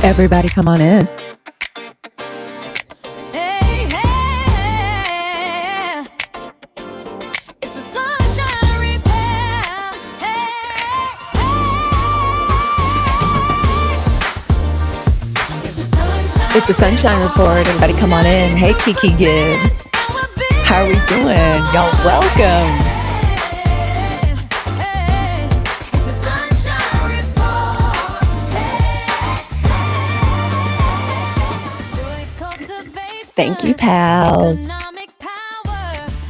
Everybody come on in. Hey, hey, it's a sunshine repair. Hey, It's a sunshine report. Everybody come on in. Hey, Kiki Gibbs. How are we doing? Y'all welcome. Thank you, pals.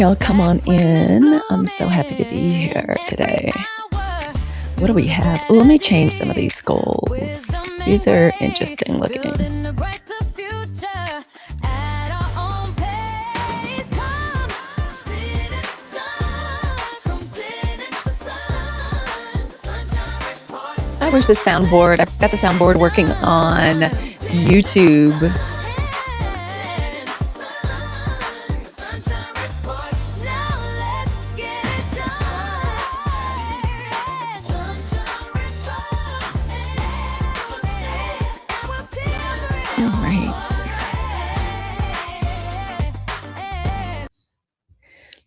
Y'all come on in. I'm so happy to be here today. What do we have? Ooh, let me change some of these goals. These are interesting looking. I wish the soundboard, I've got the soundboard working on YouTube. All right.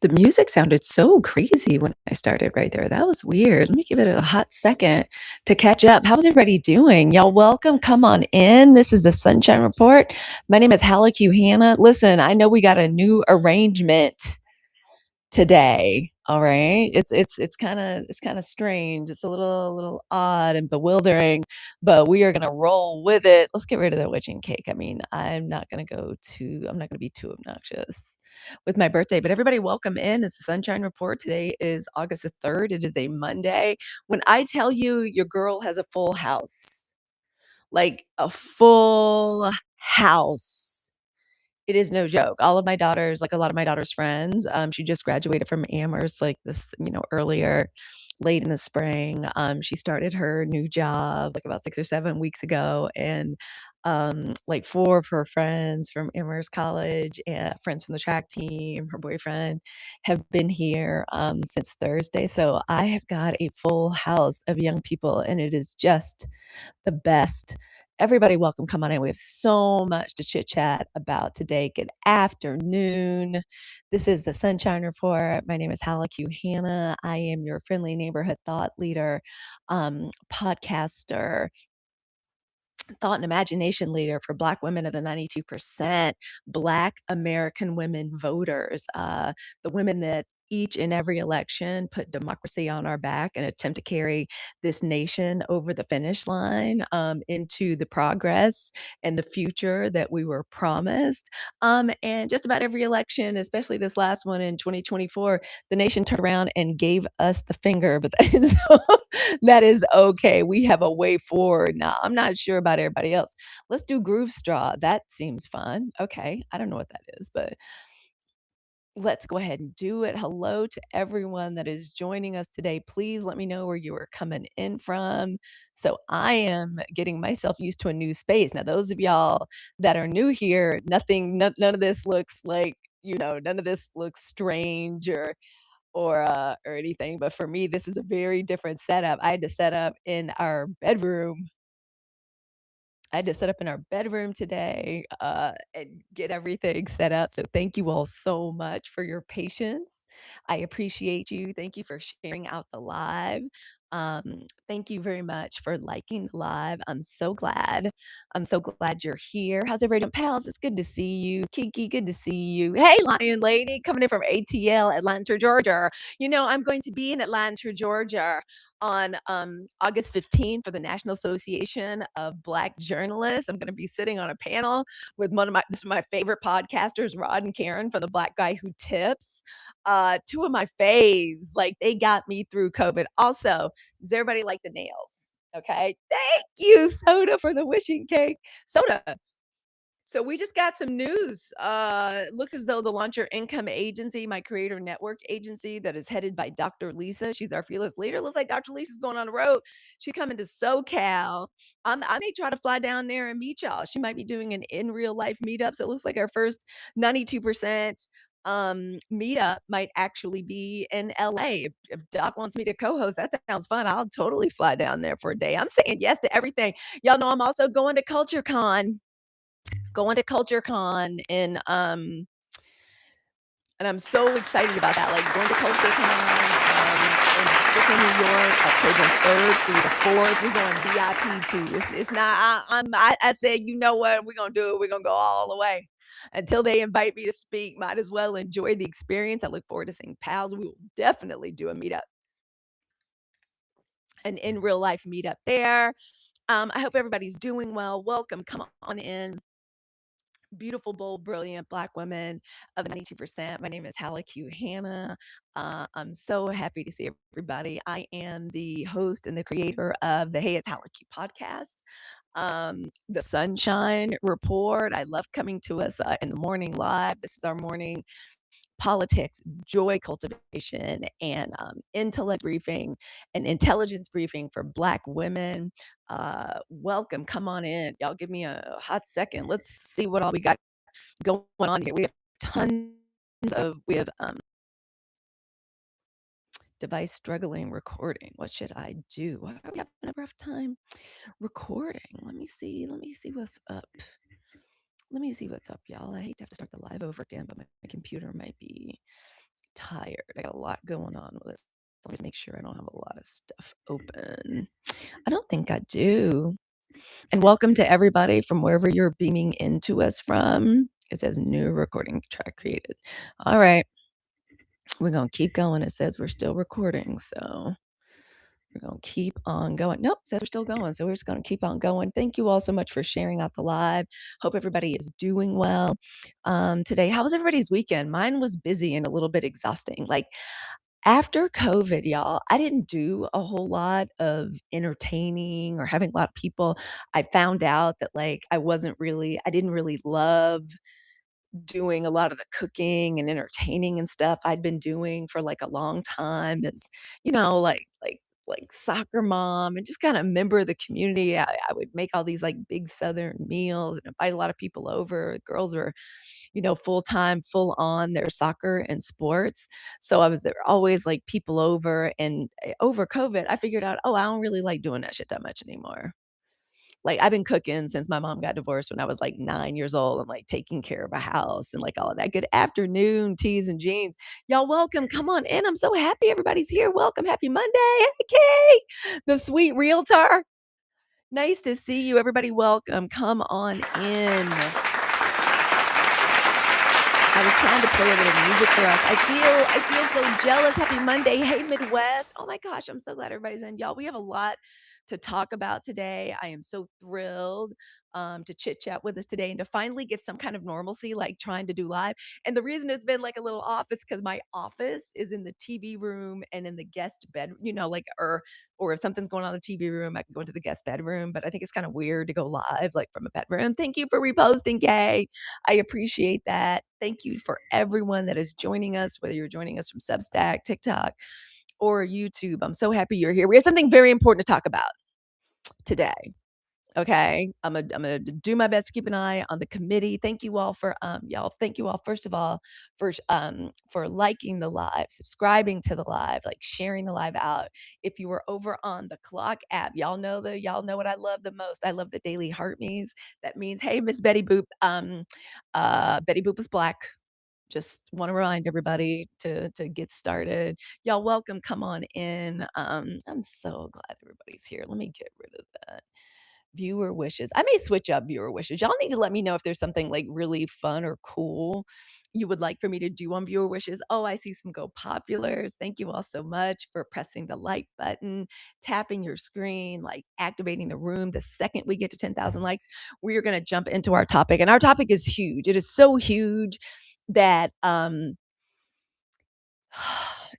The music sounded so crazy when I started right there. That was weird. Let me give it a hot second to catch up. How's everybody doing? Y'all welcome. Come on in. This is the Sunshine Report. My name is Halicue Hannah. Listen, I know we got a new arrangement today. All right. It's kind of strange. It's a little odd and bewildering, but we are gonna roll with it. Let's get rid of the witching cake. I mean, I'm not gonna be too obnoxious with my birthday, but everybody welcome in. It's the Sunshine Report. Today is August the 3rd. It is a Monday. When I tell you your girl has a full house, like a full house, it is no joke. All of my daughters, like a lot of my daughter's friends, she just graduated from Amherst like this, earlier, late in the spring. She started her new job like about 6 or 7 weeks ago, and like 4 of her friends from Amherst College and friends from the track team, her boyfriend, have been here since Thursday. So I have got a full house of young people, and it is just the best. Everybody welcome, come on in. We have so much to chit chat about today. Good afternoon. This is the Sunshine Report. My name is Halicue Hannah. I am your friendly neighborhood thought leader, podcaster, thought and imagination leader for Black women of the 92%, Black American women voters, the women that each and every election put democracy on our back and attempt to carry this nation over the finish line, into the progress and the future that we were promised. And just about every election, especially this last one in 2024, the nation turned around and gave us the finger, but that is okay. We have a way forward now. I'm not sure about everybody else. Let's do Groove Straw. That seems fun. Okay. I don't know what that is, but let's go ahead and do it. Hello to everyone that is joining us today. Please let me know where you are coming in from. So I am getting myself used to a new space. Now, those of y'all that are new here, none of this looks like, none of this looks strange or anything. But for me, this is a very different setup. I had to set up in our bedroom. I had to set up in our bedroom today, and get everything set up. So thank you all so much for your patience. I appreciate you. Thank you for sharing out the live. Thank you very much for liking the live. I'm so glad. I'm so glad you're here. How's everybody doing? Pals, it's good to see you. Kiki, good to see you. Hey, Lion Lady, coming in from ATL, Atlanta, Georgia. I'm going to be in Atlanta, Georgia on August 15th for the National Association of Black Journalists. I'm going to be sitting on a panel with this is my favorite podcasters, Rod and Karen from The Black Guy Who Tips. Two of my faves, like they got me through COVID. Also, does everybody like the nails? Okay. Thank you, Soda, for the wishing cake. Soda. So we just got some news. It looks as though the Launch Your Income agency, my creator network agency that is headed by Dr. Lisa, she's our fearless leader. Looks like Dr. Lisa's going on the road. She's coming to SoCal. I may try to fly down there and meet y'all. She might be doing an in real life meetup. So it looks like our first 92% meetup might actually be in LA. If Doc wants me to co-host, that sounds fun. I'll totally fly down there for a day. I'm saying yes to everything. Y'all know I'm also going to CultureCon. Going to CultureCon and I'm so excited about that. Like going to CultureCon in Brooklyn, New York, October 3rd through the 4th. We're going VIP too. It's not. I said, you know what? We're gonna do it. We're gonna go all the way until they invite me to speak. Might as well enjoy the experience. I look forward to seeing pals. We will definitely do a meetup, an in real life meetup there. I hope everybody's doing well. Welcome. Come on in. Beautiful, bold, brilliant Black women of the 92%. My name is Halicue Hannah. I'm so happy to see everybody. I am the host and the creator of the Hey It's Halicue podcast, the Sunshine Report. I love coming to us in the morning live. This is our morning politics, joy cultivation, and intellect briefing and intelligence briefing for Black women. Welcome. Come on in. Y'all give me a hot second. Let's see what all we got going on here. We have tons we have device struggling recording. What should I do? Why are we having a rough time recording? Let me see what's up. Let me see what's up, y'all. I hate to have to start the live over again, but my computer might be tired. I got a lot going on with this. Let me just make sure I don't have a lot of stuff open. I don't think I do. And welcome to everybody from wherever you're beaming into us from. It says new recording track created. All right. We're going to keep going. It says we're still recording. So we're going to keep on going. Nope, it says we're still going. So we're just going to keep on going. Thank you all so much for sharing out the live. Hope everybody is doing well today. How was everybody's weekend? Mine was busy and a little bit exhausting. Like after COVID, y'all, I didn't do a whole lot of entertaining or having a lot of people. I found out that like I didn't really love doing a lot of the cooking and entertaining and stuff I'd been doing for like a long time as, like soccer mom and just kind of member of the community. I would make all these like big Southern meals and invite a lot of people over. Girls were, full time, full on their soccer and sports. So there were always like people over. And over COVID, I figured out, oh, I don't really like doing that shit that much anymore. Like I've been cooking since my mom got divorced when I was like 9 years old and like taking care of a house and like all of that. Good afternoon, teas and jeans. Y'all welcome. Come on in. I'm so happy everybody's here. Welcome. Happy Monday. Hey, Kay, the sweet realtor. Nice to see you. Everybody welcome. Come on in. I was trying to play a little music for us. I feel so jealous. Happy Monday. Hey, Midwest. Oh my gosh, I'm so glad everybody's in. Y'all, we have a lot to talk about today. I am so thrilled to chit chat with us today and to finally get some kind of normalcy, like trying to do live. And the reason it's been like a little off is because my office is in the TV room and in the guest bed, or if something's going on in the TV room, I can go into the guest bedroom. But I think it's kind of weird to go live like from a bedroom. Thank you for reposting, Kay. I appreciate that. Thank you for everyone that is joining us, whether you're joining us from Substack, TikTok, or YouTube. I'm so happy you're here. We have something very important to talk about today. Okay. I'm gonna do my best to keep an eye on the committee. Thank you all for y'all. Thank you all, first of all, for liking the live, subscribing to the live, like sharing the live out. If you were over on the Clock app, y'all know what I love the most. I love the daily heart means. That means, hey, Miss Betty Boop. Betty Boop is Black. Just want to remind everybody to get started. Y'all welcome. Come on in. I'm so glad everybody's here. Let me get rid of that. Viewer wishes. I may switch up viewer wishes. Y'all need to let me know if there's something like really fun or cool you would like for me to do on viewer wishes. Oh, I see some go populars. Thank you all so much for pressing the like button, tapping your screen, like activating the room. The second we get to 10,000 likes, we are going to jump into our topic. And our topic is huge. It is so huge that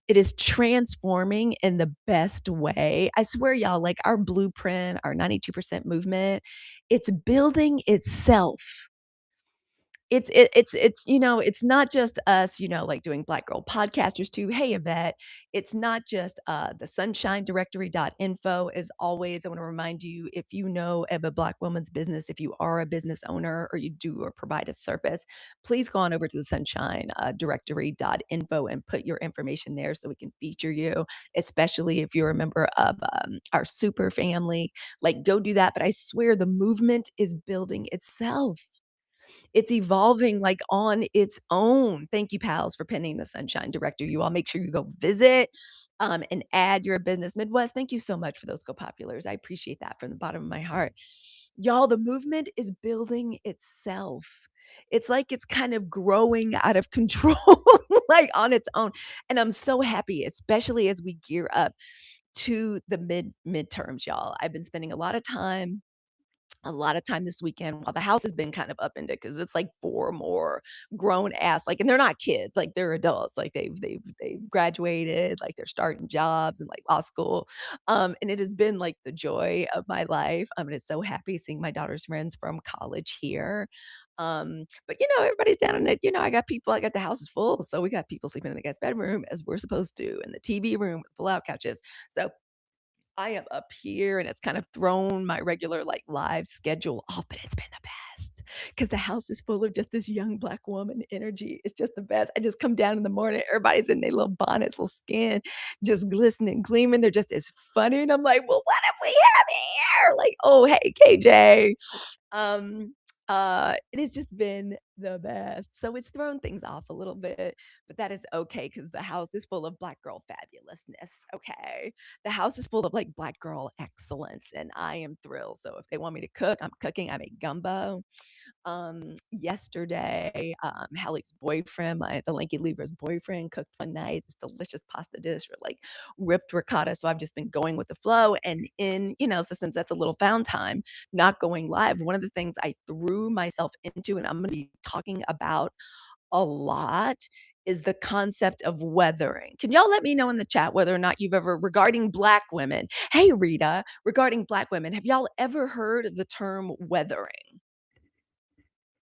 it is transforming in the best way. I swear, y'all, like our blueprint, our 92% movement, it's building itself It's not just us, like, doing Black Girl Podcasters too. Hey, Yvette. It's not just, the sunshine directory.info. As always, I wanna remind you, if you know of a Black woman's business, if you are a business owner or you do or provide a service, please go on over to the sunshine, directory.info and put your information there so we can feature you, especially if you're a member of, our super family. Like, go do that, but I swear the movement is building itself. It's evolving, like, on its own. Thank you, pals, for pinning the Sunshine Director. You all make sure you go visit, and add your business. Midwest, thank you so much for those Go Populars. I appreciate that from the bottom of my heart. Y'all, the movement is building itself. It's like it's kind of growing out of control, like, on its own, and I'm so happy, especially as we gear up to the midterms, y'all. I've been spending a lot of time this weekend while the house has been kind of upended because it's like 4 more grown ass, like, and they're not kids, like, they're adults, like, they've graduated, like, they're starting jobs and, like, law school, and it has been, like, the joy of my life. And it's so happy seeing my daughter's friends from college here, but, everybody's down in it, I got the house is full, so we got people sleeping in the guest bedroom as we're supposed to, in the TV room with pull-out couches, so I am up here and it's kind of thrown my regular, like, live schedule off, but it's been the best because the house is full of just this young Black woman energy. It's just the best. I just come down in the morning, everybody's in their little bonnets, little skin, just glistening, gleaming. They're just as funny, and I'm like, "Well, what have we have here?" Like, "Oh, hey, KJ." Um, it has just been the best. So it's thrown things off a little bit, but that is okay because the house is full of Black girl fabulousness, okay? The house is full of, like, Black girl excellence, and I am thrilled. So if they want me to cook, I'm cooking. I make gumbo. Yesterday, Hallie's boyfriend, the lanky Libra's boyfriend, cooked one night this delicious pasta dish with, like, whipped ricotta, so I've just been going with the flow, and so since that's a little found time, not going live, one of the things I threw myself into, and I'm gonna be talking about a lot, is the concept of weathering. Can y'all let me know in the chat whether or not you've ever regarding Black women. Hey, Rita, regarding Black women, have y'all ever heard of the term weathering?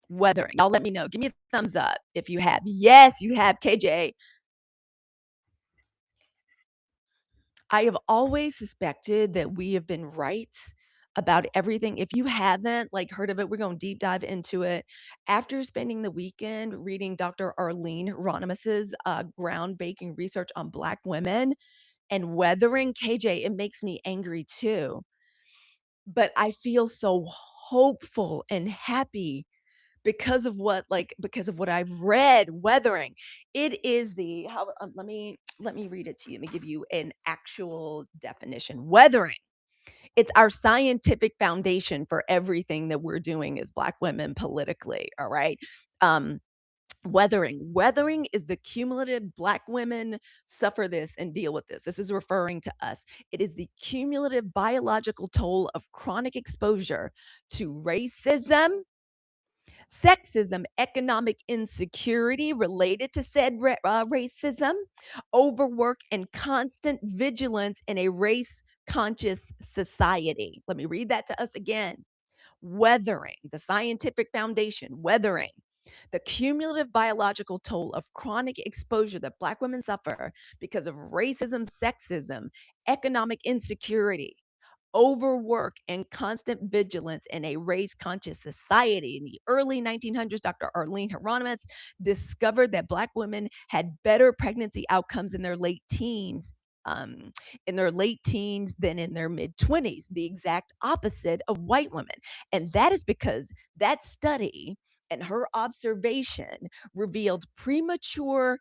Weathering. Y'all let me know. Give me a thumbs up if you have. Yes, you have, KJ. I have always suspected that we have been right about everything. If you haven't, like, heard of it, we're gonna deep dive into it. After spending the weekend reading Dr. Arlene Hieronymus's, groundbreaking research on Black women and weathering, KJ, it makes me angry too. But I feel so hopeful and happy because of what I've read, weathering. It is the how let me read it to you. Let me give you an actual definition. Weathering. It's our scientific foundation for everything that we're doing as Black women politically, all right? Um, weathering. Weathering is the cumulative Black women suffer this and deal with this. This is referring to us. It is the cumulative biological toll of chronic exposure to racism, sexism, economic insecurity related to said racism, overwork, and constant vigilance in a race conscious society. Let me read that to us again. Weathering, the scientific foundation, weathering. The cumulative biological toll of chronic exposure that Black women suffer because of racism, sexism, economic insecurity, overwork, and constant vigilance in a race conscious society. In the early 1900s, Dr. Arlene Hieronymus discovered that Black women had better pregnancy outcomes um, in their late teens than in their mid 20s, the exact opposite of white women. And that is because that study and her observation revealed premature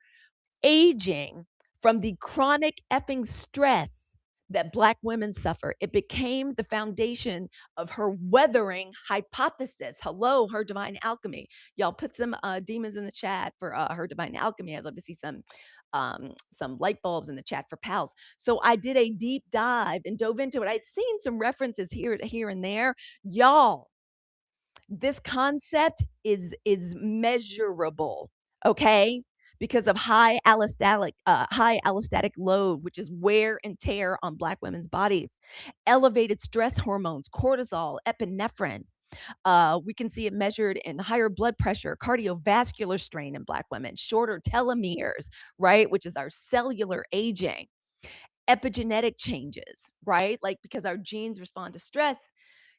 aging from the chronic effing stress that Black women suffer. It became the foundation of her weathering hypothesis. Hello, her divine alchemy. Y'all put some demons in the chat for her divine alchemy. I'd love to see some light bulbs in the chat for pals. So I did a deep dive and dove into it. I'd seen some references here and there. Y'all, this concept is measurable, okay? Because of high allostatic load, which is wear and tear on Black women's bodies, elevated stress hormones, cortisol, epinephrine. We can see it measured in higher blood pressure, cardiovascular strain in Black women, shorter telomeres, right? Which is our cellular aging, epigenetic changes, right? Like because our genes respond to stress.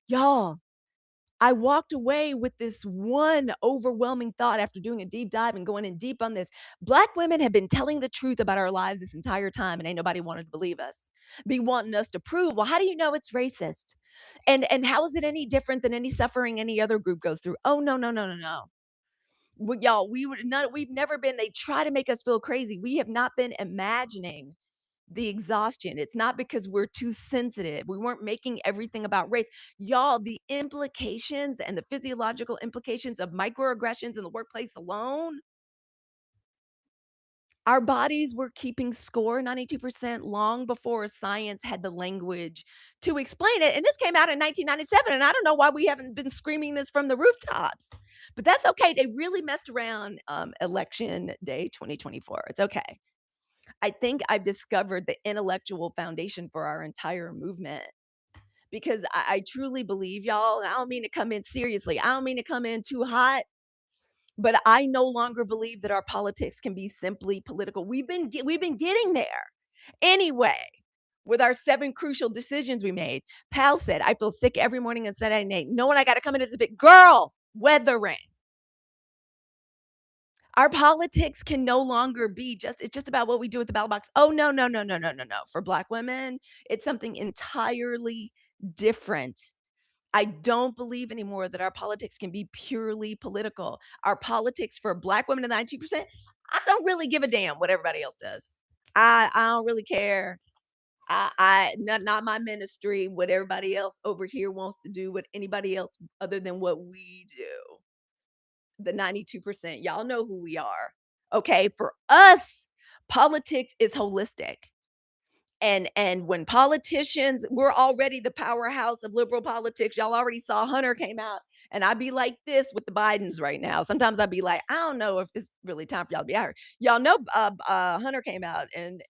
Y'all, I walked away with this one overwhelming thought after doing a deep dive and going in deep on this. Black women have been telling the truth about our lives this entire time, and ain't nobody wanted to believe us. Be wanting us to prove, well, how do you know it's racist? And how is it any different than any suffering any other group goes through? Oh, no, no, no, no, no. Y'all, we've never been, they try to make us feel crazy. We have not been imagining the exhaustion. It's not because we're too sensitive. We weren't making everything about race. Y'all, the implications and the physiological implications of microaggressions in the workplace alone, our bodies were keeping score 92% long before science had the language to explain it. And this came out in 1997. And I don't know why we haven't been screaming this from the rooftops, but that's okay. They really messed around election day 2024. It's okay. I think I've discovered the intellectual foundation for our entire movement because I truly believe, y'all. And I don't mean to come in seriously. I don't mean to come in too hot, but I no longer believe that our politics can be simply political. We've been getting there anyway. With our 7 crucial decisions we made, Pal said, "I feel sick every morning and Saturday night, knowing I got to come into this big girl weathering." Our politics can no longer be it's just about what we do with the ballot box. Oh, no, no, no, no, no, no, no. For Black women, it's something entirely different. I don't believe anymore that our politics can be purely political. Our politics for Black women in the 92%, I don't really give a damn what everybody else does. I don't really care. Not my ministry, what everybody else over here wants to do, what anybody else other than what we do. The 92%. Y'all know who we are. Okay, for us, politics is holistic. And when politicians, we're already the powerhouse of liberal politics. Y'all already saw Hunter came out, and I'd be like this with the Bidens right now. Sometimes I'd be like, I don't know if it's really time for y'all to be out here. Y'all know Hunter came out and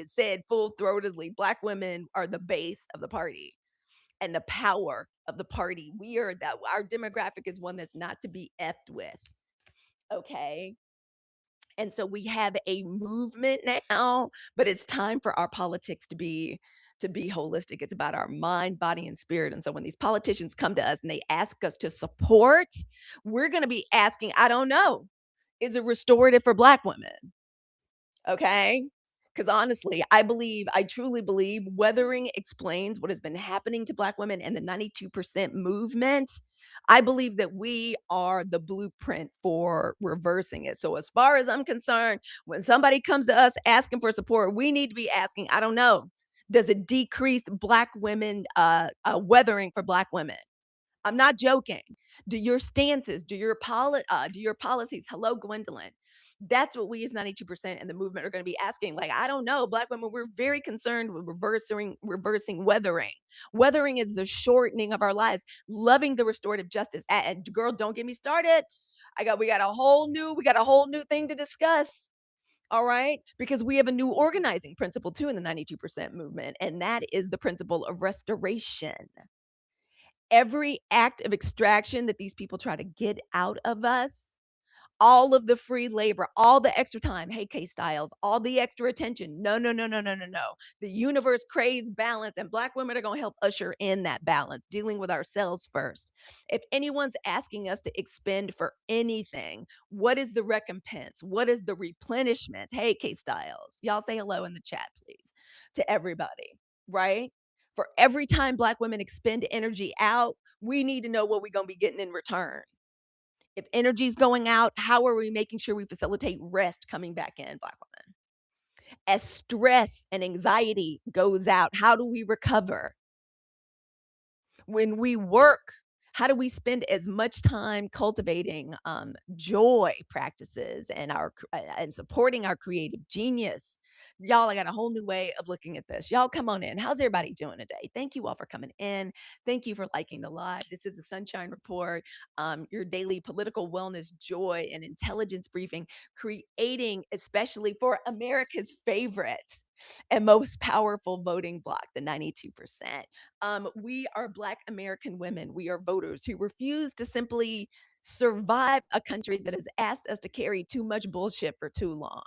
said full throatedly, Black women are the base of the party and the power of the party. We are that our demographic is one that's not to be effed with. Okay. And so we have a movement now, but it's time for our politics to be holistic. It's about our mind, body, and spirit. And so when these politicians come to us and they ask us to support, we're going to be asking, I don't know, is it restorative for Black women? Okay. Because honestly, I truly believe weathering explains what has been happening to Black women and the 92% movement. I believe that we are the blueprint for reversing it. So, as far as I'm concerned, when somebody comes to us asking for support, we need to be asking, I don't know, does it decrease Black women, weathering for Black women? I'm not joking. Do your stances, do your policies, hello, Gwendolyn. That's what we as 92% in the movement are going to be asking. Like, I don't know, Black women, we're very concerned with reversing weathering. Weathering is the shortening of our lives, loving the restorative justice. And girl, don't get me started. We got a whole new thing to discuss. All right. Because we have a new organizing principle too in the 92% movement, and that is the principle of restoration. Every act of extraction that these people try to get out of us, all of the free labor, all the extra time, hey, K Styles, all the extra attention. No, no, no, no, no, no, no. The universe craves balance, and Black women are going to help usher in that balance, dealing with ourselves first. If anyone's asking us to expend for anything, what is the recompense? What is the replenishment? Hey, K Styles, y'all say hello in the chat, please, to everybody, right? For every time Black women expend energy out, we need to know what we're going to be getting in return. If energy is going out, how are we making sure we facilitate rest coming back in, Black women? As stress and anxiety goes out, how do we recover? When we work, how do we spend as much time cultivating joy practices and supporting our creative genius? Y'all, I got a whole new way of looking at this. Y'all, come on in. How's everybody doing today? Thank you all for coming in. Thank you for liking the live. This is the Sunshine Report, your daily political wellness, joy, and intelligence briefing, creating especially for America's favorite. and most powerful voting bloc, the 92%. We are Black American women. We are voters who refuse to simply survive a country that has asked us to carry too much bullshit for too long.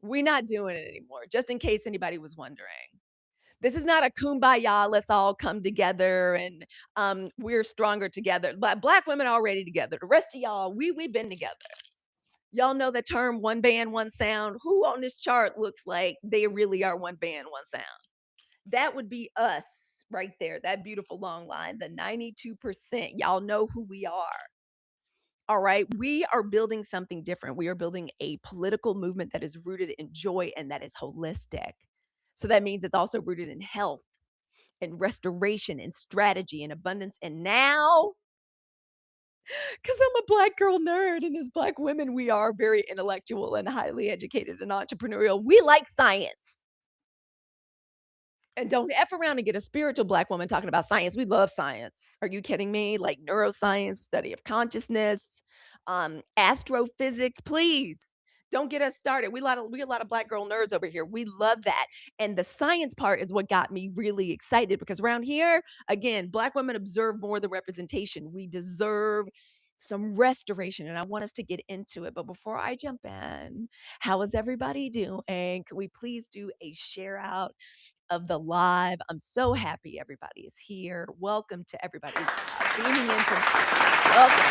We're not doing it anymore, just in case anybody was wondering. This is not a kumbaya, let's all come together and we're stronger together. Black women are already together. The rest of y'all, we've been together. Y'all know the term one band, one sound. Who on this chart looks like they really are one band, one sound? That would be us right there. That beautiful long line, the 92%. Y'all know who we are. All right. We are building something different. We are building a political movement that is rooted in joy and that is holistic. So that means it's also rooted in health and restoration and strategy and abundance. And now, because I'm a Black girl nerd, and as Black women, we are very intellectual and highly educated and entrepreneurial. We like science. And don't F around and get a spiritual Black woman talking about science. We love science. Are you kidding me? Like neuroscience, study of consciousness, astrophysics, please. Don't get us started. We a lot of Black girl nerds over here. We love that. And the science part is what got me really excited because around here, again, Black women observe more than representation. We deserve some restoration, and I want us to get into it. But before I jump in, how is everybody doing? Can we please do a share out of the live? I'm so happy everybody is here. Welcome to everybody beaming in from Welcome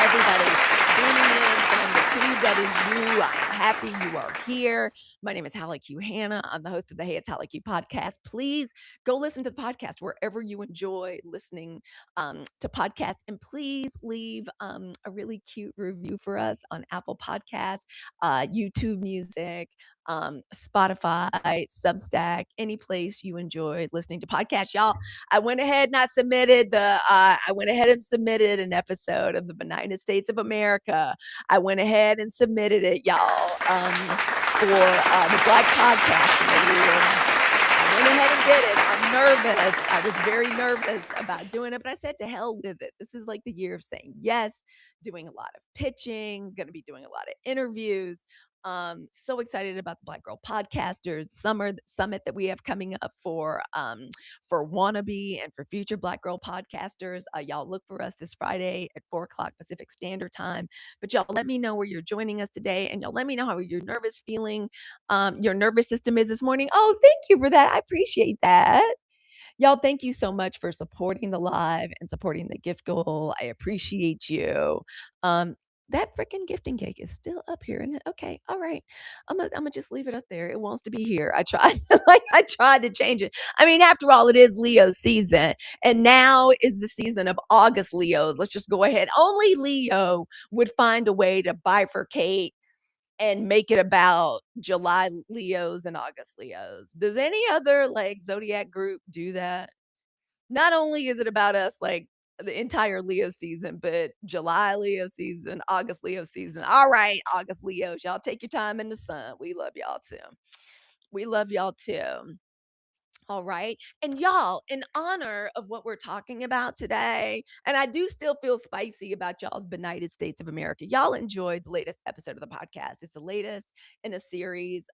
everybody beaming in from the tube that is you. I'm happy you are here. My name is Halicue Hannah. I'm the host of the Hey It's Halicue podcast. Please go listen to the podcast wherever you enjoy listening to podcasts, and please leave a really cute review for us on Apple Podcasts, YouTube Music, Spotify, Substack, any place you enjoy listening to podcasts. Y'all, I went ahead and I went ahead and submitted an episode of the United States of America. I went ahead and submitted it, y'all, for the Black Podcasting Awards. I went ahead and did it. I'm nervous. I was very nervous about doing it, but I said to hell with it. This is like the year of saying yes, doing a lot of pitching, going to be doing a lot of interviews. So excited about the Black Girl Podcasters Summer Summit that we have coming up for wannabe and for future Black Girl Podcasters. Y'all look for us this Friday at 4 o'clock Pacific Standard Time. But y'all let me know where you're joining us today, and y'all let me know how your nervous feeling, your nervous system is this morning. Oh, thank you for that. I appreciate that. Y'all, thank you so much for supporting the live and supporting the gift goal. I appreciate you. Um, that freaking gifting cake is still up here, and okay, all right. I'm gonna just leave it up there. It wants to be here. I tried, like I tried to change it. I mean, after all, it is Leo season, and now is the season of August Leos. Let's just go ahead. Only Leo would find a way to bifurcate and make it about July Leos and August Leos. Does any other like zodiac group do that? Not only is it about us like the entire Leo season, but July Leo season, August Leo season. All right, August Leos, y'all take your time in the sun. We love y'all too. We love y'all too. All right. And y'all, in honor of what we're talking about today, and I do still feel spicy about y'all's benighted states of America. Y'all enjoyed the latest episode of the podcast. It's the latest in a series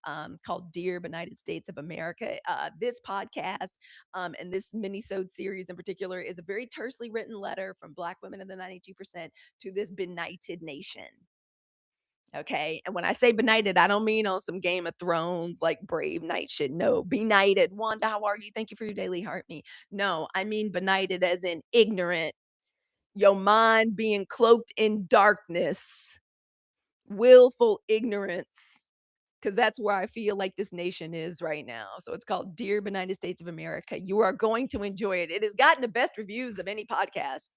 called Dear Benighted States of America. This podcast and this mini-sode series in particular is a very tersely written letter from Black women in the 92% to this benighted nation. Okay. And when I say benighted, I don't mean on some Game of Thrones like brave knight shit. No, benighted. Wanda, how are you? Thank you for your daily heart me. No, I mean benighted as in ignorant, your mind being cloaked in darkness, willful ignorance. Because that's where I feel like this nation is right now. So it's called Dear Benighted States of America. You are going to enjoy it. It has gotten the best reviews of any podcast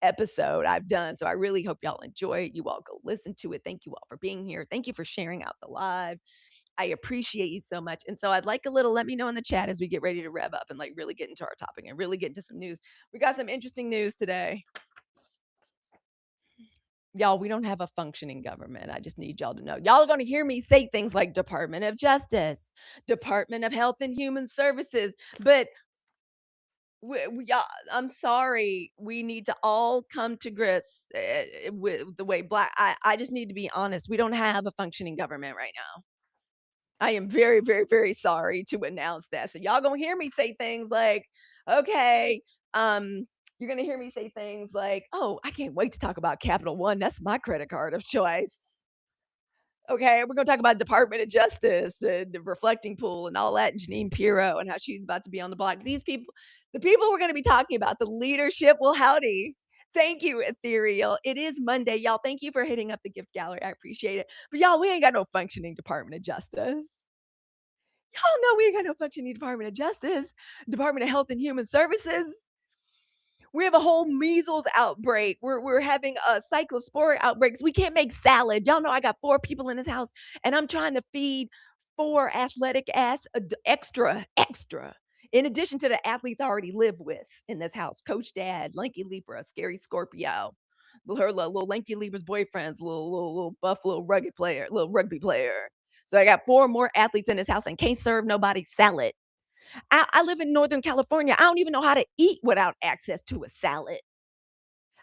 episode I've done. So I really hope y'all enjoy it. You all go listen to it. Thank you all for being here. Thank you for sharing out the live. I appreciate you so much. And so I'd like a little, let me know in the chat as we get ready to rev up and like really get into our topic and really get into some news. We got some interesting news today. Y'all, we don't have a functioning government. I just need y'all to know. Y'all are going to hear me say things like Department of Justice, Department of Health and Human Services, but y'all, I'm sorry. We need to all come to grips with the way I just need to be honest. We don't have a functioning government right now. I am very, very, very sorry to announce that. So y'all gonna hear me say things like, okay, you're gonna hear me say things like, oh, I can't wait to talk about Capital One. That's my credit card of choice. Okay, we're gonna talk about Department of Justice and the reflecting pool and all that, and Janine Pirro and how she's about to be on the block. These people, the people we're gonna be talking about, the leadership. Well, howdy. Thank you, Ethereal. It is Monday, y'all. Thank you for hitting up the gift gallery. I appreciate it. But y'all, we ain't got no functioning Department of Justice. Y'all know we ain't got no functioning Department of Justice, Department of Health and Human Services. We have a whole measles outbreak. We're having a cyclosporic outbreaks. We can't make salad. Y'all know I got 4 people in this house, and I'm trying to feed 4 athletic ass extra. In addition to the athletes I already live with in this house, Coach Dad, Lanky Libra, Scary Scorpio, her little Lanky Libra's boyfriend's little buff little rugged player, little rugby player. So I got 4 more athletes in this house and can't serve nobody salad. I live in Northern California. I don't even know how to eat without access to a salad.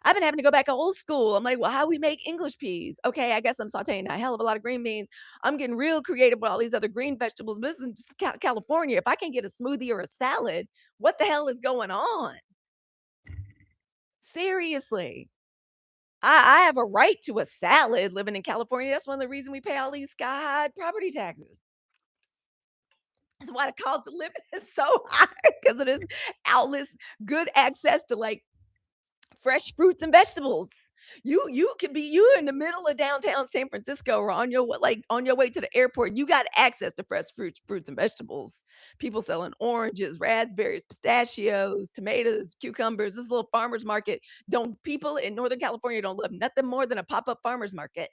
I've been having to go back to old school. I'm like, well, how we make English peas? Okay, I guess I'm sauteing a hell of a lot of green beans. I'm getting real creative with all these other green vegetables. But this is just California. If I can get a smoothie or a salad, what the hell is going on? Seriously. I have a right to a salad living in California. That's one of the reasons we pay all these sky high property taxes. That's why the cost of living is so high because of this outless good access to like fresh fruits and vegetables. You could be you in the middle of downtown San Francisco or on your like on your way to the airport. You got access to fresh fruits and vegetables. People selling oranges, raspberries, pistachios, tomatoes, cucumbers. This little farmers market. Don't people in Northern California don't love nothing more than a pop-up farmers market.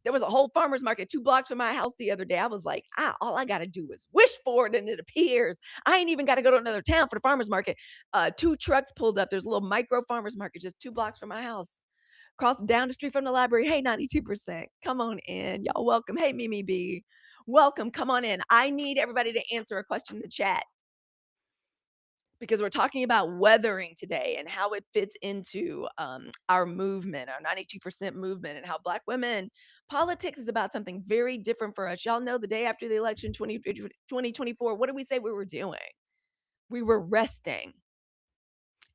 There was a whole farmer's market 2 blocks from my house the other day. I was like, all I gotta do is wish for it and it appears. I ain't even gotta go to another town for the farmer's market. 2 trucks pulled up. There's a little micro farmer's market just 2 blocks from my house. Across down the street from the library. Hey, 92%. Come on in. Y'all welcome. Hey, Mimi B. Welcome. Come on in. I need everybody to answer a question in the chat because we're talking about weathering today and how it fits into our movement, our 92% movement, and how Black women politics is about something very different for us. Y'all know the day after the election 2024, what did we say we were doing? We were resting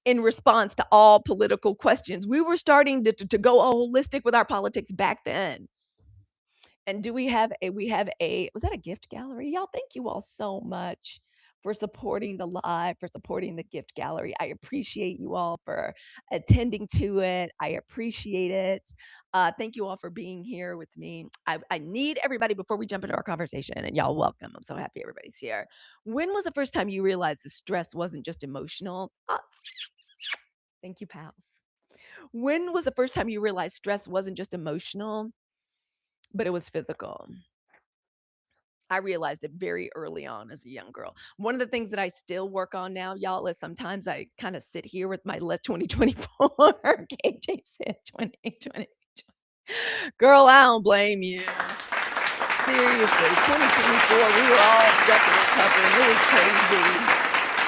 in response to all political questions. We were starting to go holistic with our politics back then. And do we have a was that a gift gallery? Y'all, thank you all so much for supporting the live, for supporting the gift gallery. I appreciate you all for attending to it. I appreciate it. Thank you all for being here with me. I need everybody before we jump into our conversation, and y'all welcome. I'm so happy everybody's here. When was the first time you realized the stress wasn't just emotional? Thank you, pals. When was the first time you realized stress wasn't just emotional, but it was physical? I realized it very early on as a young girl. One of the things that I still work on now, y'all, is sometimes I kind of sit here with my let 2024. KJ said 2020. Girl, I don't blame you. Seriously, 2024, we were all ducking and covering. It was crazy.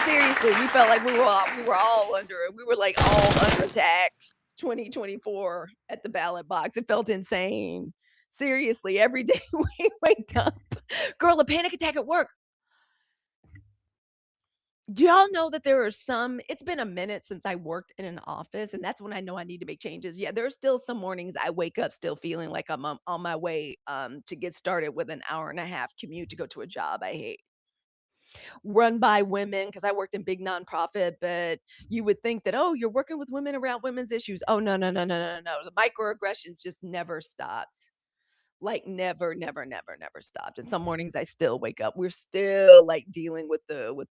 Seriously, we felt like we were all under it. We were like all under attack. 2024 at the ballot box. It felt insane. Seriously, every day we wake up. Girl, a panic attack at work. Do y'all know that there are some it's been a minute since I worked in an office, and that's when I know I need to make changes. Yeah, there's still some mornings I wake up still feeling like I'm on my way to get started with an hour and a half commute to go to a job I hate. Run by women because I worked in big nonprofit, but you would think that, oh, you're working with women around women's issues. Oh, no, no, no, no, no, no. The microaggressions just never stopped. Like never, never, never, never stopped. And some mornings I still wake up. We're still like dealing with the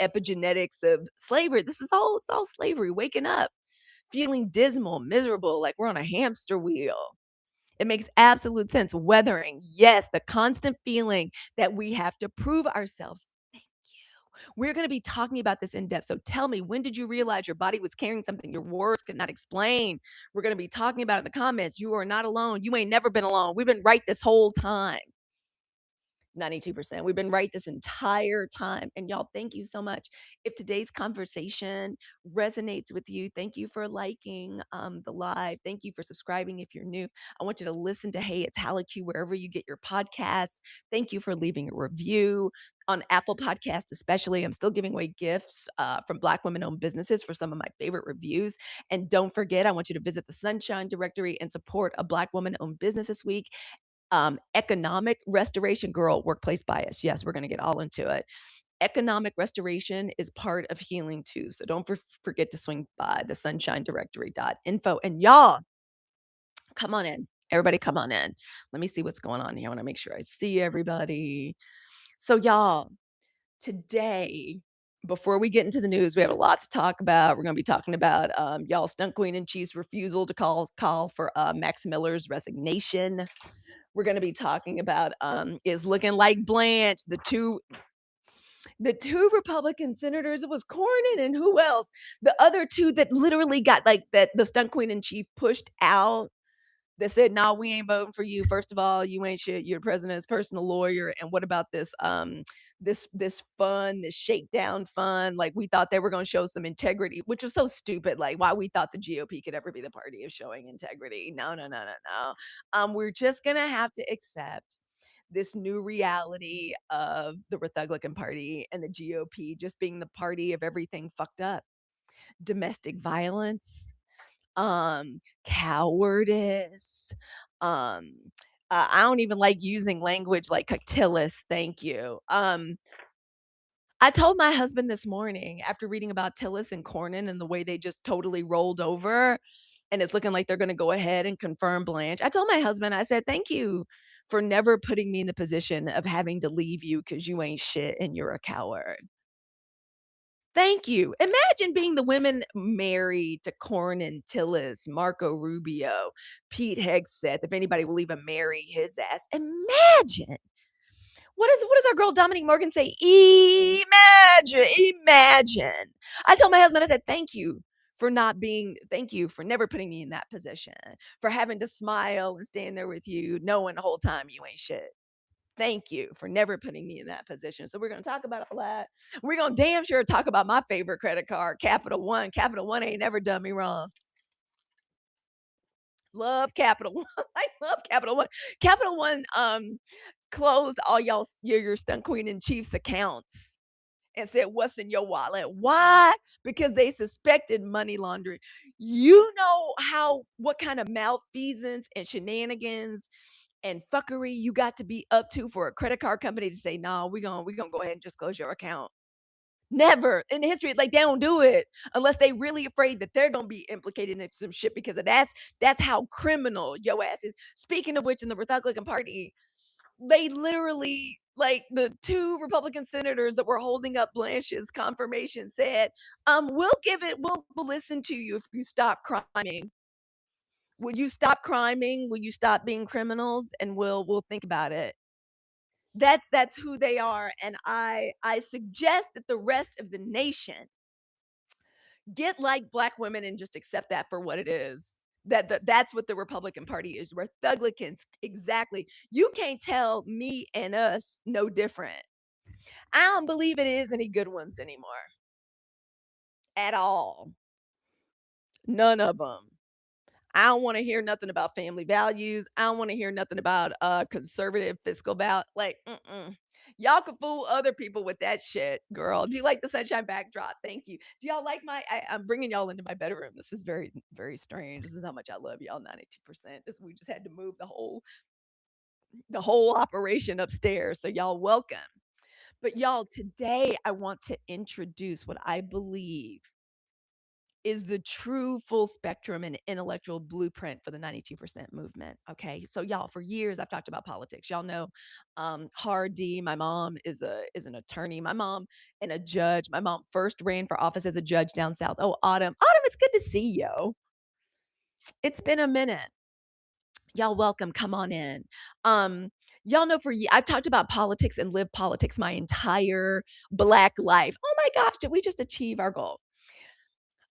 epigenetics of slavery. This is all it's all slavery, waking up, feeling dismal, miserable, like we're on a hamster wheel. It makes absolute sense. Weathering, yes, the constant feeling that we have to prove ourselves. Thank you. We're going to be talking about this in depth. So tell me, when did you realize your body was carrying something your words could not explain? We're going to be talking about it in the comments. You are not alone. You ain't never been alone. We've been right this whole time. 92%. We've been right this entire time. And y'all, thank you so much. If today's conversation resonates with you, thank you for liking the live. Thank you for subscribing if you're new. I want you to listen to Hey, it's Halicue wherever you get your podcasts. Thank you for leaving a review on Apple Podcasts, especially. I'm still giving away gifts from Black women owned businesses for some of my favorite reviews. And don't forget, I want you to visit the Sunshine Directory and support a Black woman owned business this week. Economic restoration, girl, workplace bias. Yes, we're going to get all into it. Economic restoration is part of healing too. So don't forget to swing by the sunshinedirectory.info. And y'all, come on in. Everybody, come on in. Let me see what's going on here. I want to make sure I see everybody. So, y'all, today, before we get into the news, we have a lot to talk about. We're going to be talking about y'all stunt queen and chief's refusal to call for Max Miller's resignation. We're going to be talking about is looking like Blanche, the two Republican senators. It was Cornyn and who else? The other two that literally got like that the stunt queen in chief pushed out that said, "No, we ain't voting for you. First of all, you ain't shit. You're the president's personal lawyer. And what about this fund, this shakedown fund? Like we thought they were going to show some integrity, which was so stupid. Like why we thought the GOP could ever be the party of showing integrity? No, no, no, no, no. We're just gonna have to accept this new reality of the Republican Party and the GOP just being the party of everything fucked up, domestic violence, cowardice, um, I don't even like using language like cocktailist, thank you. I told my husband this morning after reading about Tillis and Cornyn and the way they just totally rolled over, and it's looking like they're gonna go ahead and confirm Blanche. I told my husband, I said, "Thank you for never putting me in the position of having to leave you because you ain't shit and you're a coward." Thank you. Imagine being the women married to Cornyn, Tillis, Marco Rubio, Pete Hegseth, if anybody will even marry his ass. Imagine. What does our girl Dominique Morgan say? Imagine, imagine. I told my husband, I said, thank you for never putting me in that position, for having to smile and stand there with you, knowing the whole time you ain't shit. Thank you for never putting me in that position. So we're going to talk about all that. We're going to damn sure talk about my favorite credit card, Capital One. Capital One ain't never done me wrong. Love Capital One. I love Capital One. Capital One closed all your stunt queen and chief's accounts and said, "What's in your wallet?" Why? Because they suspected money laundering. You know what kind of malfeasance and shenanigans and fuckery you got to be up to for a credit card company to say, "No, we gonna go ahead and just close your account." Never in the history, like they don't do it unless they really afraid that they're gonna be implicated in some shit because that's how criminal your ass is. Speaking of which, in the Republican Party, they literally, like the two Republican senators that were holding up Blanche's confirmation said, we'll listen to you if you stop criming. Will you stop criming? Will you stop being criminals? And we'll think about it. That's who they are. And I suggest that the rest of the nation get like Black women and just accept that for what it is. That's what the Republican Party is. We're thuglicans. Exactly. You can't tell me and us no different. I don't believe it is any good ones anymore. At all. None of them. I don't want to hear nothing about family values. I don't want to hear nothing about conservative fiscal like y'all can fool other people with that shit, girl. Do you like the sunshine backdrop? Thank you. Do y'all like I'm bringing y'all into my bedroom. This is very, very strange. This is how much I love y'all. 92%. We just had to move the whole operation upstairs. So y'all welcome. But y'all, today I want to introduce what I believe is the true full spectrum and intellectual blueprint for the 92% movement. Okay. So y'all, for years I've talked about politics. Y'all know Hard D, my mom is an attorney. My mom and a judge. My mom first ran for office as a judge down south. Oh, Autumn. Autumn, it's good to see you. It's been a minute. Y'all welcome. Come on in. Y'all know I've talked about politics and lived politics my entire Black life. Oh my gosh, did we just achieve our goal?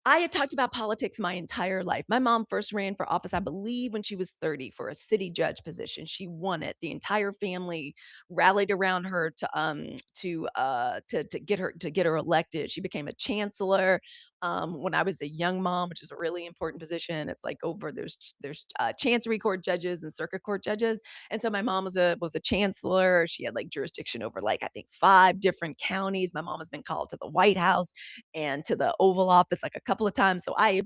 I have talked about politics my entire life. My mom first ran for office, I believe, when she was 30 for a city judge position. She won it. The entire family rallied around her to get her elected. She became a chancellor when I was a young mom, which is a really important position. It's like over there's chancery court judges and circuit court judges, and so my mom was a chancellor. She had like jurisdiction over like I think 5 different counties. My mom has been called to the White House and to the Oval Office like a couple of times. So I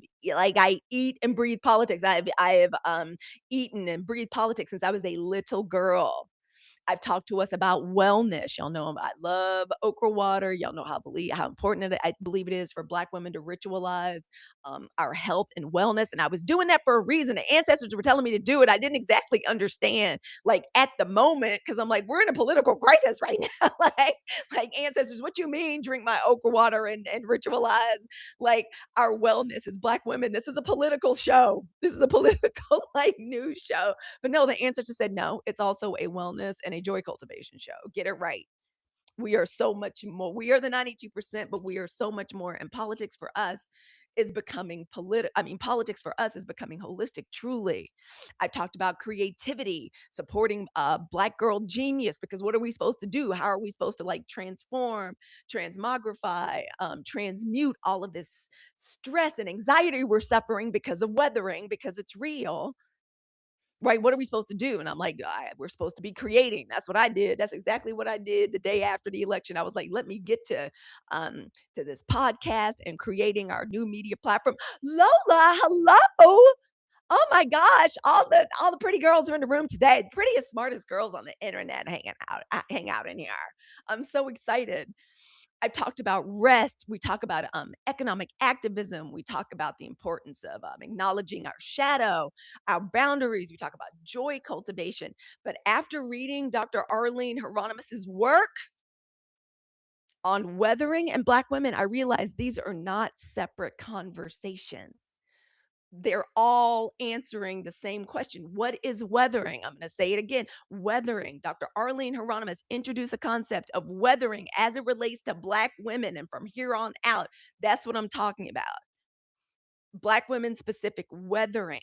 eat and breathe politics. I have eaten and breathed politics since I was a little girl. I've talked to us about wellness. Y'all know I love okra water. Y'all know how important I believe it is for Black women to ritualize our health and wellness. And I was doing that for a reason. The ancestors were telling me to do it. I didn't exactly understand, like at the moment, because I'm like, we're in a political crisis right now. like ancestors, what you mean? Drink my okra water and ritualize like our wellness as Black women. This is a political show. This is a political like news show. But no, the ancestor said no. It's also a wellness and a joy cultivation show. Get it right. We are so much more. We are the 92%, but we are so much more. And politics for us is becoming political. I mean, politics for us is becoming holistic, truly. I've talked about creativity, supporting Black girl genius, because what are we supposed to do? How are we supposed to like transform, transmogrify, transmute all of this stress and anxiety we're suffering because of weathering, because it's real, right? What are we supposed to do? And I'm like, we're supposed to be creating. That's what I did. That's exactly what I did the day after the election. I was like, let me get to this podcast and creating our new media platform. Lola, hello. Oh my gosh, all the pretty girls are in the room today. The prettiest, smartest girls on the internet hang out in here. I'm so excited. I've talked about rest. We talk about economic activism. We talk about the importance of acknowledging our shadow, our boundaries. We talk about joy cultivation. But after reading Dr. Arlene Hieronymus's work on weathering and Black women, I realized these are not separate conversations. They're all answering the same question. What is weathering? I'm going to say it again. Weathering. Dr. Arlene Hieronymus introduced the concept of weathering as it relates to Black women. And from here on out, that's what I'm talking about. Black women specific weathering.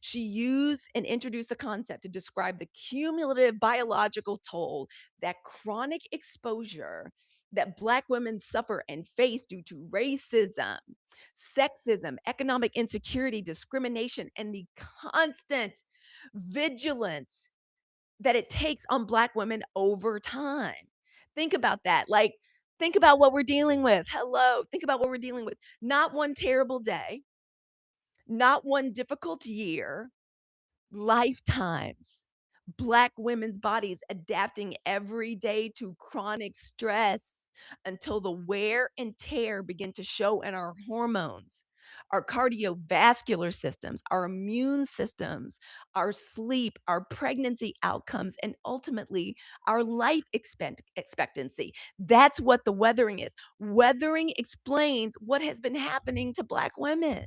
She used and introduced the concept to describe the cumulative biological toll that chronic exposure that Black women suffer and face due to racism, sexism, economic insecurity, discrimination, and the constant vigilance that it takes on Black women over time. Think about that. Like, think about what we're dealing with. Hello. Think about what we're dealing with. Not one terrible day, not one difficult year, lifetimes. Black women's bodies adapting every day to chronic stress until the wear and tear begin to show in our hormones, our cardiovascular systems, our immune systems, our sleep, our pregnancy outcomes, and ultimately our life expectancy. That's what the weathering is. Weathering explains what has been happening to Black women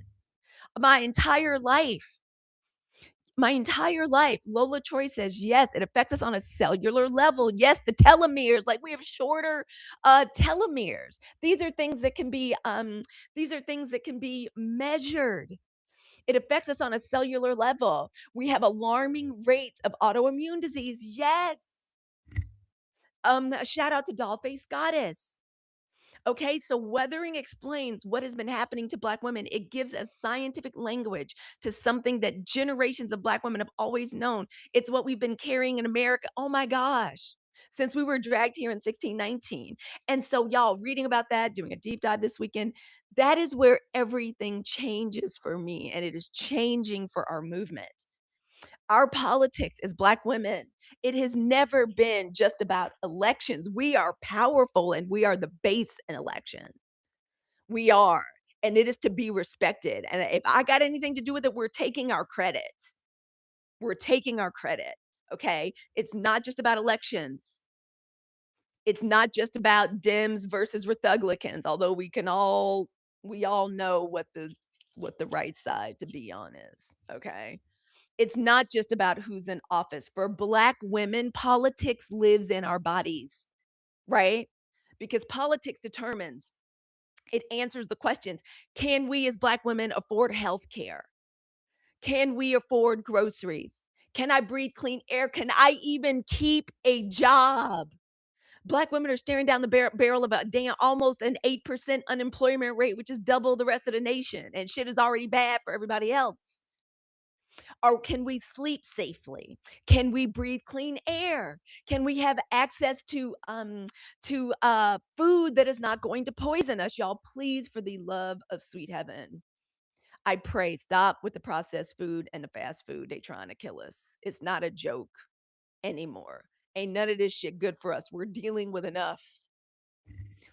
my entire life. My entire life. Lola Troy says, yes, it affects us on a cellular level. Yes, the telomeres, like we have shorter telomeres. These are things that can be measured. It affects us on a cellular level. We have alarming rates of autoimmune disease. Yes. A shout out to Dollface Goddess. Okay, so weathering explains what has been happening to Black women. It gives a scientific language to something that generations of Black women have always known. It's what we've been carrying in America. Oh my gosh. Since we were dragged here in 1619. And so, y'all, reading about that, doing a deep dive this weekend, that is where everything changes for me. And it is changing for our movement. Our politics as Black women, it has never been just about elections. We are powerful and we are the base in election. We are. And it is to be respected. And if I got anything to do with it, we're taking our credit. We're taking our credit. Okay. It's not just about elections. It's not just about Dems versus Republicans, although we all know what the right side to be on is. Okay. It's not just about who's in office. For Black women, politics lives in our bodies, right? Because politics determines It answers the questions. Can we as Black women afford health care? Can we afford groceries? Can I breathe clean air? Can I even keep a job? Black women are staring down the barrel of a damn almost an 8% unemployment rate, which is double the rest of the nation. And shit is already bad for everybody else. Or can we sleep safely? Can we breathe clean air? Can we have access to food that is not going to poison us? Y'all, please, for the love of sweet heaven, I pray stop with the processed food and the fast food. They trying to kill us. It's not a joke anymore. Ain't none of this shit good for us. We're dealing with enough.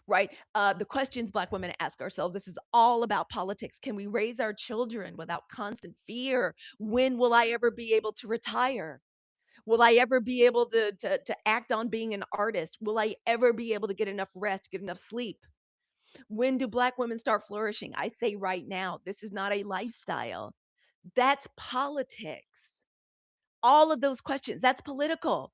Right? The questions Black women ask ourselves, this is all about politics. Can we raise our children without constant fear? When will I ever be able to retire? Will I ever be able to act on being an artist? Will I ever be able to get enough rest, get enough sleep? When do Black women start flourishing? I say right now, this is not a lifestyle. That's politics. All of those questions, that's political.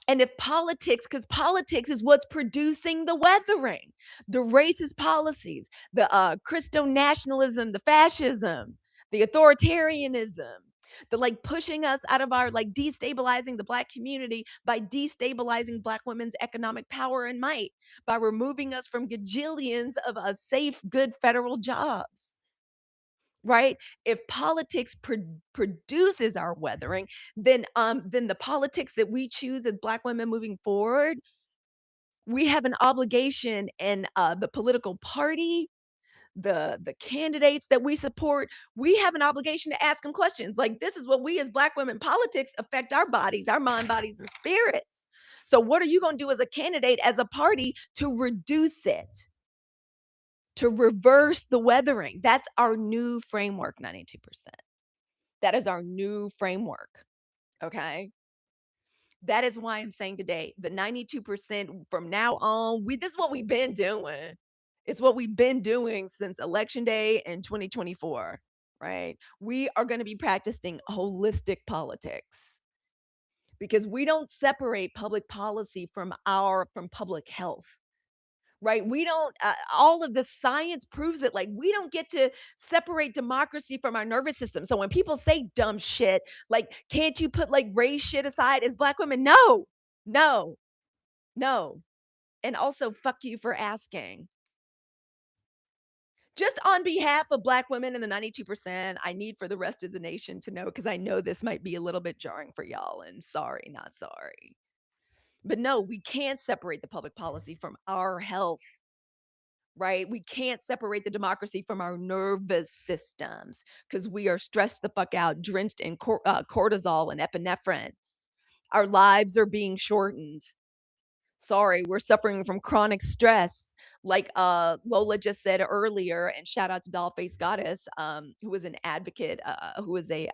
And if politics, because politics is what's producing the weathering, the racist policies, the Christo nationalism, the fascism, the authoritarianism, the like pushing us out of our like destabilizing the Black community by destabilizing Black women's economic power and might, by removing us from gajillions of safe, good federal jobs. Right? If politics produces our weathering, then the politics that we choose as Black women moving forward, we have an obligation, and the political party, the candidates that we support, we have an obligation to ask them questions. Like, this is what we as Black women, politics affect our bodies, our mind, bodies, and spirits. So what are you going to do as a candidate, as a party, to reduce it, to reverse the weathering? That's our new framework, 92%. That is our new framework. Okay. That is why I'm saying today, the 92% from now on, this is what we've been doing. It's what we've been doing since election day in 2024, right? We are going to be practicing holistic politics because we don't separate public policy from public health. Right? We don't, all of the science proves it. Like, we don't get to separate democracy from our nervous system. So when people say dumb shit, like, can't you put like race shit aside as Black women? No, no, no. And also, fuck you for asking. Just on behalf of Black women in the 92%, I need for the rest of the nation to know, because I know this might be a little bit jarring for y'all, and sorry, not sorry. But no, we can't separate the public policy from our health. Right? We can't separate the democracy from our nervous systems because we are stressed the fuck out, drenched in cortisol and epinephrine. Our lives are being shortened. Sorry, we're suffering from chronic stress. Like Lola just said earlier, and shout out to Dollface Goddess, who was an advocate, who was an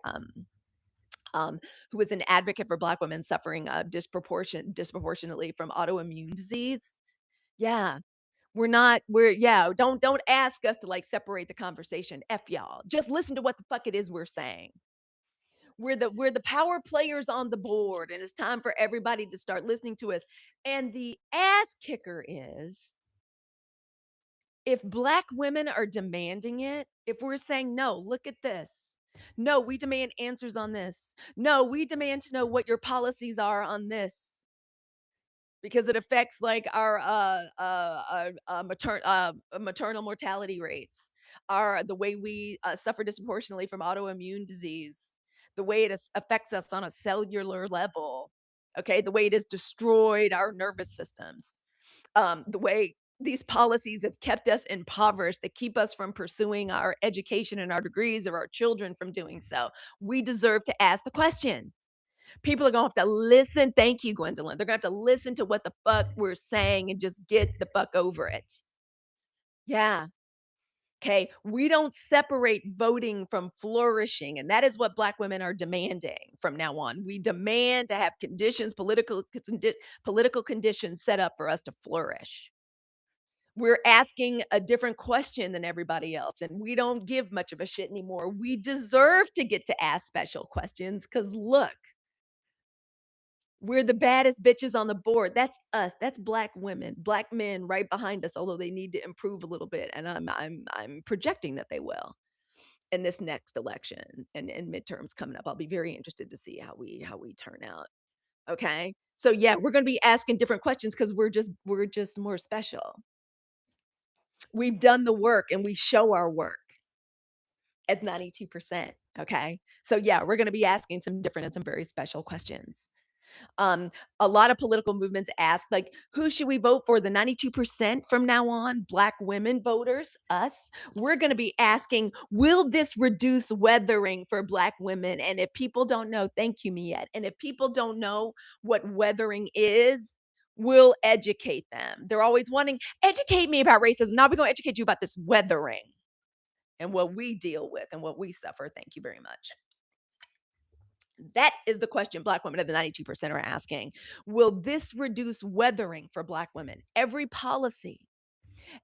advocate for Black women suffering disproportionately from autoimmune disease. Yeah, don't ask us to like separate the conversation. F y'all. Just listen to what the fuck it is we're saying. We're the power players on the board, and it's time for everybody to start listening to us. And the ass kicker is, if Black women are demanding it, if we're saying, no, look at this. No, we demand answers on this. No, we demand to know what your policies are on this, because it affects like our maternal mortality rates, our the way we suffer disproportionately from autoimmune disease, the way it affects us on a cellular level. Okay, the way it has destroyed our nervous systems, the way these policies have kept us impoverished, that keep us from pursuing our education and our degrees, or our children from doing so. We deserve to ask the question. People are gonna have to listen. Thank you, Gwendolyn. They're gonna have to listen to what the fuck we're saying and just get the fuck over it. Yeah. Okay. We don't separate voting from flourishing. And that is what Black women are demanding from now on. We demand to have political conditions set up for us to flourish. We're asking a different question than everybody else, and we don't give much of a shit anymore. We deserve to get to ask special questions because look, We're the baddest bitches on the board. That's us. That's black women, black men right behind us, although they need to improve a little bit. And I'm projecting that they will in this next election and midterms coming up. I'll be very interested to see how we turn out. Okay. So yeah, we're gonna be asking different questions because we're just more special. We've done the work and we show our work as 92%. Okay. So yeah, we're gonna be asking some different and some very special questions. Um, a lot of political movements ask, like, who should we vote for? The 92% from now on, black women voters, us. We're going to be asking, will this reduce weathering for black women? And if people don't know, thank you, Miette. And if people don't know what weathering is, we'll educate them. They're always wanting, educate me about racism. Now we're going to educate you about this weathering and what we deal with and what we suffer. Thank you very much. That is the question black women of the 92% are asking. Will this reduce weathering for black women? Every policy,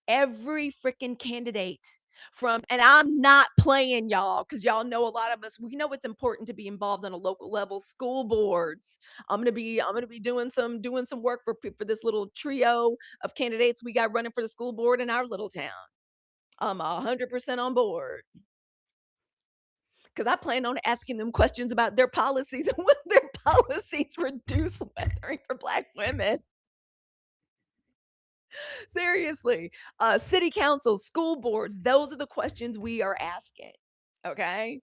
every freaking candidate from, and I'm not playing y'all because y'all know a lot of us, we know it's important to be involved on a local level, school boards. I'm gonna be doing some work for this little trio of candidates we got running for the school board in our little town. I'm 100% on board because I plan on asking them questions about their policies and will their policies reduce weathering for black women. Seriously. City councils, school boards, those are the questions we are asking. Okay.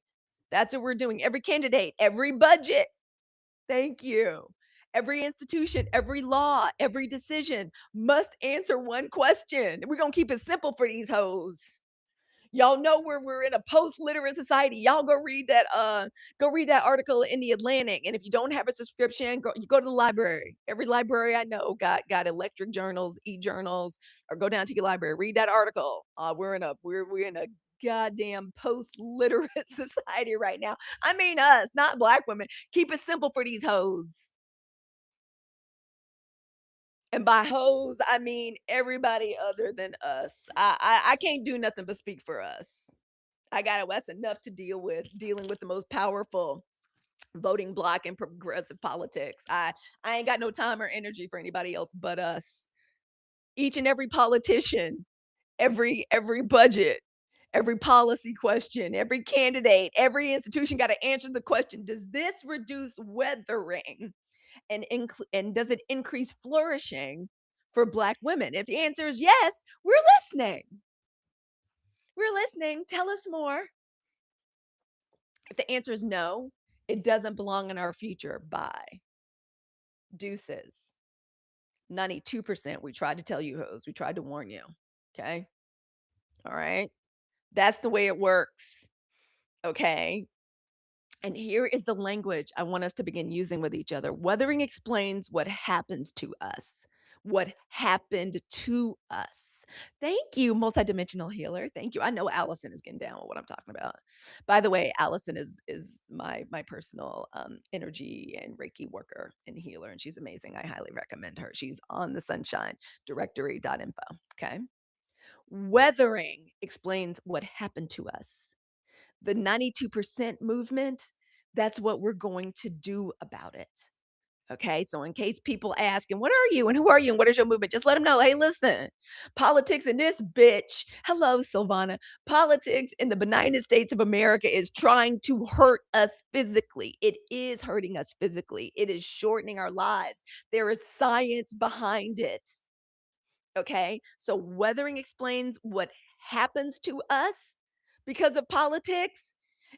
That's what we're doing. Every candidate, every budget. Thank you. Every institution, every law, every decision must answer one question. We're going to keep it simple for these hoes. Y'all know where we're in a post-literate society. Y'all go read that article in the Atlantic. And if you don't have a subscription, go to the library. Every library I know got electric journals, e-journals, or go down to your library. Read that article. We're in a goddamn post-literate society right now. I mean us, not black women. Keep it simple for these hoes. And by hoes, I mean everybody other than us. I can't do nothing but speak for us. I got that's enough to deal with dealing with the most powerful voting bloc in progressive politics. I ain't got no time or energy for anybody else but us. Each and every politician, every budget, every policy question, every candidate, every institution got to answer the question, does this reduce weathering and does it increase flourishing for black women? If the answer is yes, we're listening. We're listening. Tell us more. If the answer is no, it doesn't belong in our future. Bye. Deuces. 92%. We tried to tell you hoes. We tried to warn you. Okay. All right. That's the way it works. Okay. And here is the language I want us to begin using with each other. Weathering explains what happens to us. What happened to us. Thank you, multidimensional healer. Thank you. I know Allison is getting down with what I'm talking about. By the way, Allison is my personal energy and Reiki worker and healer, and she's amazing. I highly recommend her. She's on the sunshine directory.info. Okay. Weathering explains what happened to us. The 92% movement, that's what we're going to do about it. Okay. So, in case people ask, and what are you? And who are you? And what is your movement? Just let them know, hey, listen, politics in this bitch. Hello, Silvana. Politics in the United States of America is trying to hurt us physically. It is hurting us physically. It is shortening our lives. There is science behind it. Okay. So, weathering explains what happens to us because of politics.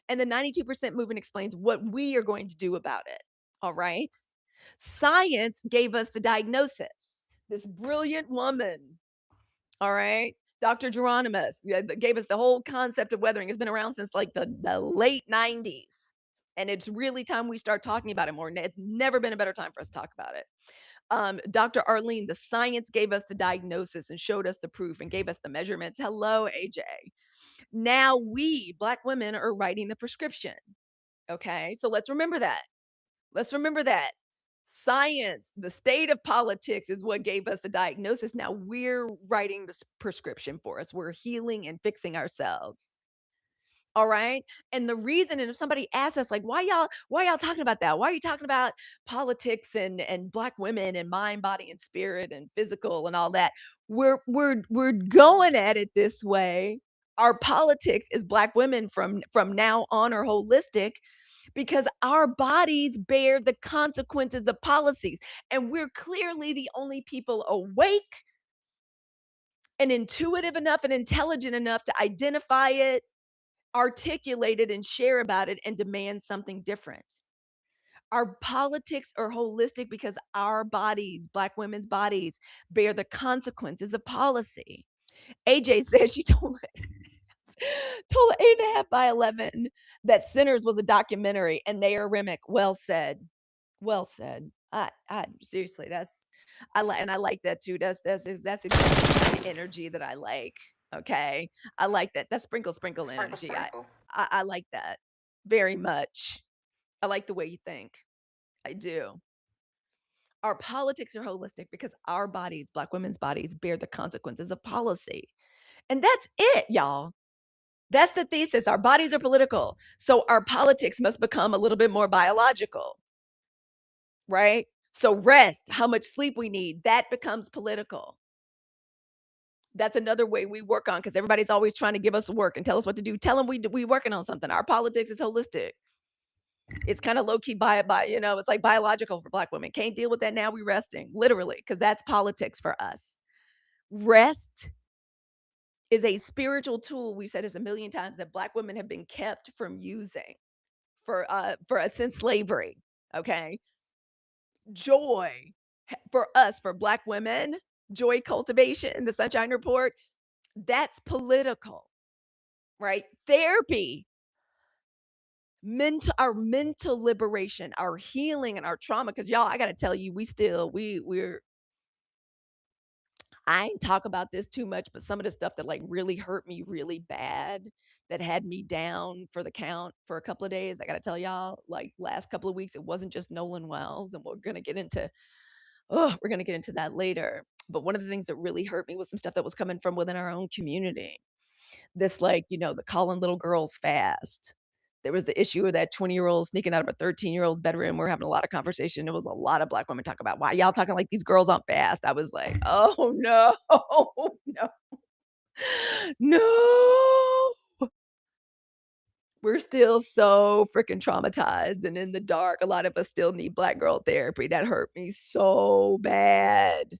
And the 92% movement explains what we are going to do about it. All right. Science gave us the diagnosis. This brilliant woman, all right, Dr. Geronimus, gave us the whole concept of weathering. It's been around since like the late 90s. And it's really time we start talking about it more. It's never been a better time for us to talk about it. Dr. Arlene, the science gave us the diagnosis and showed us the proof and gave us the measurements. Hello, AJ. Now we, Black women, are writing the prescription. Okay, so let's remember that. Let's remember that. Science, the state of politics is what gave us the diagnosis. Now we're writing this prescription for us. We're healing and fixing ourselves. All right. And the reason, and if somebody asks us, like, why y'all talking about that? Why are you talking about politics and black women and mind, body, and spirit and physical and all that? We're going at it this way. Our politics is black women from now on are holistic because our bodies bear the consequences of policies. And we're clearly the only people awake and intuitive enough and intelligent enough to identify it, articulate it, and share about it and demand something different. Our politics are holistic because our bodies, black women's bodies, bear the consequences of policy. AJ says she told told 8.5 by 11 that Sinners was a documentary and they are Remick. Well said. Well said. I seriously, that's I like that too. That's exactly the kind of energy that I like. Okay. I like that. That's sprinkle, sprinkle energy. I like that very much. I like the way you think. I do. Our politics are holistic because our bodies, black women's bodies, bear the consequences of policy. And that's it, y'all. That's the thesis. Our bodies are political. So our politics must become a little bit more biological, right? So rest, how much sleep we need, that becomes political. That's another way we work on because everybody's always trying to give us work and tell us what to do. Tell them we working on something. Our politics is holistic. It's kind of low key it's like biological for black women. Can't deal with that now. We resting, literally, because that's politics for us. Rest is a spiritual tool. We've said this a million times that black women have been kept from using for since slavery. Okay, joy for us, for black women, joy cultivation, the Sunshine Report. That's political, right? Therapy, our mental liberation, our healing and our trauma. Cause y'all, I gotta tell you, we're I ain't talk about this too much, but some of the stuff that like really hurt me really bad, that had me down for the count for a couple of days. I gotta tell y'all, like last couple of weeks, it wasn't just Nolan Wells, and we're gonna get into that later. But one of the things that really hurt me was some stuff that was coming from within our own community. This, like, the calling little girls fast. There was the issue of that 20-year-old sneaking out of a 13-year-old's bedroom. We're having a lot of conversation. There was a lot of black women talk about, "Why y'all talking like these girls aren't fast?" I was like, "Oh, no. No. No. We're still so freaking traumatized and in the dark. A lot of us still need black girl therapy." That hurt me so bad.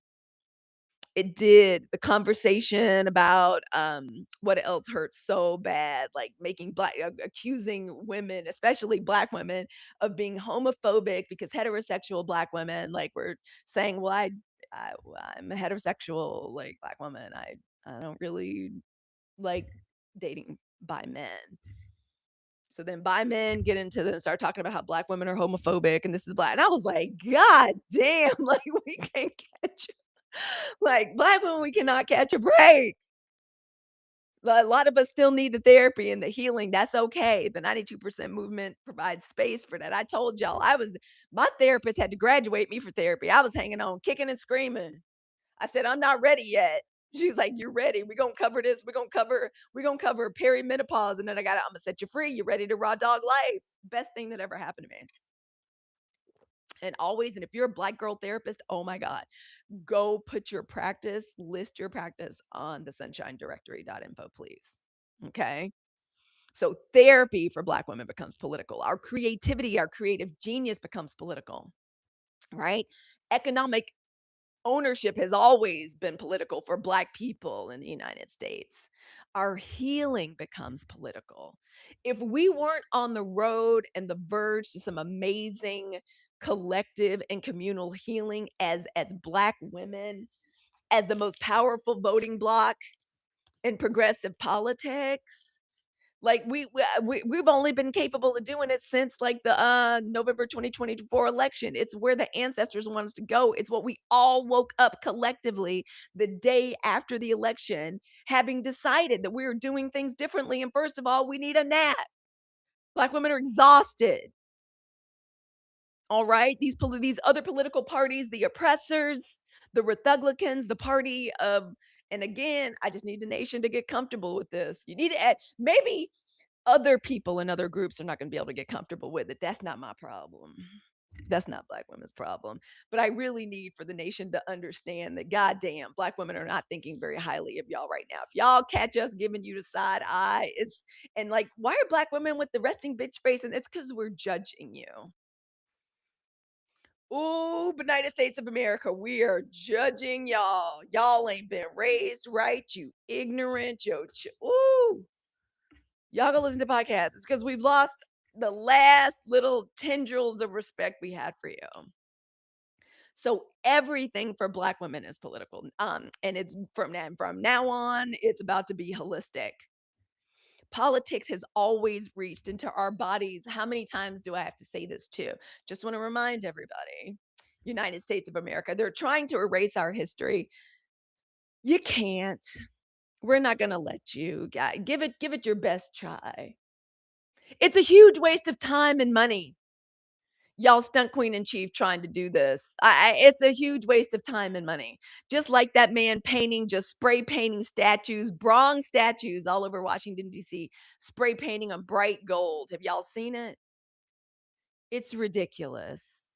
It did. The conversation about, what else hurts so bad, like making accusing women, especially black women, of being homophobic because heterosexual black women, like, were saying, "Well, I'm a heterosexual, like, black woman. I don't really like dating bi men." So then bi men get into this, start talking about how black women are homophobic and this is black. And I was like, God damn, like we can't catch like black women, we cannot catch a break. A lot of us still need the therapy and the healing. That's okay. The 92% movement provides space for that. I told y'all my therapist had to graduate me for therapy. I was hanging on, kicking and screaming. I said, "I'm not ready yet." She's like, "You're ready. We're gonna cover this. We're gonna cover perimenopause. And then I'm gonna set you free. You're ready to raw dog life." Best thing that ever happened to me. And always, and if you're a black girl therapist, oh my God, go list your practice on the sunshinedirectory.info, please. Okay. So therapy for black women becomes political. Our creativity, our creative genius becomes political, right? Economic ownership has always been political for black people in the United States. Our healing becomes political. If we weren't on the road and the verge to some amazing collective and communal healing as black women, as the most powerful voting bloc in progressive politics, like we've only been capable of doing it since like the November 2024 election. It's where the ancestors want us to go. It's what we all woke up collectively the day after the election, having decided that we were doing things differently. And first of all, we need a nap. Black women are exhausted. All right. These other political parties, the oppressors, the Republicans, the party of, and again, I just need the nation to get comfortable with this. You need to add maybe Other people in other groups are not gonna be able to get comfortable with it. That's not my problem. That's not Black women's problem. But I really need for the nation to understand that goddamn Black women are not thinking very highly of y'all right now. If y'all catch us giving you the side eye, it's and like, why are Black women with the resting bitch face? And it's because we're judging you. Ooh, United States of America, we are judging y'all. Y'all ain't been raised right, you ignorant, ooh. Y'all go listen to podcasts. It's because we've lost the last little tendrils of respect we had for you. So everything for Black women is political. And it's from now on, it's about to be holistic. Politics has always reached into our bodies. How many times do I have to say this too? Just want to remind everybody. United States of America, they're trying to erase our history. You can't. We're not going to let you. Give it your best try. It's a huge waste of time and money. Y'all stunt queen in chief trying to do this. It's a huge waste of time and money. Just like that man painting, just spray painting statues, bronze statues all over Washington, D.C., spray painting them bright gold. Have y'all seen it? It's ridiculous.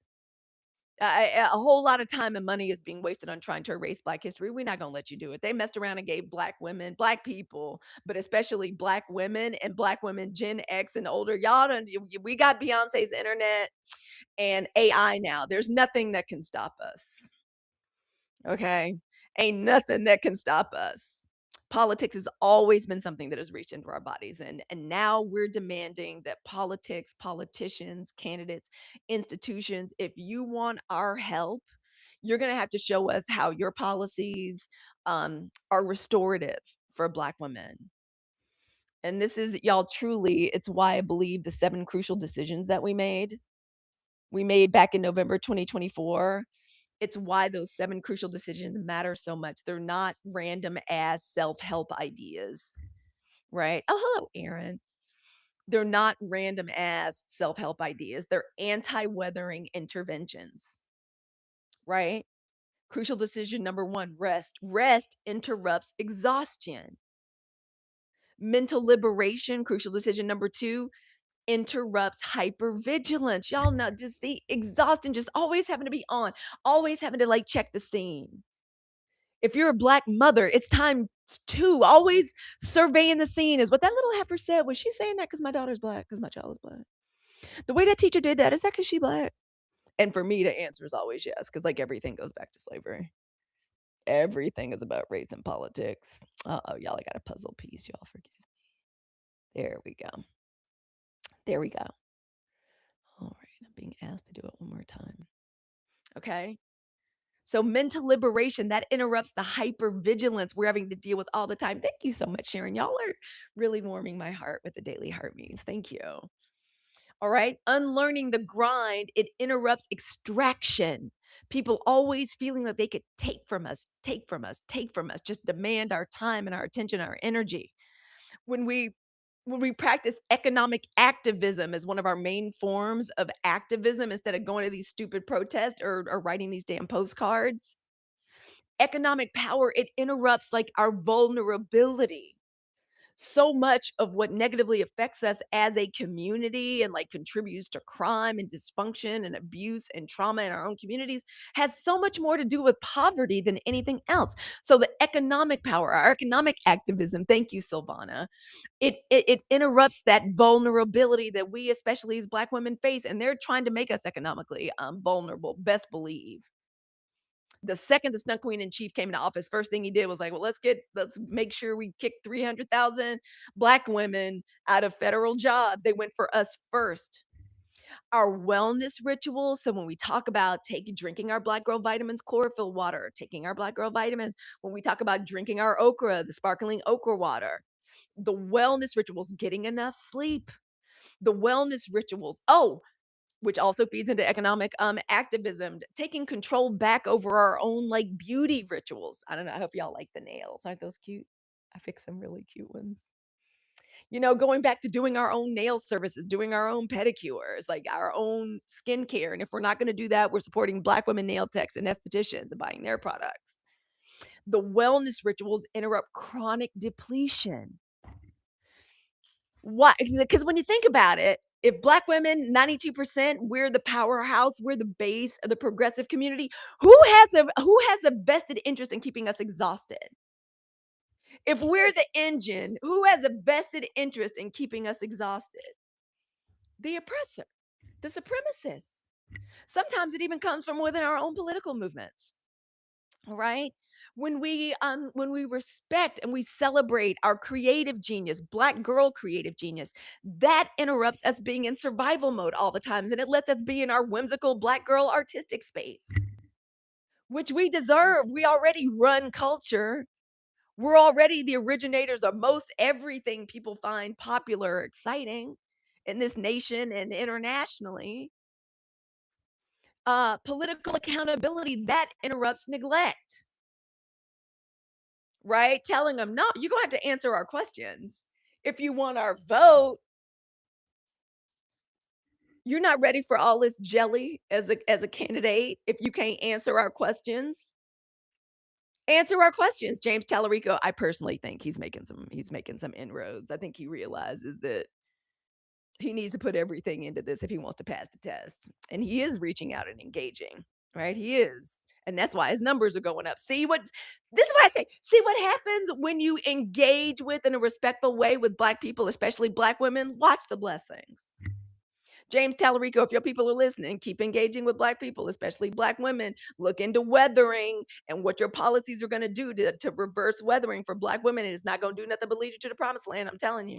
A whole lot of time and money is being wasted on trying to erase Black history. We're not going to let you do it. They messed around and gave Black women, Black people, but especially Black women and Black women, Gen X and older. Y'all don't, we got Beyonce's internet and AI now. There's nothing that can stop us. Okay. Ain't nothing that can stop us. Politics has always been something that has reached into our bodies. And now we're demanding that politics, politicians, candidates, institutions, if you want our help, you're going to have to show us how your policies are restorative for Black women. And this is, y'all, truly, it's why I believe the 7 crucial decisions that we made back in November 2024. It's why those 7 crucial decisions matter so much. They're not random ass self-help ideas, right? Oh, hello, Aaron. They're not random ass self-help ideas. They're anti-weathering interventions, right? Crucial decision number 1, rest. Rest interrupts exhaustion. Mental liberation, crucial decision number 2, interrupts hypervigilance. Y'all know just the exhausting, just always having to be on, always having to like check the scene. If you're a Black mother, it's time two. Always surveying the scene is what that little heifer said. Was she saying that because my daughter's Black? Because my child is Black? The way that teacher did that, is that because she Black? And for me, the answer is always yes, because like everything goes back to slavery. Everything is about race and politics. Uh-oh, y'all, I got a puzzle piece. Y'all forgive me. There we go. There we go. All right, I'm being asked to do it one more time. Okay. So mental liberation, that interrupts the hypervigilance we're having to deal with all the time. Thank you so much, Sharon. Y'all are really warming my heart with the daily heart means. Thank you. All right. Unlearning the grind, it interrupts extraction. People always feeling that they could take from us, take from us, take from us, just demand our time and our attention, our energy. When we practice economic activism as one of our main forms of activism instead of going to these stupid protests or writing these damn postcards, economic power, it interrupts like our vulnerability. So much of what negatively affects us as a community and like contributes to crime and dysfunction and abuse and trauma in our own communities has so much more to do with poverty than anything else. So the economic power, our economic activism, thank you, Silvana, it interrupts that vulnerability that we, especially as Black women, face, and they're trying to make us economically vulnerable. Best believe. The second the stunt queen in chief came into office, first thing he did was like, well, let's make sure we kick 300,000 Black women out of federal jobs. They went for us first. Our wellness rituals. So when we talk about drinking our Black girl vitamins, chlorophyll water, taking our Black girl vitamins, when we talk about drinking our okra, the sparkling okra water, the wellness rituals, getting enough sleep, the wellness rituals. Oh, which also feeds into economic activism, taking control back over our own like beauty rituals. I don't know. I hope y'all like the nails. Aren't those cute? I fixed some really cute ones. Going back to doing our own nail services, doing our own pedicures, like our own skincare. And if we're not going to do that, we're supporting Black women nail techs and estheticians and buying their products. The wellness rituals interrupt chronic depletion. Why? Because when you think about it, if black women, 92%, we're the powerhouse, we're the base of the progressive community, who has a vested interest in keeping us exhausted? If we're the engine, who has a vested interest in keeping us exhausted? The oppressor, the supremacists. Sometimes it even comes from within our own political movements. All right. When we respect and we celebrate our creative genius, black girl creative genius, that interrupts us being in survival mode all the times, and it lets us be in our whimsical black girl artistic space, which we deserve. We already run culture. We're already the originators of most everything people find popular or exciting in this nation and internationally. Political accountability that interrupts neglect. Right? Telling them, "No, you're gonna have to answer our questions. If you want our vote, you're not ready for all this jelly as a candidate if you can't answer our questions. Answer our questions." James Tallarico, I personally think he's making some inroads. I think he realizes that he needs to put everything into this if he wants to pass the test. And he is reaching out and engaging, right? He is. And that's why his numbers are going up. This is what I say. See what happens when you engage with in a respectful way with black people, especially black women? Watch the blessings. James Tallarico, if your people are listening, keep engaging with black people, especially black women. Look into weathering and what your policies are going to do to reverse weathering for black women. And it's not going to do nothing but lead you to the promised land. I'm telling you.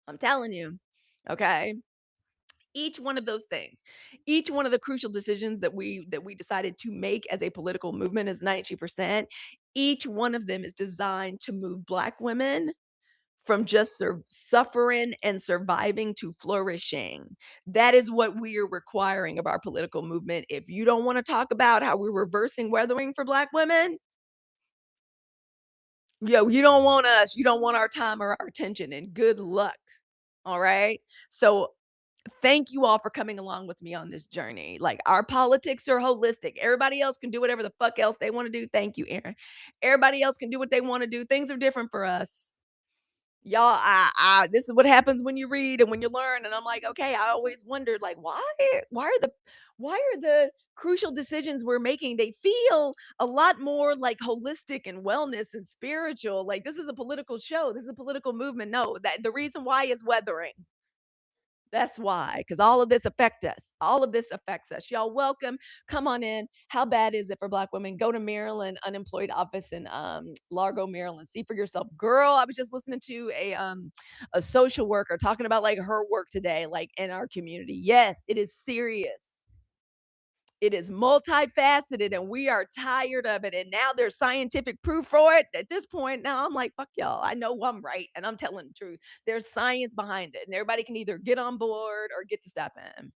I'm telling you. Okay. Each one of those things, each one of the crucial decisions that we decided to make as a political movement is 92%. Each one of them is designed to move black women from just suffering and surviving to flourishing. That is what we are requiring of our political movement. If you don't want to talk about how we're reversing weathering for black women, you don't want us, you don't want our time or our attention, and good luck. All right. So thank you all for coming along with me on this journey. Like, our politics are holistic. Everybody else can do whatever the fuck else they want to do. Thank you, Aaron. Everybody else can do what they want to do. Things are different for us. Y'all, this is what happens when you read and when you learn. And I'm like, okay, I always wondered, like, why are the crucial decisions we're making? They feel a lot more like holistic and wellness and spiritual. Like, this is a political show. This is a political movement. No, that the reason why is weathering. That's why, because all of this affect us. All of this affects us. Y'all welcome. Come on in. How bad is it for black women? Go to Maryland unemployed office in Largo, Maryland. See for yourself. Girl, I was just listening to a social worker talking about like her work today, like in our community. Yes, it is serious. It is multifaceted and we are tired of it. And now there's scientific proof for it. At this point, now I'm like, fuck y'all. I know I'm right and I'm telling the truth. There's science behind it, and everybody can either get on board or get to step in.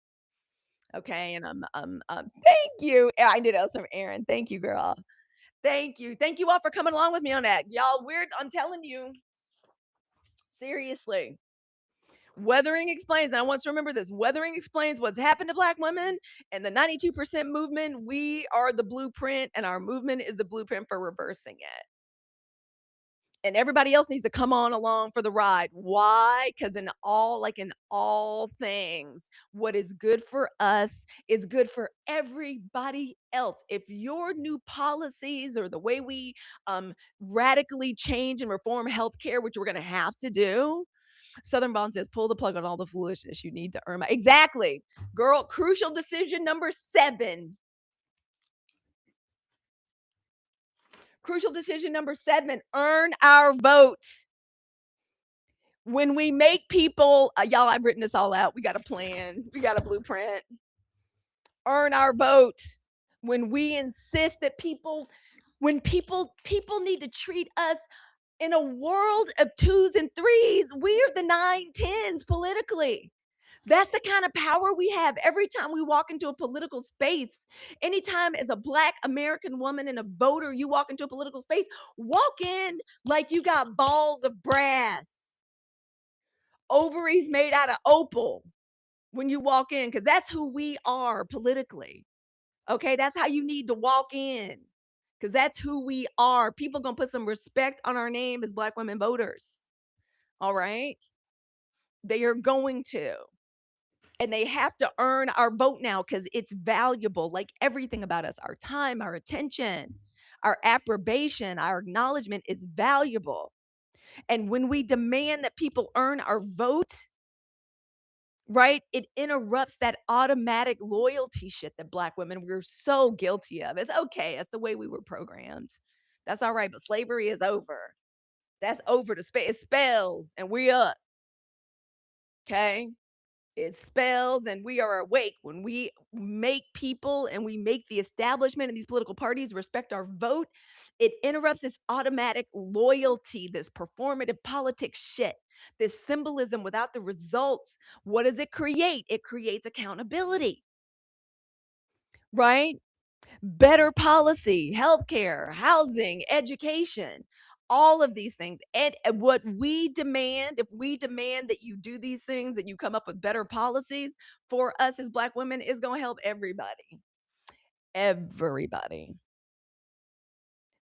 Okay. And thank you. I did also from Aaron. Thank you, girl. Thank you. Thank you all for coming along with me on that. Y'all, I'm telling you, seriously. Weathering explains, and I want to remember this, weathering explains what's happened to black women and the 92% movement. We are the blueprint, and our movement is the blueprint for reversing it. And everybody else needs to come on along for the ride. Why? Because in all things, what is good for us is good for everybody else. If your new policies or the way we radically change and reform healthcare, which we're going to have to do, Southern Bond says, pull the plug on all the foolishness you need to earn my. Exactly. Girl, crucial decision number 7. Crucial decision number 7, earn our vote. When we make people, y'all, I've written this all out. We got a plan, we got a blueprint. Earn our vote. When we insist that when people need to treat us in a world of 2s and 3s, we're the 9, 10s politically. That's the kind of power we have every time we walk into a political space. Anytime as a black American woman and a voter, you walk into a political space, walk in like you got balls of brass, ovaries made out of opal when you walk in, because that's who we are politically. Okay, that's how you need to walk in, because that's who we are. People gonna put some respect on our name as black women voters. All right? They are going to. And they have to earn our vote now because it's valuable, like everything about us, our time, our attention, our approbation, our acknowledgement is valuable. And when we demand that people earn our vote, right, it interrupts that automatic loyalty shit that Black women we're so guilty of. It's okay. That's the way we were programmed. That's all right. But slavery is over. That's over. It spells, and we up. Okay. It spells and we are awake when we make people and we make the establishment and these political parties respect our vote. It interrupts this automatic loyalty, this performative politics shit, this symbolism without the results. What does it create? It creates accountability, right? Better policy, healthcare, housing, education, all of these things. And what we demand, if we demand that you do these things, that you come up with better policies for us as Black women, is going to help everybody. Everybody.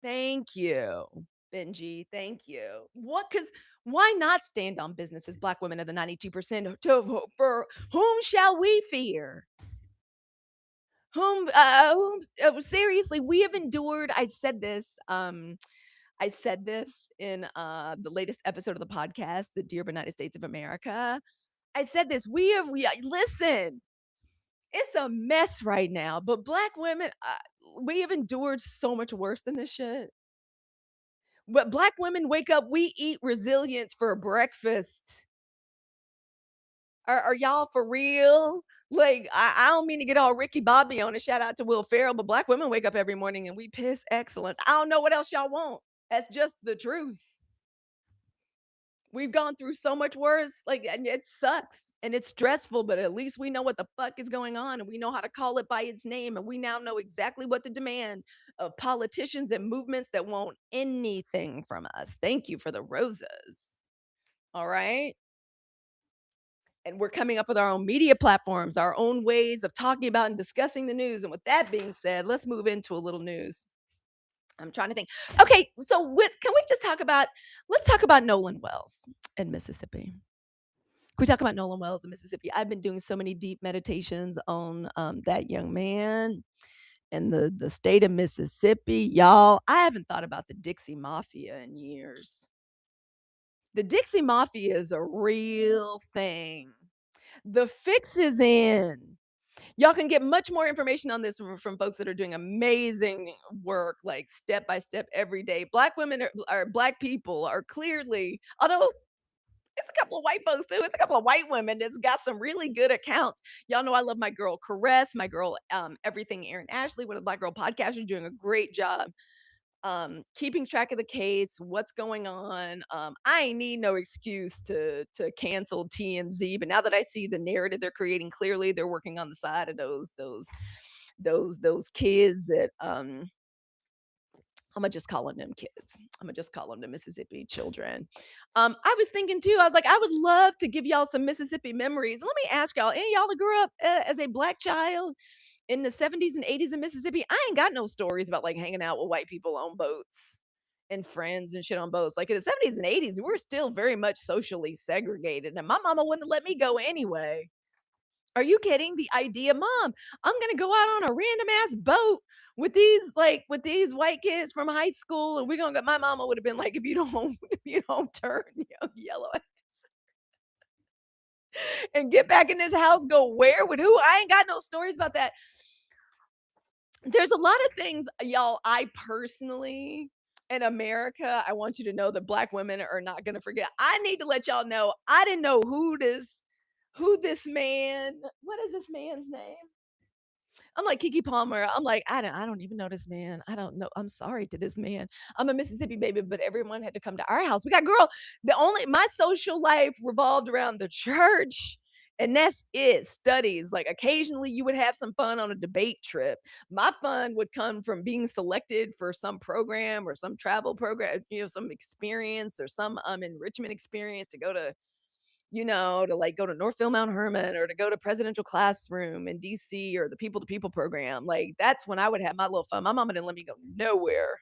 Thank you, Benji. Thank you. Because why not stand on business as Black women of the 92% for whom shall we fear? Seriously, we have endured. I said this in the latest episode of the podcast, the Dear United States of America. I said this. Listen, it's a mess right now, but Black women, we have endured so much worse than this shit. But Black women wake up, we eat resilience for breakfast. Are y'all for real? Like, I don't mean to get all Ricky Bobby on it. Shout out to Will Ferrell, but Black women wake up every morning and we piss excellent. I don't know what else y'all want. That's just the truth. We've gone through so much worse. Like, and it sucks and it's stressful, but at least we know what the fuck is going on and we know how to call it by its name. And we now know exactly what to demand of politicians and movements that want anything from us. Thank you for the roses. All right. And we're coming up with our own media platforms, our own ways of talking about and discussing the news. And with that being said, let's move into a little news. I'm trying to think. Okay, so can we just talk about let's talk about Nolan Wells in Mississippi. Can we talk about Nolan Wells in Mississippi? I've been doing so many deep meditations on that young man in the state of Mississippi. Y'all, I haven't thought about the Dixie Mafia in years. The Dixie Mafia is a real thing. The fix is in. Y'all can get much more information on this from folks that are doing amazing work, like step by step every day. Black women are Black people are clearly, although it's a couple of white folks too. It's a couple of white women that's got some really good accounts. Y'all know I love my girl Caress, my girl Everything Aaron Ashley, with a Black Girl podcast, is doing a great job keeping track of the case, what's going on. I ain't need no excuse to cancel TMZ, but now that I see the narrative they're creating, clearly they're working on the side of those kids that I'm gonna just call them kids. I'm gonna just call them the Mississippi children. I was thinking too. I was like, I would love to give y'all some Mississippi memories. Let me ask y'all: any of y'all that grew up as a Black child in the 70s and 80s in Mississippi? I ain't got no stories about like hanging out with white people on boats and friends and shit on boats. Like in the 70s and 80s, we were still very much socially segregated, and my mama wouldn't let me go anyway. Are you kidding? The idea, mom, I'm gonna go out on a random ass boat with these white kids from high school, and we're gonna go. My mama would have been like, if you don't, if you don't turn yellow and get back in this house, go where with who? I ain't got no stories about that. There's a lot of things, y'all. I personally in America, I want you to know that Black women are not gonna forget. I need to let y'all know. I didn't know who this man. What is this man's name? I'm like Kiki Palmer. I'm like, I don't even know this man. I don't know. I'm sorry to this man. I'm a Mississippi baby, but everyone had to come to our house. We got girl. My social life revolved around the church. And that's it. Studies. Like occasionally you would have some fun on a debate trip. My fun would come from being selected for some program or some travel program, some experience or some enrichment experience to go to to like go to Northfield Mount Herman or to go to Presidential Classroom in DC or the People to People program. Like that's when I would have my little fun. My mama didn't let me go nowhere.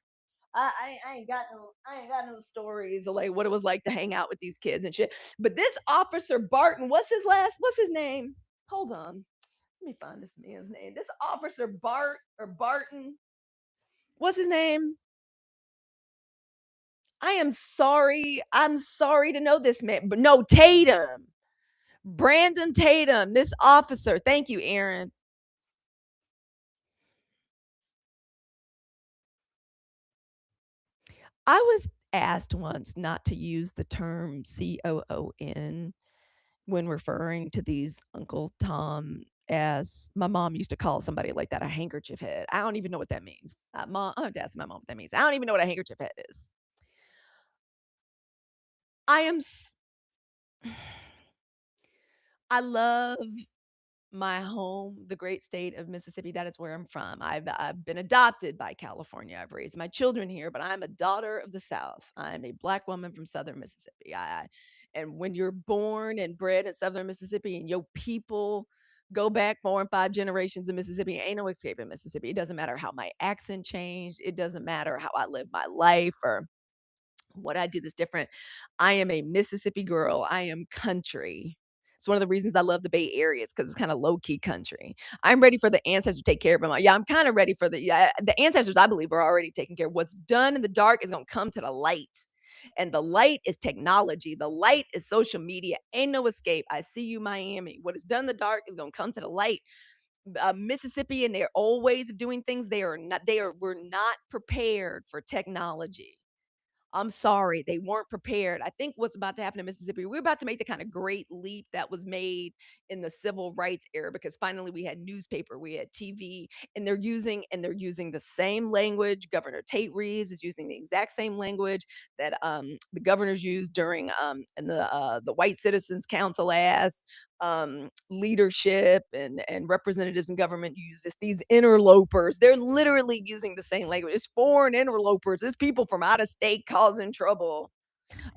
I ain't got no stories of like what it was like to hang out with these kids and shit. But this officer Barton, what's his name? Hold on. Let me find this man's name. This officer Barton. What's his name? I am sorry. I'm sorry to know this man, but no, Tatum. Brandon Tatum, this officer. Thank you, Aaron. I was asked once not to use the term COON when referring to these Uncle Tom, as my mom used to call somebody like that a handkerchief head. I don't even know what that means. Mom, I have to ask my mom what that means. I don't even know what a handkerchief head is. I am. I love my home, the great state of Mississippi. That is where I'm from. I've been adopted by California. I've raised my children here, but I'm a daughter of the South. I'm a black woman from Southern Mississippi. And when you're born and bred in Southern Mississippi, and your people go back 4 and 5 generations in Mississippi, ain't no escaping Mississippi. It doesn't matter how my accent changed. It doesn't matter how I live my life or what I do that's different. I am a Mississippi girl. I am country. It's one of the reasons I love the Bay Area. It's because it's kind of low key country. I'm ready for the ancestors to take care of them. Yeah, I'm kind of ready for the ancestors. I believe are already taking care of what's done in the dark is going to come to the light, and the light is technology. The light is social media. Ain't no escape. I see you, Miami. What is done in the dark is going to come to the light. Mississippi and their old ways of doing things. They are not. They are. We're not prepared for technology. I'm sorry, they weren't prepared. I think what's about to happen in Mississippi, we're about to make the kind of great leap that was made in the civil rights era because finally we had newspaper, we had TV, and they're using the same language. Governor Tate Reeves is using the exact same language that the governors used during and the White Citizens Council asked leadership and representatives in government use this. These interlopers, they're literally using the same language. It's foreign interlopers. It's people from out of state causing trouble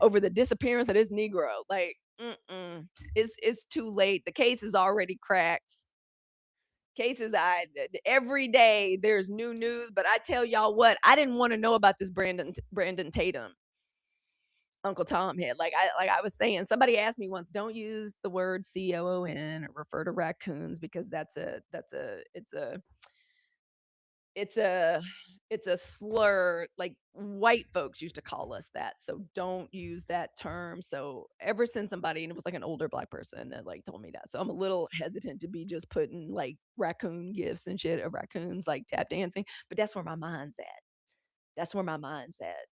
over the disappearance of this Negro. Like, it's too late. The case is already cracked. Cases I every day there's new news, but I tell y'all what, I didn't want to know about this Brandon Tatum. Uncle Tom had. Like I was saying, somebody asked me once, don't use the word COON or refer to raccoons because it's a it's a slur. Like white folks used to call us that. So don't use that term. So ever since somebody, and it was like an older black person that like told me that. So I'm a little hesitant to be just putting like raccoon gifts and shit of raccoons like tap dancing. But that's where my mind's at. That's where my mind's at.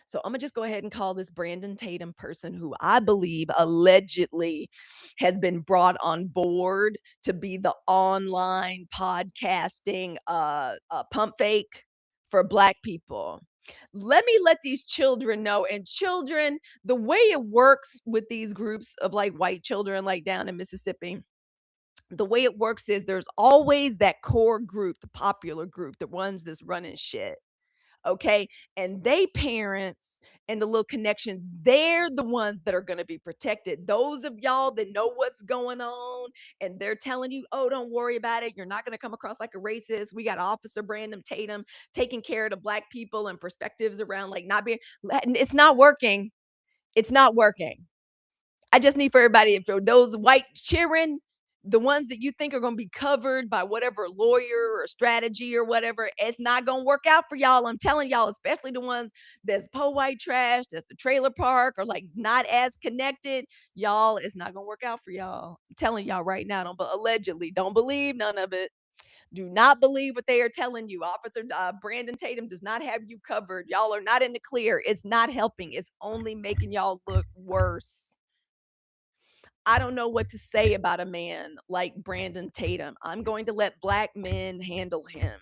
So I'm gonna just go ahead and call this Brandon Tatum person who I believe allegedly has been brought on board to be the online podcasting pump fake for black people. Let me let these children know. And children, the way it works with these groups of like white children, like down in Mississippi, the way it works is there's always that core group, the popular group, the ones that's running shit. Okay. And they parents and the little connections, they're the ones that are going to be protected. Those of y'all that know what's going on and they're telling you, oh, don't worry about it. You're not going to come across like a racist. We got Officer Brandon Tatum taking care of the black people and perspectives around like not being, it's not working. It's not working. I just need for everybody, for those white cheering, the ones that you think are going to be covered by whatever lawyer or strategy or whatever, it's not going to work out for y'all. I'm telling y'all, especially the ones that's po white trash, that's the trailer park, or like not as connected. Y'all, it's not going to work out for y'all. I'm telling y'all right now, don't, but allegedly, don't believe none of it. Do not believe what they are telling you. Officer Brandon Tatum does not have you covered. Y'all are not in the clear. It's not helping. It's only making y'all look worse. I don't know what to say about a man like Brandon Tatum. I'm going to let black men handle him.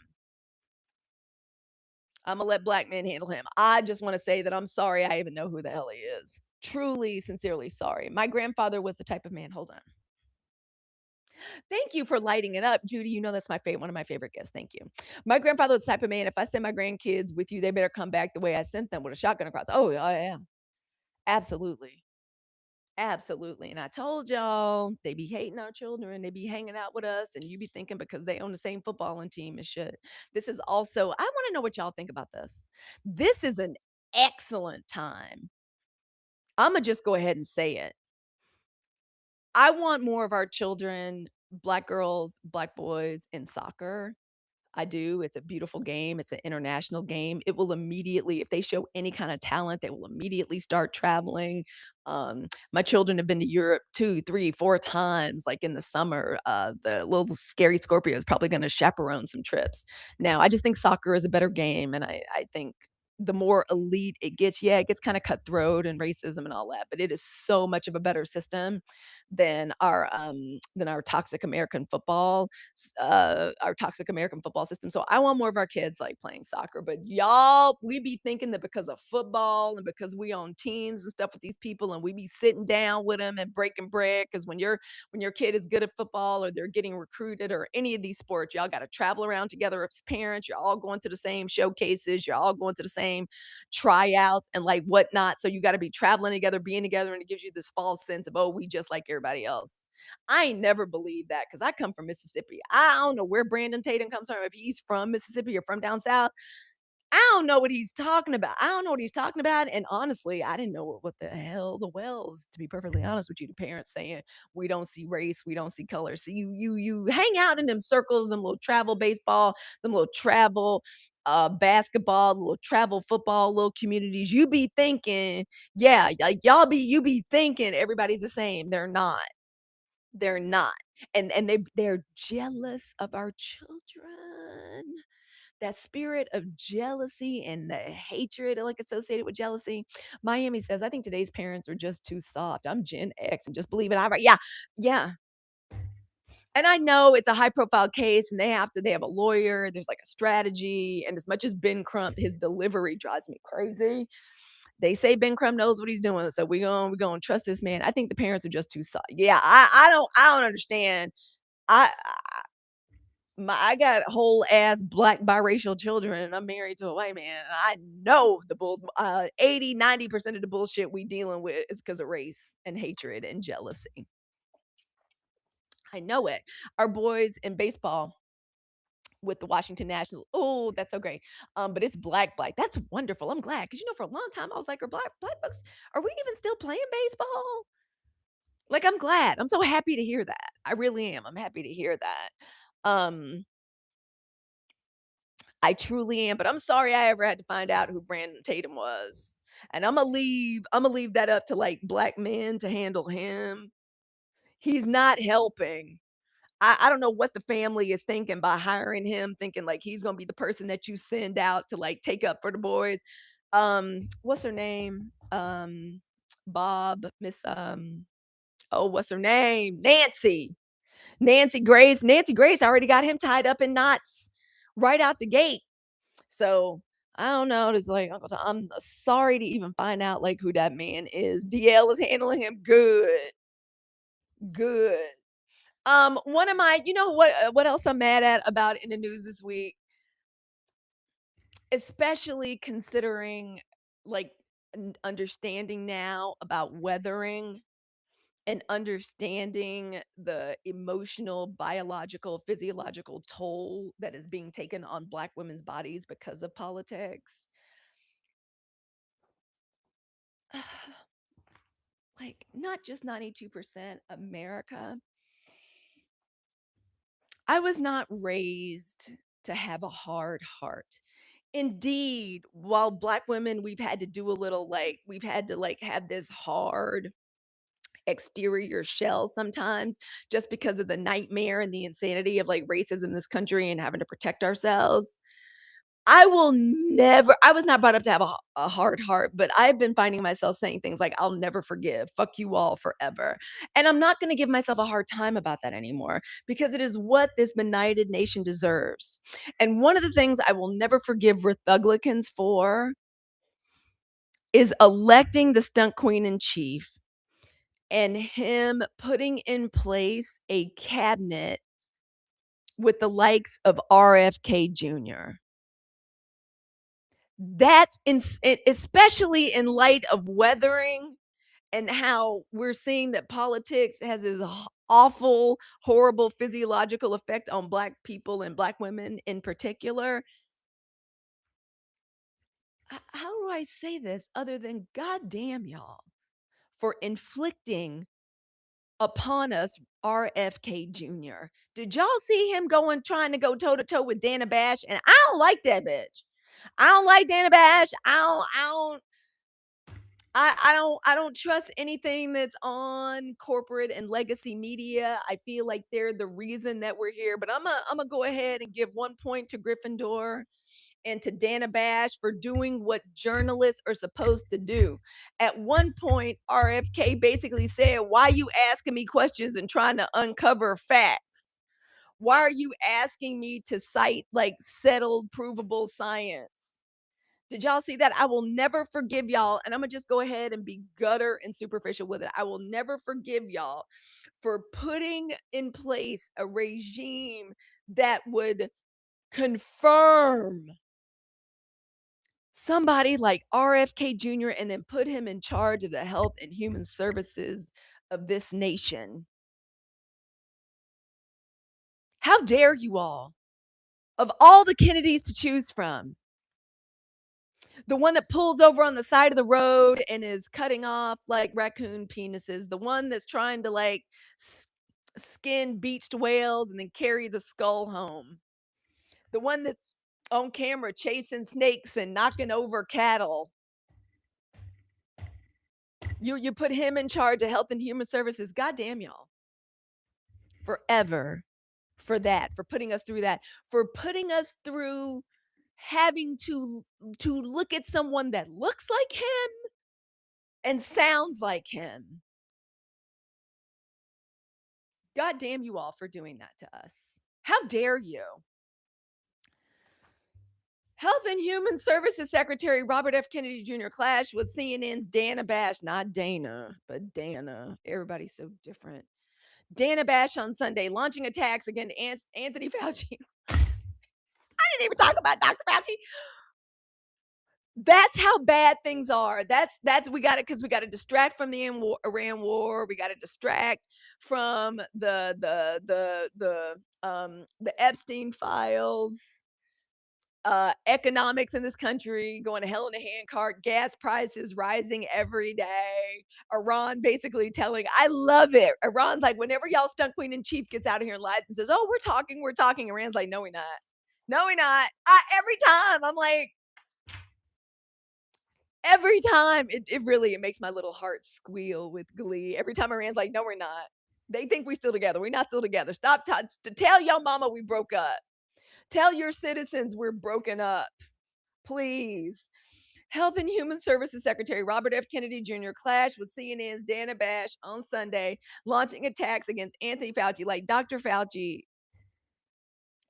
I'm going to let black men handle him. I just want to say that I'm sorry I even know who the hell he is. Truly, sincerely sorry. My grandfather was the type of man. Hold on. Thank you for lighting it up, Judy. You know that's my favorite, one of my favorite guests. Thank you. My grandfather was the type of man. If I send my grandkids with you, they better come back the way I sent them with a shotgun across. Oh yeah, absolutely. Absolutely, and I told y'all, they be hating our children, they be hanging out with us, and you be thinking because they own the same footballing team as shit. This is also I wanna know what y'all think about this. This is an excellent time. Imma just go ahead and say it. I want more of our children, black girls, black boys in soccer. I do. It's a beautiful game. It's an international game. It will immediately, if they show any kind of talent, they will immediately start traveling. My children have been to Europe 2, 3, 4 times, like in the summer. The little scary Scorpio is probably going to chaperone some trips. Now, I just think soccer is a better game, and I think the more elite it gets, yeah, it gets kind of cutthroat and racism and all that, but it is so much of a better system than our toxic American football our toxic American football system. So I want more of our kids like playing soccer. But y'all, we be thinking that because of football and because we on teams and stuff with these people, and we be sitting down with them and breaking bread. Because when your kid is good at football or they're getting recruited or any of these sports, y'all got to travel around together as parents. You're all going to the same showcases. You're all going to the same tryouts and like whatnot. So you got to be traveling together, being together, and it gives you this false sense of, oh, we just like everybody else. I ain't never believed that because I come from Mississippi. I don't know where Brandon Tatum comes from, if he's from Mississippi or from down south. I don't know what he's talking about. I don't know what he's talking about. And honestly, I didn't know what the hell the wells, to be perfectly honest with you, the parents saying we don't see race, we don't see color. So you hang out in them circles, them little travel baseball, them little travel basketball, little travel football, little communities. You be thinking, yeah, like you be thinking everybody's the same. They're not. They're not. And they're jealous of our children. That spirit of jealousy and the hatred, like, associated with jealousy. Miami says, "I think today's parents are just too soft. I'm Gen X and just believe it." I'm right. Yeah, yeah. And I know it's a high profile case and they have a lawyer, there's, like, a strategy, and as much as Ben Crump, his delivery drives me crazy. They say Ben Crump knows what he's doing, so we gonna trust this man. I think the parents are just too soft. Yeah, I don't understand. I got whole ass black biracial children and I'm married to a white man. And I know the 80, 90% of the bullshit we dealing with is because of race and hatred and jealousy. I know it. Our boys in baseball with the Washington Nationals. Oh, that's so great. But it's black. That's wonderful. I'm glad because for a long time I was like, are black folks, are we even still playing baseball? Like, I'm glad. I'm so happy to hear that. I really am. I'm happy to hear that. Um, I truly am, but I'm sorry I ever had to find out who Brandon Tatum was. And Imma leave that up to, like, black men to handle him. He's not helping. I don't know what the family is thinking by hiring him, thinking, like, he's gonna be the person that you send out to, like, take up for the boys. What's her name? Bob, what's her name? Nancy Grace already got him tied up in knots right out the gate. So, I don't know, it's like, Uncle Tom, I'm sorry to even find out, like, who that man is. DL is handling him good, good. One of my what else I'm mad at about in the news this week, especially considering, like, understanding now about weathering and understanding the emotional, biological, physiological toll that is being taken on Black women's bodies because of politics. Like, not just 92% America. I was not raised to have a hard heart. Indeed, while Black women, we've had to do a little like, we've had to like have this hard exterior shell sometimes just because of the nightmare and the insanity of like racism in this country and having to protect ourselves. I was not brought up to have a hard heart, but I've been finding myself saying things like, "I'll never forgive. Fuck you all forever." And I'm not gonna give myself a hard time about that anymore because it is what this benighted nation deserves. And one of the things I will never forgive Republicans for is electing the stunt queen in chief and him putting in place a cabinet with the likes of RFK Jr. That's especially in light of weathering and how we're seeing that politics has this awful, horrible physiological effect on Black people and Black women in particular. How do I say this other than God damn y'all for inflicting upon us RFK Jr.? Did y'all see him trying to go toe to toe with Dana Bash? And I don't like that bitch. I don't like Dana Bash. I don't trust anything that's on corporate and legacy media. I feel like they're the reason that we're here. But I'm gonna go ahead and give 1 point to Gryffindor and to Dana Bash for doing what journalists are supposed to do. At one point, RFK basically said, "Why are you asking me questions and trying to uncover facts? Why are you asking me to cite like settled, provable science?" Did y'all see that? I will never forgive y'all. And I'm going to just go ahead and be gutter and superficial with it. I will never forgive y'all for putting in place a regime that would confirm somebody like RFK Jr. and then put him in charge of the health and human services of this nation. How dare you all? Of all the Kennedys to choose from, the one that pulls over on the side of the road and is cutting off like raccoon penises, the one that's trying to like skin beached whales and then carry the skull home, the one that's on camera chasing snakes and knocking over cattle. You put him in charge of health and human services. God damn y'all. Forever for that, for putting us through that, for putting us through having to look at someone that looks like him and sounds like him. God damn you all for doing that to us. How dare you? Health and Human Services Secretary Robert F. Kennedy Jr. clashed with CNN's Dana Bash, not Dana, but Dana. Everybody's so different. Dana Bash on Sunday, launching attacks against Anthony Fauci. I didn't even talk about Dr. Fauci. That's how bad things are. That's we got it because we got to distract from the Iran war. We got to distract from the Epstein files, economics in this country going to hell in a handcart, gas prices rising every day. Iran basically telling, I love it. Iran's like, whenever y'all stunt queen in chief gets out of here and lies and says, "Oh, we're talking." Iran's like, "No, we're not. No, we're not." Every time I'm like, every time it really it makes my little heart squeal with glee. Every time Iran's like, "No, we're not." They think we're still together. We're not still together. Stop to tell your mama we broke up. Tell your citizens we're broken up. Please. Health and Human Services Secretary Robert F. Kennedy Jr. clashed with CNN's Dana Bash on Sunday, launching attacks against Anthony Fauci. Like Dr. Fauci,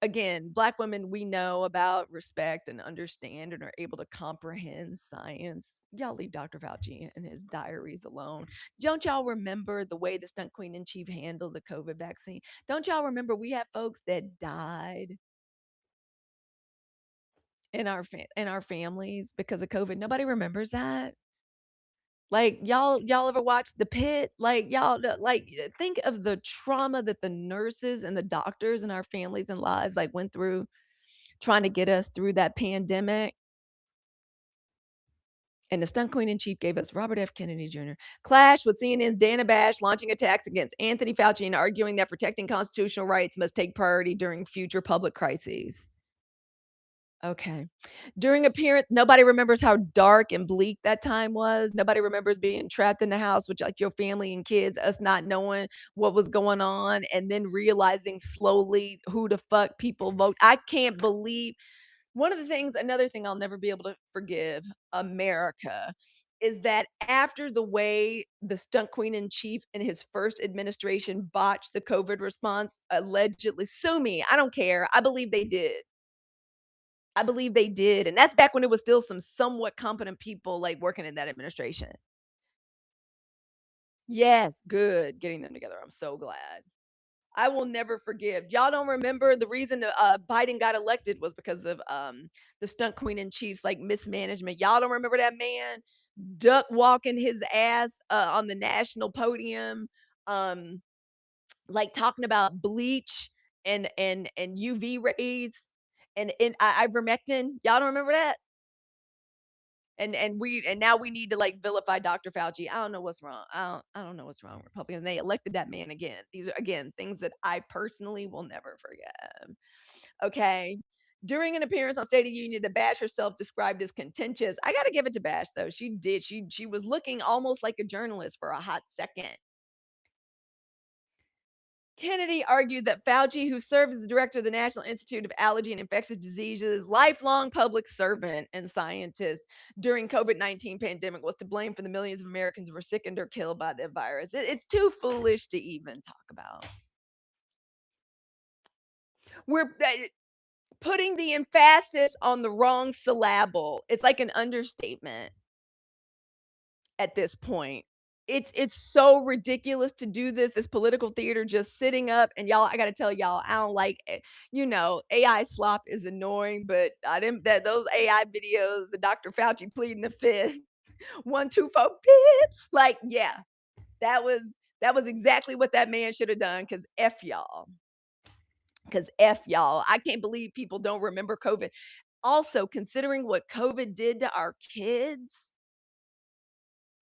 again, Black women, we know about, respect, and understand and are able to comprehend science. Y'all leave Dr. Fauci and his diaries alone. Don't y'all remember the way the stunt queen in chief handled the COVID vaccine? Don't y'all remember we have folks that died in our families because of COVID? Nobody remembers that. Like y'all ever watch The Pit? Like y'all like think of the trauma that the nurses and the doctors in our families and lives like went through trying to get us through that pandemic. And the stunt queen in chief gave us Robert F. Kennedy Jr. Clash with CNN's Dana Bash launching attacks against Anthony Fauci and arguing that protecting constitutional rights must take priority during future public crises. Okay. During appearance, nobody remembers how dark and bleak that time was. Nobody remembers being trapped in the house with like your family and kids, us not knowing what was going on, and then realizing slowly who the fuck people vote. I can't believe another thing I'll never be able to forgive America is that after the way the stunt queen in chief in his first administration botched the COVID response, allegedly, sue me. I don't care. I believe they did. I believe they did. And that's back when it was still some somewhat competent people like working in that administration. Yes, good. Getting them together. I'm so glad. I will never forgive. Y'all don't remember the reason Biden got elected was because of the stunt queen in chief's like mismanagement. Y'all don't remember that man duck walking his ass, on the national podium, um, like, talking about bleach and UV rays and ivermectin. Y'all don't remember that? And now we need to, like, vilify Dr. Fauci. I don't know what's wrong. I don't know what's wrong with Republicans. They elected that man again. These are, again, things that I personally will never forget. Okay. During an appearance on State of the Union, the Bash herself described as contentious. I gotta give it to Bash though. She did. She was looking almost like a journalist for a hot second. Kennedy argued that Fauci, who served as the director of the National Institute of Allergy and Infectious Diseases, lifelong public servant and scientist during COVID-19 pandemic, was to blame for the millions of Americans who were sickened or killed by the virus. It's too foolish to even talk about. We're putting the emphasis on the wrong syllable. It's like an understatement at this point. It's so ridiculous to do this political theater, just sitting up, and y'all, I gotta tell y'all, I don't like it. AI slop is annoying, but I didn't that those AI videos, the Dr. Fauci pleading the fifth, 1, 2, 4, fifth. Like, yeah, that was that was exactly what that man should have done. Cause F y'all. Cause F y'all. I can't believe people don't remember COVID. Also, considering what COVID did to our kids,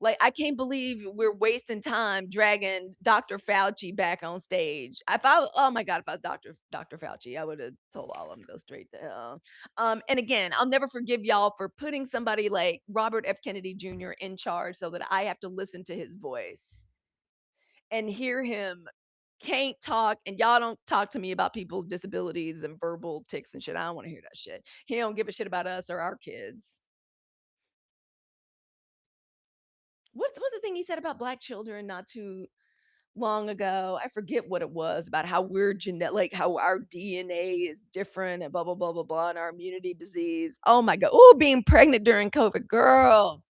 like, I can't believe we're wasting time dragging Dr. Fauci back on stage. If I Oh my god, if I was Dr. Fauci, I would've told all of them to go straight to hell. And again, I'll never forgive y'all for putting somebody like Robert F. Kennedy Jr. in charge so that I have to listen to his voice and hear him can't talk, and y'all don't talk to me about people's disabilities and verbal tics and shit. I don't wanna hear that shit. He don't give a shit about us or our kids. What's the thing he said about black children not too long ago? I forget what it was about how we're like how our DNA is different and blah blah blah blah blah and our immunity disease. Oh my god. Oh, being pregnant during COVID, girl.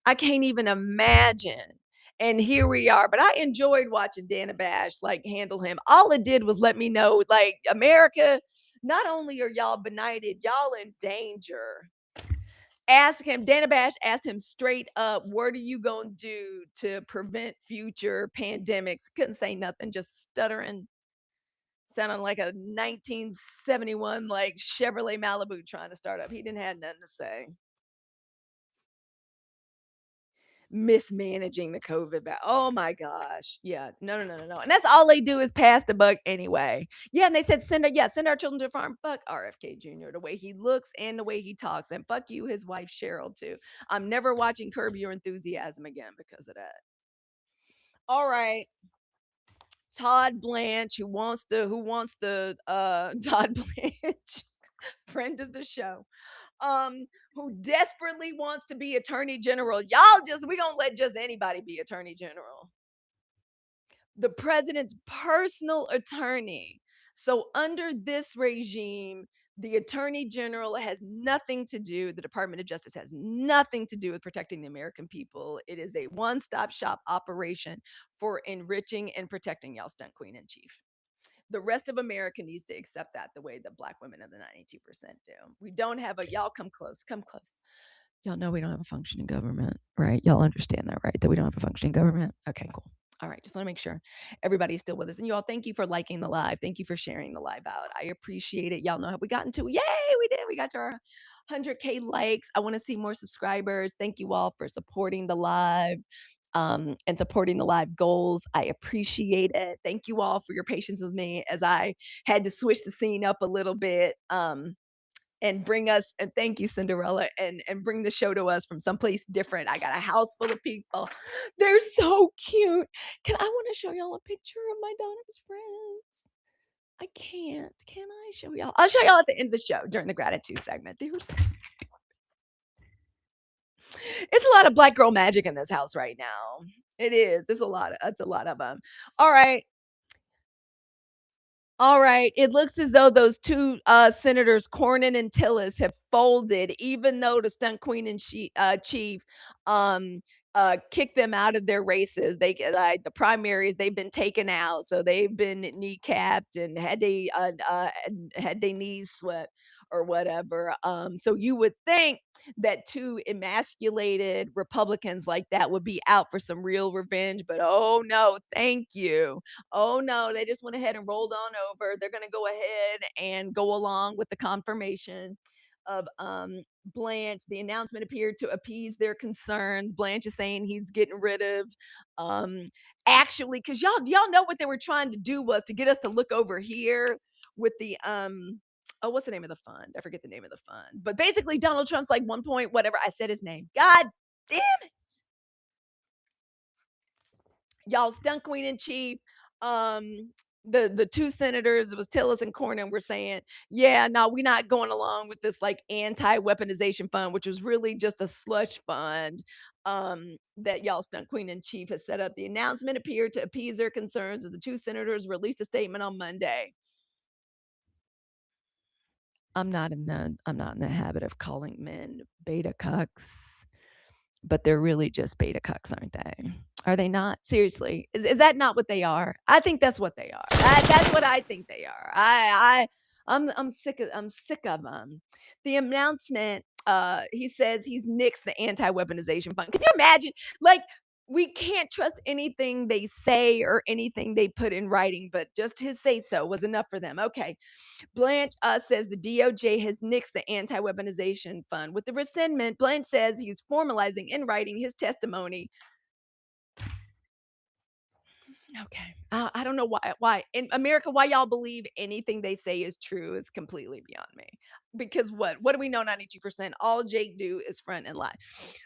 I can't even imagine. And here we are. But I enjoyed watching Dana Bash like handle him. All it did was let me know, like, America, not only are y'all benighted, y'all in danger. Ask him, Dana Bash asked him straight up, what are you gonna do to prevent future pandemics? Couldn't say nothing, just stuttering, sounding like a 1971 like Chevrolet Malibu trying to start up. He didn't have nothing to say. Mismanaging the COVID oh my gosh. Yeah. No, no, no, no, no. And that's all they do is pass the buck anyway. Yeah, and they said send our children to the farm. Fuck RFK Jr., the way he looks and the way he talks. And fuck you, his wife Cheryl, too. I'm never watching Curb Your Enthusiasm again because of that. All right. Todd Blanche, who wants the Todd Blanche, friend of the show, who desperately wants to be attorney general. Y'all just we gonna let just anybody be attorney general. The president's personal attorney. So under this regime, the attorney general has nothing to do, the Department of Justice has nothing to do with protecting the American people. It is a one-stop shop operation for enriching and protecting y'all stunt queen in chief. The rest of America needs to accept that the way that black women of the 92% do. We don't have a y'all come close, come close. Y'all know we don't have a functioning government, right? Y'all understand that, right? That we don't have a functioning government. Okay, cool. All right, just want to make sure everybody's still with us. And you all, thank you for liking the live. Thank you for sharing the live out. I appreciate it. Y'all know how we got into. Yay, we did. We got to our 100K likes. I want to see more subscribers. Thank you all for supporting the live and supporting the live goals. I appreciate it. Thank you all for your patience with me as I had to switch the scene up a little bit. And bring us and thank you Cinderella and bring the show to us from someplace different. I got a house full of people. They're so cute. I want to show y'all a picture of my daughter's friends. I can't. Can I show y'all? I'll show y'all at the end of the show during the gratitude segment. It's a lot of black girl magic in this house right now. It is. It's a lot of them. All right. All right. It looks as though those two senators, Cornyn and Tillis, have folded, even though the stunt queen and chief um, kicked them out of their races. The primaries they've been taken out, so they've been kneecapped and had they knees swept or whatever. So you would think that two emasculated Republicans like that would be out for some real revenge, but oh no, thank you. Oh no, they just went ahead and rolled on over. They're going to go ahead and go along with the confirmation of Blanche. The announcement appeared to appease their concerns. Blanche is saying he's getting rid of um actually, because y'all know what they were trying to do was to get us to look over here with the oh, what's the name of the fund? I forget the name of the fund. But basically, Donald Trump's like 1 point, whatever. I said his name. God damn it. Y'all stunt queen in chief. The two senators, it was Tillis and Cornyn, were saying, yeah, no, we're not going along with this like anti-weaponization fund, which was really just a slush fund that y'all stunt queen in chief has set up. The announcement appeared to appease their concerns as the two senators released a statement on Monday. I'm not in the habit of calling men beta cucks, but they're really just beta cucks, aren't they? Are they not? Seriously, is that not what they are? I think that's what they are. That's what I think they are. I'm sick of them. The announcement. He says he's nixed the anti-weaponization fund. Can you imagine? Like, we can't trust anything they say or anything they put in writing, but just his say so was enough for them. Okay. Blanche says the DOJ has nixed the anti-weaponization fund. With the rescindment, Blanche says he's formalizing in writing his testimony. Okay. I don't know why in America, why y'all believe anything they say is true is completely beyond me. Because what do we know? 92%. All Jake do is front and lie.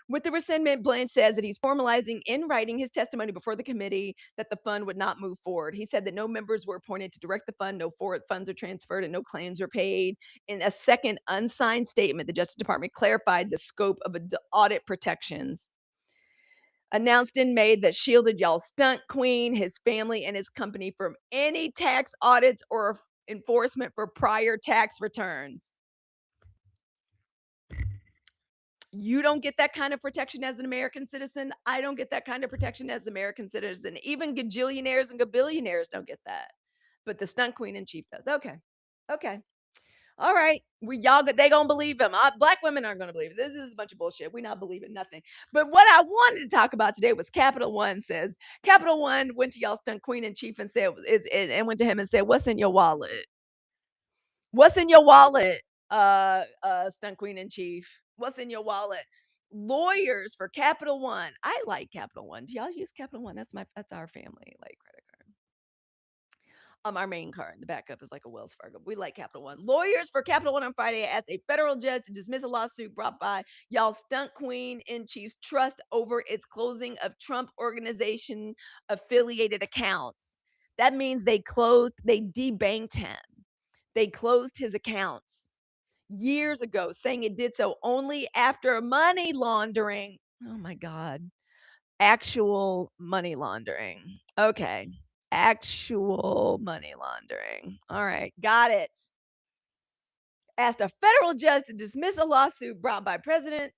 With the rescindment, Blanche says that he's formalizing in writing his testimony before the committee that the fund would not move forward. He said that no members were appointed to direct the fund, no funds are transferred, and no claims were paid. In a second unsigned statement, the Justice Department clarified the scope of audit protections announced in May that shielded y'all stunt queen, his family, and his company from any tax audits or enforcement for prior tax returns. You don't get that kind of protection as an American citizen. I don't get that kind of protection as an American citizen. Even gajillionaires and gabillionaires don't get that. But the stunt queen in chief does. Okay. Okay. All right, they gonna believe him. Black women aren't gonna believe it. This is a bunch of bullshit. We not believing nothing. But what I wanted to talk about today was Capital One. Says Capital One went to y'all stunt queen in chief and said and went to him and said, "What's in your wallet? What's in your wallet? Stunt queen in chief. What's in your wallet?" Lawyers for Capital One. I like Capital One. Do y'all use Capital One? That's our family like credit card. Our main card. The backup is like a Wells Fargo. We like Capital One. Lawyers for Capital One on Friday asked a federal judge to dismiss a lawsuit brought by y'all stunt queen in chief's trust over its closing of Trump organization affiliated accounts. That means they debanked him. They closed his accounts years ago, saying it did so only after money laundering. Oh my God. Actual money laundering. Okay. Actual money laundering. All right. Got it. Asked a federal judge to dismiss a lawsuit brought by President.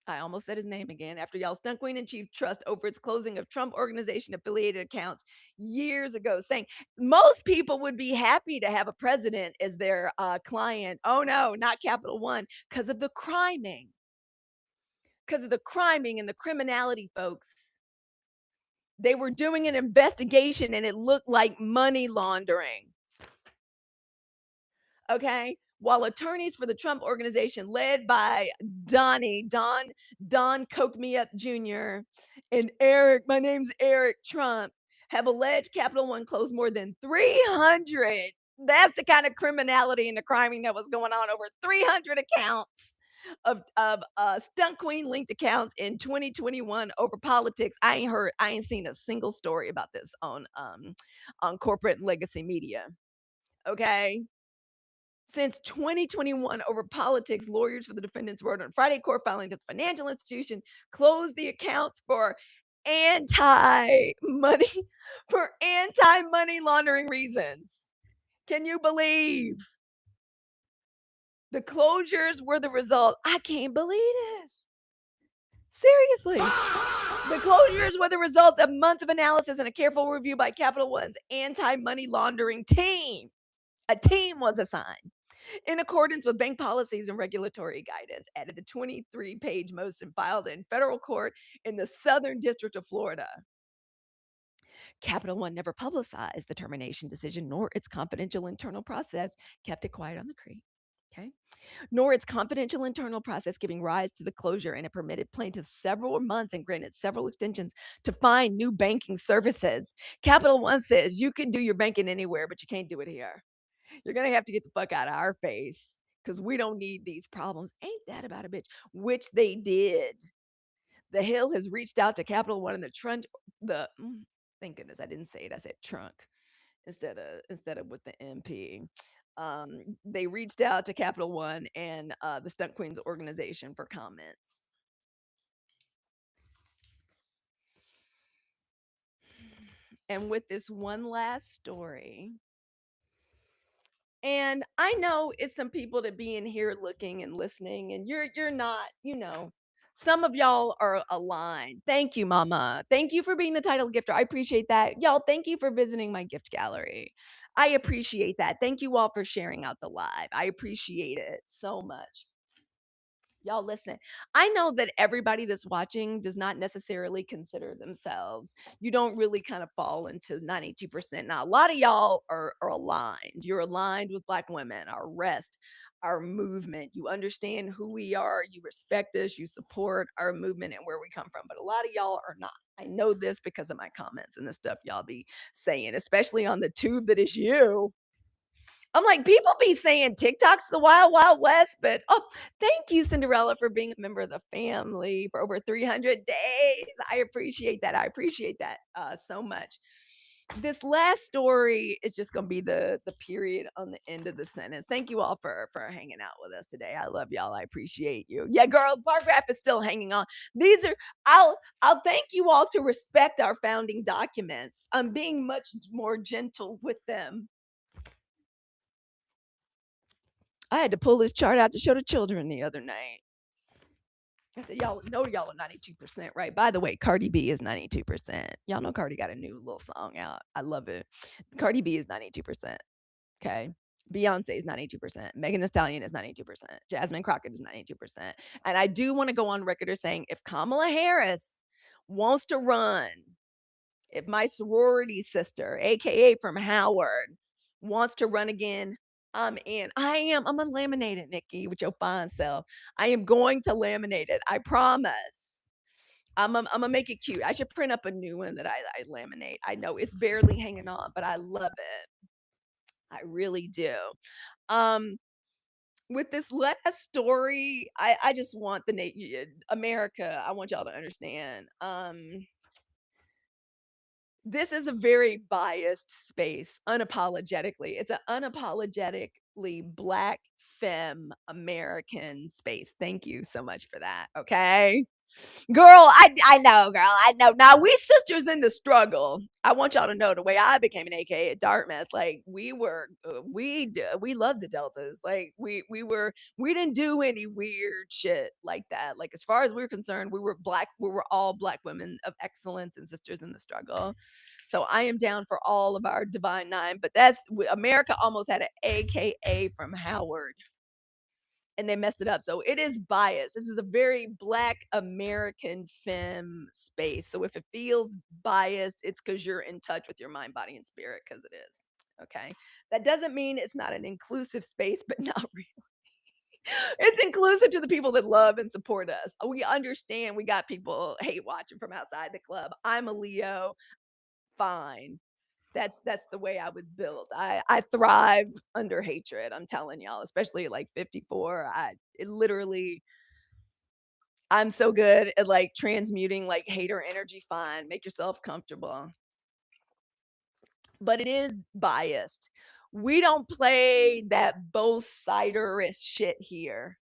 I almost said his name again. After y'all stunt queen and chief trust over its closing of Trump organization affiliated accounts years ago, saying most people would be happy to have a president as their client. Oh no, not Capital One, because of the criming. Because of the criming and the criminality, folks. They were doing an investigation and it looked like money laundering. Okay. While attorneys for the Trump organization, led by Don Coke Me Up Jr., and Eric, my name's Eric Trump, have alleged Capital One closed more than 300. That's the kind of criminality and the criming that was going on. Over 300 accounts of stunt queen linked accounts in 2021 over politics. I ain't seen a single story about this on corporate legacy media. Okay. Since 2021 over politics, lawyers for the defendants wrote on Friday court filing that the financial institution closed the accounts for anti-money laundering reasons. Can you believe? The closures were the result. I can't believe this. Seriously. The closures were the result of months of analysis and a careful review by Capital One's anti-money laundering team. A team was assigned. In accordance with bank policies and regulatory guidance, added the 23-page motion filed in federal court in the Southern District of Florida. Capital One never publicized the termination decision nor its confidential internal process, kept it quiet on the creek. Okay. Nor its confidential internal process giving rise to the closure, and it permitted plaintiffs several months and granted several extensions to find new banking services. Capital One says you can do your banking anywhere, but you can't do it here. You're gonna have to get the fuck out of our face because we don't need these problems. Ain't that about a bitch? Which they did. The Hill has reached out to Capital One in the trunk. Thank goodness I didn't say it. I said trunk instead of with the MP. They reached out to Capital One and the Stunt Queens organization for comments. And with this one last story, and I know it's some people that be in here looking and listening, and you're not, some of y'all are aligned. Thank you, Mama. Thank you for being the title gifter. I appreciate that. Y'all, thank you for visiting my gift gallery. I appreciate that. Thank you all for sharing out the live. I appreciate it so much. Y'all listen. I know that everybody that's watching does not necessarily consider themselves. You don't really kind of fall into 92%. Now, a lot of y'all are aligned. You're aligned with Black women, our rest, our movement. You understand who we are. You respect us. You support our movement and where we come from. But a lot of y'all are not. I know this because of my comments and the stuff y'all be saying, especially on the tube that is you. I'm like, people be saying TikTok's the wild, wild west, but thank you, Cinderella, for being a member of the family for over 300 days. I appreciate that. I appreciate that so much. This last story is just gonna be the period on the end of the sentence. Thank you all for hanging out with us today. I love y'all. I appreciate you. Yeah, girl, paragraph is still hanging on. These are I'll thank you all to respect our founding documents. I'm being much more gentle with them. I had to pull this chart out to show the children the other night. I said, y'all know y'all are 92%, right? By the way, Cardi B is 92%. Y'all know Cardi got a new little song out. I love it. Cardi B is 92%. Okay. Beyonce is 92%. Megan Thee Stallion is 92%. Jasmine Crockett is 92%. And I do want to go on record as saying if Kamala Harris wants to run, if my sorority sister, aka from Howard, wants to run again, I'm in. I'm gonna laminate it, Nikki, with your fine self. I am going to laminate it. I promise. I'm gonna make it cute. I should print up a new one that I laminate. I know it's barely hanging on, but I love it. I really do. Um, with this last story, I just want America. I want y'all to understand. This is a very biased space, unapologetically. It's an unapologetically Black femme American space. Thank you so much for that. Okay. Girl, I know, girl. I know. Now we sisters in the struggle. I want y'all to know the way I became an AK at Dartmouth. Like we were, we loved the Deltas. Like we didn't do any weird shit like that. Like as far as we were concerned, we were Black. We were all Black women of excellence and sisters in the struggle. So I am down for all of our Divine Nine. But America almost had an AKA from Howard and they messed it up. So it is biased. This is a very Black American femme space. So if it feels biased, it's because you're in touch with your mind, body, and spirit, because it is. Okay. That doesn't mean it's not an inclusive space, but not really. It's inclusive to the people that love and support us. We understand we got people hate watching from outside the club. I'm a Leo. Fine. That's the way I was built. I thrive under hatred. I'm telling y'all, especially at like 54. It literally I'm so good at like transmuting like hater energy. Fine, make yourself comfortable. But it is biased. We don't play that both siderist shit here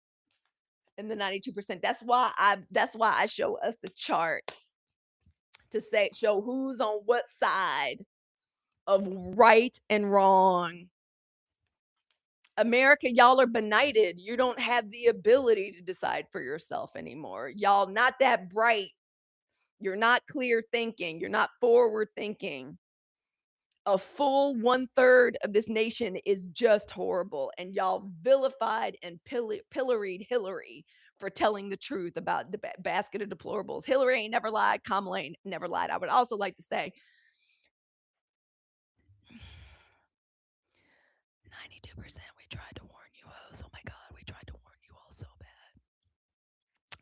in the 92%. That's why I show us the chart to show who's on what side of right and wrong. America, y'all are benighted. You don't have the ability to decide for yourself anymore. Y'all not that bright. You're not clear thinking. You're not forward thinking. A full one-third of this nation is just horrible, and y'all vilified and pilloried Hillary for telling the truth about the basket of deplorables. Hillary ain't never lied. Kamala ain't never lied. I would also like to say 92%, we tried to warn you hoes. Oh my God, we tried to warn you all so bad.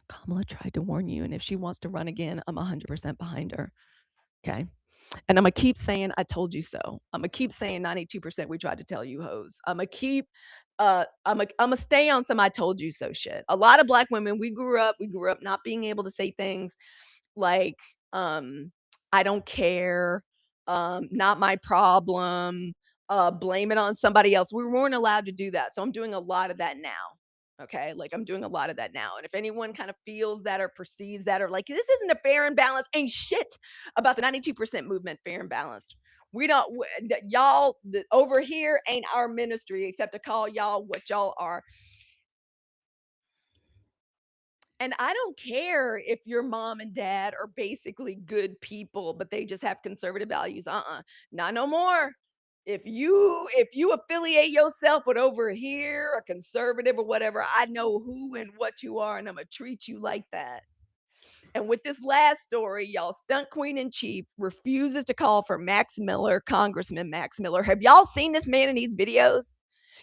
Kamala tried to warn you, and if she wants to run again, I'm 100% behind her. Okay. And I'm gonna keep saying I told you so. I'm gonna keep saying 92% we tried to tell you hoes. I'm gonna stay on some I told you so shit. A lot of black women, we grew up not being able to say things like, um, I don't care, not my problem, blame it on somebody else. We weren't allowed to do that. So I'm doing a lot of that now. Okay. Like I'm doing a lot of that now. And if anyone kind of feels that or perceives that or like, this isn't a fair and balanced, ain't shit about the 92% movement, fair and balanced. We don't, y'all over here ain't our ministry except to call y'all what y'all are. And I don't care if your mom and dad are basically good people, but they just have conservative values. Not no more. If you affiliate yourself with over here, a conservative or whatever, I know who and what you are, and I'm gonna treat you like that. And with this last story, y'all, stunt queen in chief refuses to call for Max Miller, Congressman Max Miller. Have y'all seen this man in these videos?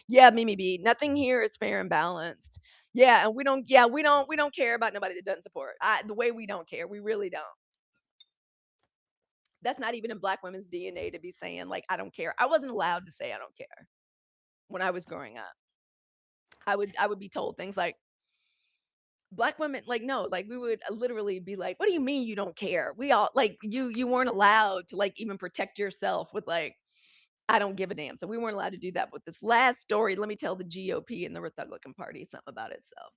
Yeah, Mimi B. Nothing here is fair and balanced. Yeah, and we don't care about nobody that doesn't support. The way we don't care, we really don't. That's not even in black women's DNA to be saying like I don't care. I wasn't allowed to say I don't care when I was growing up. I would be told things like black women like no, like we would literally be like, "What do you mean you don't care?" We all like you weren't allowed to like even protect yourself with like I don't give a damn. So we weren't allowed to do that. But this last story, let me tell the GOP and the Republican Party something about itself.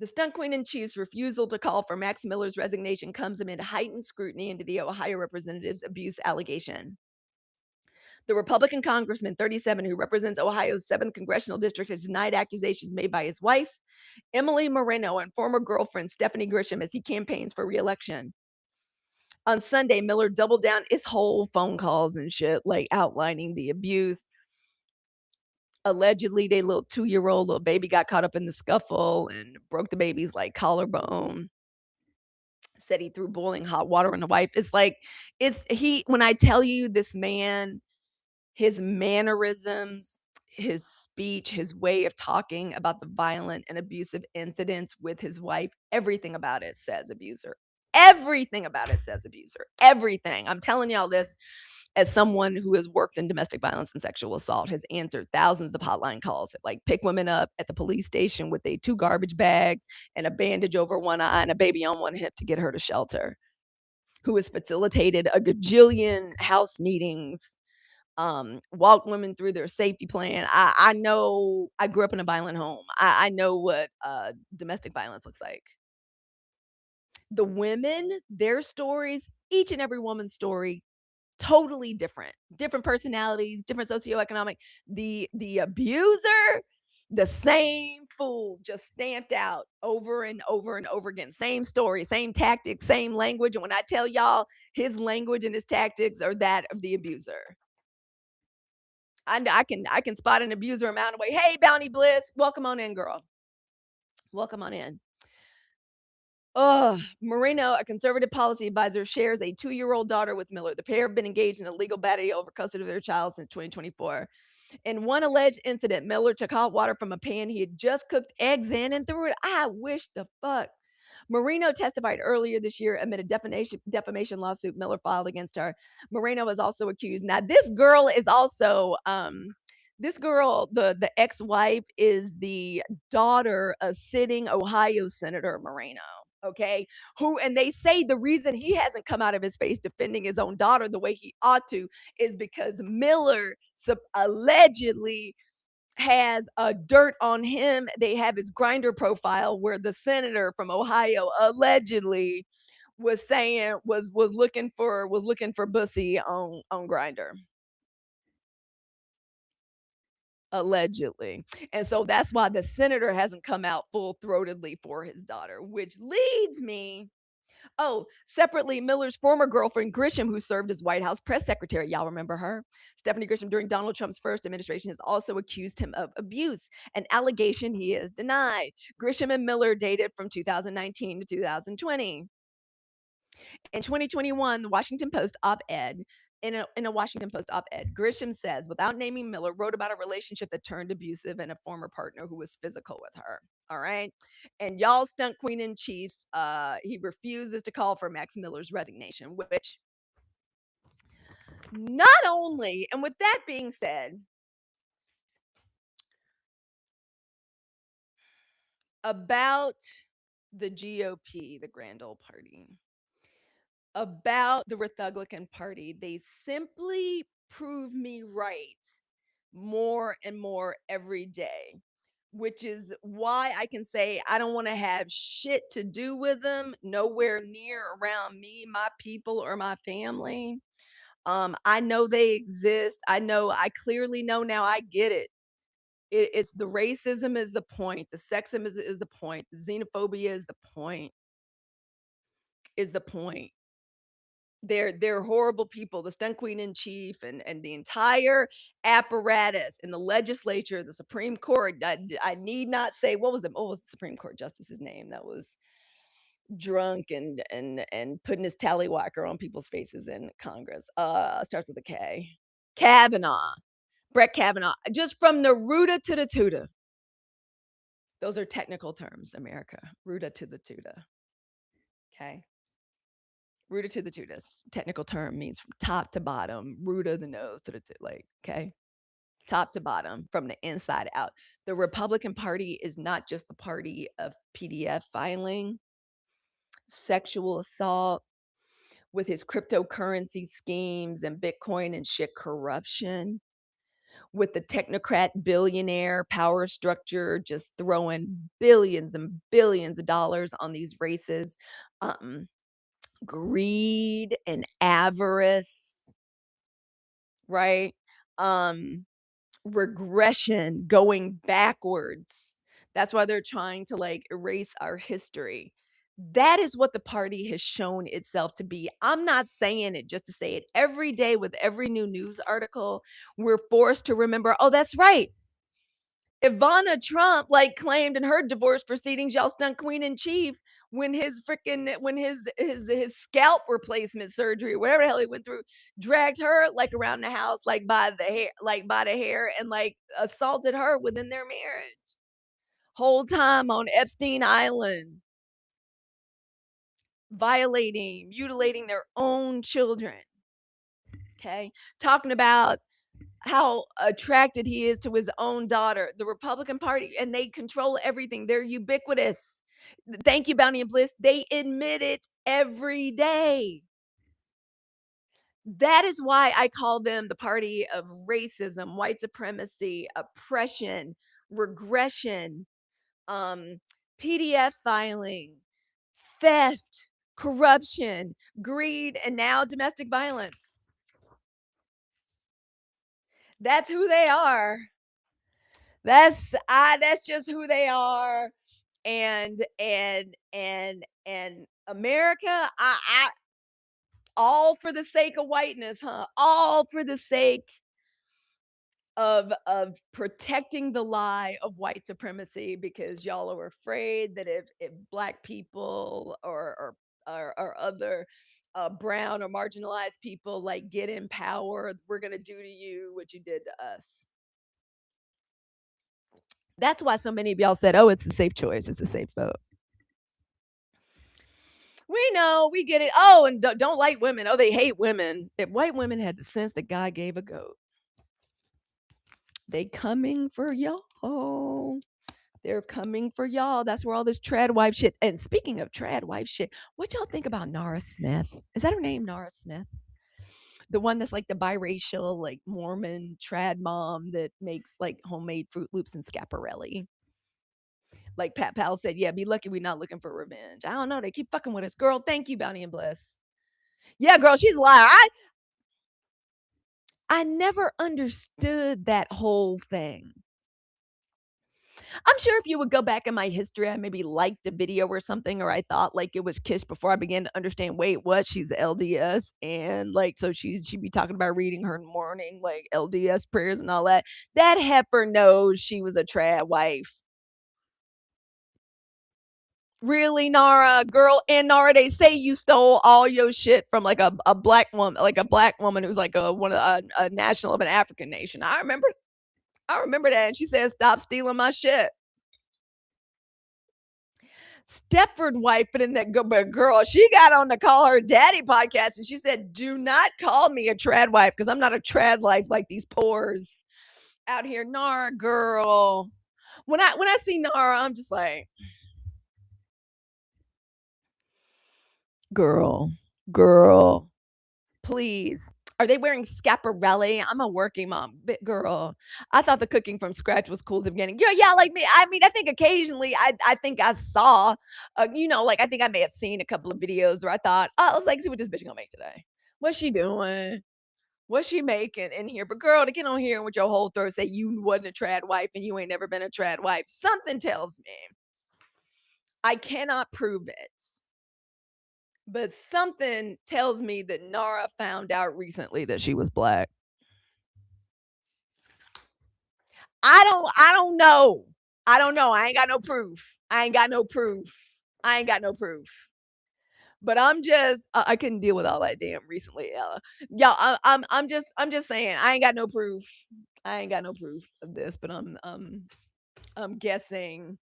The stunt queen in chief's refusal to call for Max Miller's resignation comes amid heightened scrutiny into the Ohio representative's abuse allegation. The Republican congressman, 37, who represents Ohio's 7th congressional district, has denied accusations made by his wife, Emily Moreno, and former girlfriend, Stephanie Grisham, as he campaigns for reelection. On Sunday, Miller doubled down his whole phone calls and shit, like outlining the abuse. Allegedly, their little 2-year-old little baby got caught up in the scuffle and broke the baby's like collarbone. Said he threw boiling hot water on the wife. It's like, when I tell you this man, his mannerisms, his speech, his way of talking about the violent and abusive incidents with his wife, everything about it says abuser. Everything about it says abuser. Everything. I'm telling y'all this as someone who has worked in domestic violence and sexual assault, has answered thousands of hotline calls, like pick women up at the police station with 2 garbage bags and a bandage over one eye and a baby on one hip to get her to shelter, who has facilitated a gajillion house meetings, walked women through their safety plan. I know I grew up in a violent home. I know what domestic violence looks like. The women, their stories, each and every woman's story totally different. Different personalities, different socioeconomic. The abuser, the same fool just stamped out over and over and over again. Same story, same tactics, same language. And when I tell y'all his language and his tactics are that of the abuser. I can spot an abuser a mile away. Hey, Bounty Bliss, welcome on in, girl. Welcome on in. Oh, Moreno, a conservative policy advisor, shares a 2-year-old daughter with Miller. The pair have been engaged in a legal battle over custody of their child since 2024. In one alleged incident, Miller took hot water from a pan he had just cooked eggs in and threw it. I wish the fuck. Moreno testified earlier this year amid a defamation lawsuit Miller filed against her. Moreno was also accused. Now, this girl is also the ex-wife is the daughter of sitting Ohio Senator Moreno. Okay, who and they say the reason he hasn't come out of his face defending his own daughter the way he ought to is because Miller allegedly has dirt on him. They have his grinder profile where the senator from Ohio allegedly was saying was looking for bussy on grinder. Allegedly. And so that's why the senator hasn't come out full throatedly for his daughter, which leads me Oh, separately, Miller's former girlfriend, Grisham, who served as White House press secretary, y'all remember her? Stephanie Grisham, during Donald Trump's first administration, has also accused him of abuse, an allegation he has denied. Grisham and Miller dated from 2019 to 2020. In 2021, the Washington Post op-ed, in a Washington Post op-ed, Grisham says, without naming Miller, wrote about a relationship that turned abusive and a former partner who was physical with her. All right. And y'all stunt queen in chiefs, he refuses to call for Max Miller's resignation, which not only, and with that being said, about the GOP, the Grand Old Party, about the Republican Party, they simply prove me right more and more every day, which is why I can say I don't want to have shit to do with them, nowhere near around me, my people, or my family. I know they exist. I clearly know now. I get it. It's the racism is the point. The sexism is the point. The xenophobia is the point. Is the point. They're horrible people. The stunt queen in chief and the entire apparatus in the legislature, the Supreme Court. I need not say what was the Supreme Court justice's name that was drunk and putting his tallywhacker on people's faces in Congress. Starts with a K. Kavanaugh. Brett Kavanaugh. Just from the rooter to the tutor. Those are technical terms, America. Rooter to the tutor. Okay. Rooted to the tudus. Technical term means from top to bottom, root of the nose to the like, okay? Top to bottom, from the inside out. The Republican Party is not just the party of PDF filing, sexual assault with his cryptocurrency schemes and Bitcoin and shit corruption, with the technocrat billionaire power structure just throwing billions and billions of dollars on these races. Greed and avarice, right? Regression, going backwards. That's why they're trying to like erase our history. That is what the party has shown itself to be. I'm not saying it just to say it. Every day with every new news article, we're forced to remember, oh, that's right. Ivana Trump like claimed in her divorce proceedings, y'all stunt queen in chief when his scalp replacement surgery, whatever the hell he went through, dragged her like around the house, like by the hair, and like assaulted her within their marriage. Whole time on Epstein Island, violating, mutilating their own children. Okay. Talking about how attracted he is to his own daughter. The Republican Party, and they control everything. They're ubiquitous. Thank you, Bounty and Bliss. They admit it every day. That is why I call them the party of racism, white supremacy, oppression, regression, PDF filing, theft, corruption, greed, and now domestic violence. That's who they are. That's just who they are. And America, I all for the sake of whiteness, huh? All for the sake of protecting the lie of white supremacy, because y'all are afraid that if black people or other brown or marginalized people like get in power, we're gonna do to you what you did to us. That's why so many of y'all said, oh, it's a safe choice. It's a safe vote. We know, we get it. Oh, and don't like women. Oh, they hate women. If white women had the sense that God gave a goat, they coming for y'all. They're coming for y'all. That's where all this trad wife shit. And speaking of trad wife shit, what y'all think about Nara Smith? Is that her name, Nara Smith? The one that's like the biracial, like Mormon trad mom that makes like homemade Fruit Loops and Scaparelli. Like Pat Powell said, yeah, be lucky we're not looking for revenge. I don't know. They keep fucking with us. Girl, thank you, Bounty and Bliss. Yeah, girl, she's a liar. I never understood that whole thing. I'm sure if you would go back in my history, I maybe liked a video or something, or I thought like it was Kiss before I began to understand, wait, what? She's LDS. And like, so she'd be talking about reading her morning, like LDS prayers and all that. That heifer knows she was a trad wife. Really, Nara, girl, and Nara, they say you stole all your shit from like a black woman who's like a national of an African nation. I remember that, and she said, "Stop stealing my shit." Stepford wife, but in that but girl, she got on to call her daddy podcast, and she said, "Do not call me a trad wife because I'm not a trad wife like these pores out here." Nara, girl, when I see Nara, I'm just like, girl, girl, please. Are they wearing scaparelli? I'm a working mom, but girl, I thought the cooking from scratch was cool at the beginning. Yeah, yeah, like me. I mean, I think occasionally I think I saw, like I think I may have seen a couple of videos where I thought, oh, I was like, see what this bitch gonna make today. What's she doing? What's she making in here? But girl, to get on here with your whole throat, say you wasn't a trad wife and you ain't never been a trad wife, something tells me I cannot prove it. But something tells me that Nara found out recently that she was black. I don't know. I don't know. I ain't got no proof. I ain't got no proof. I ain't got no proof. But I'm just I couldn't deal with all that damn recently, Ella. Yeah, I'm just saying I ain't got no proof. I ain't got no proof of this, but I'm guessing.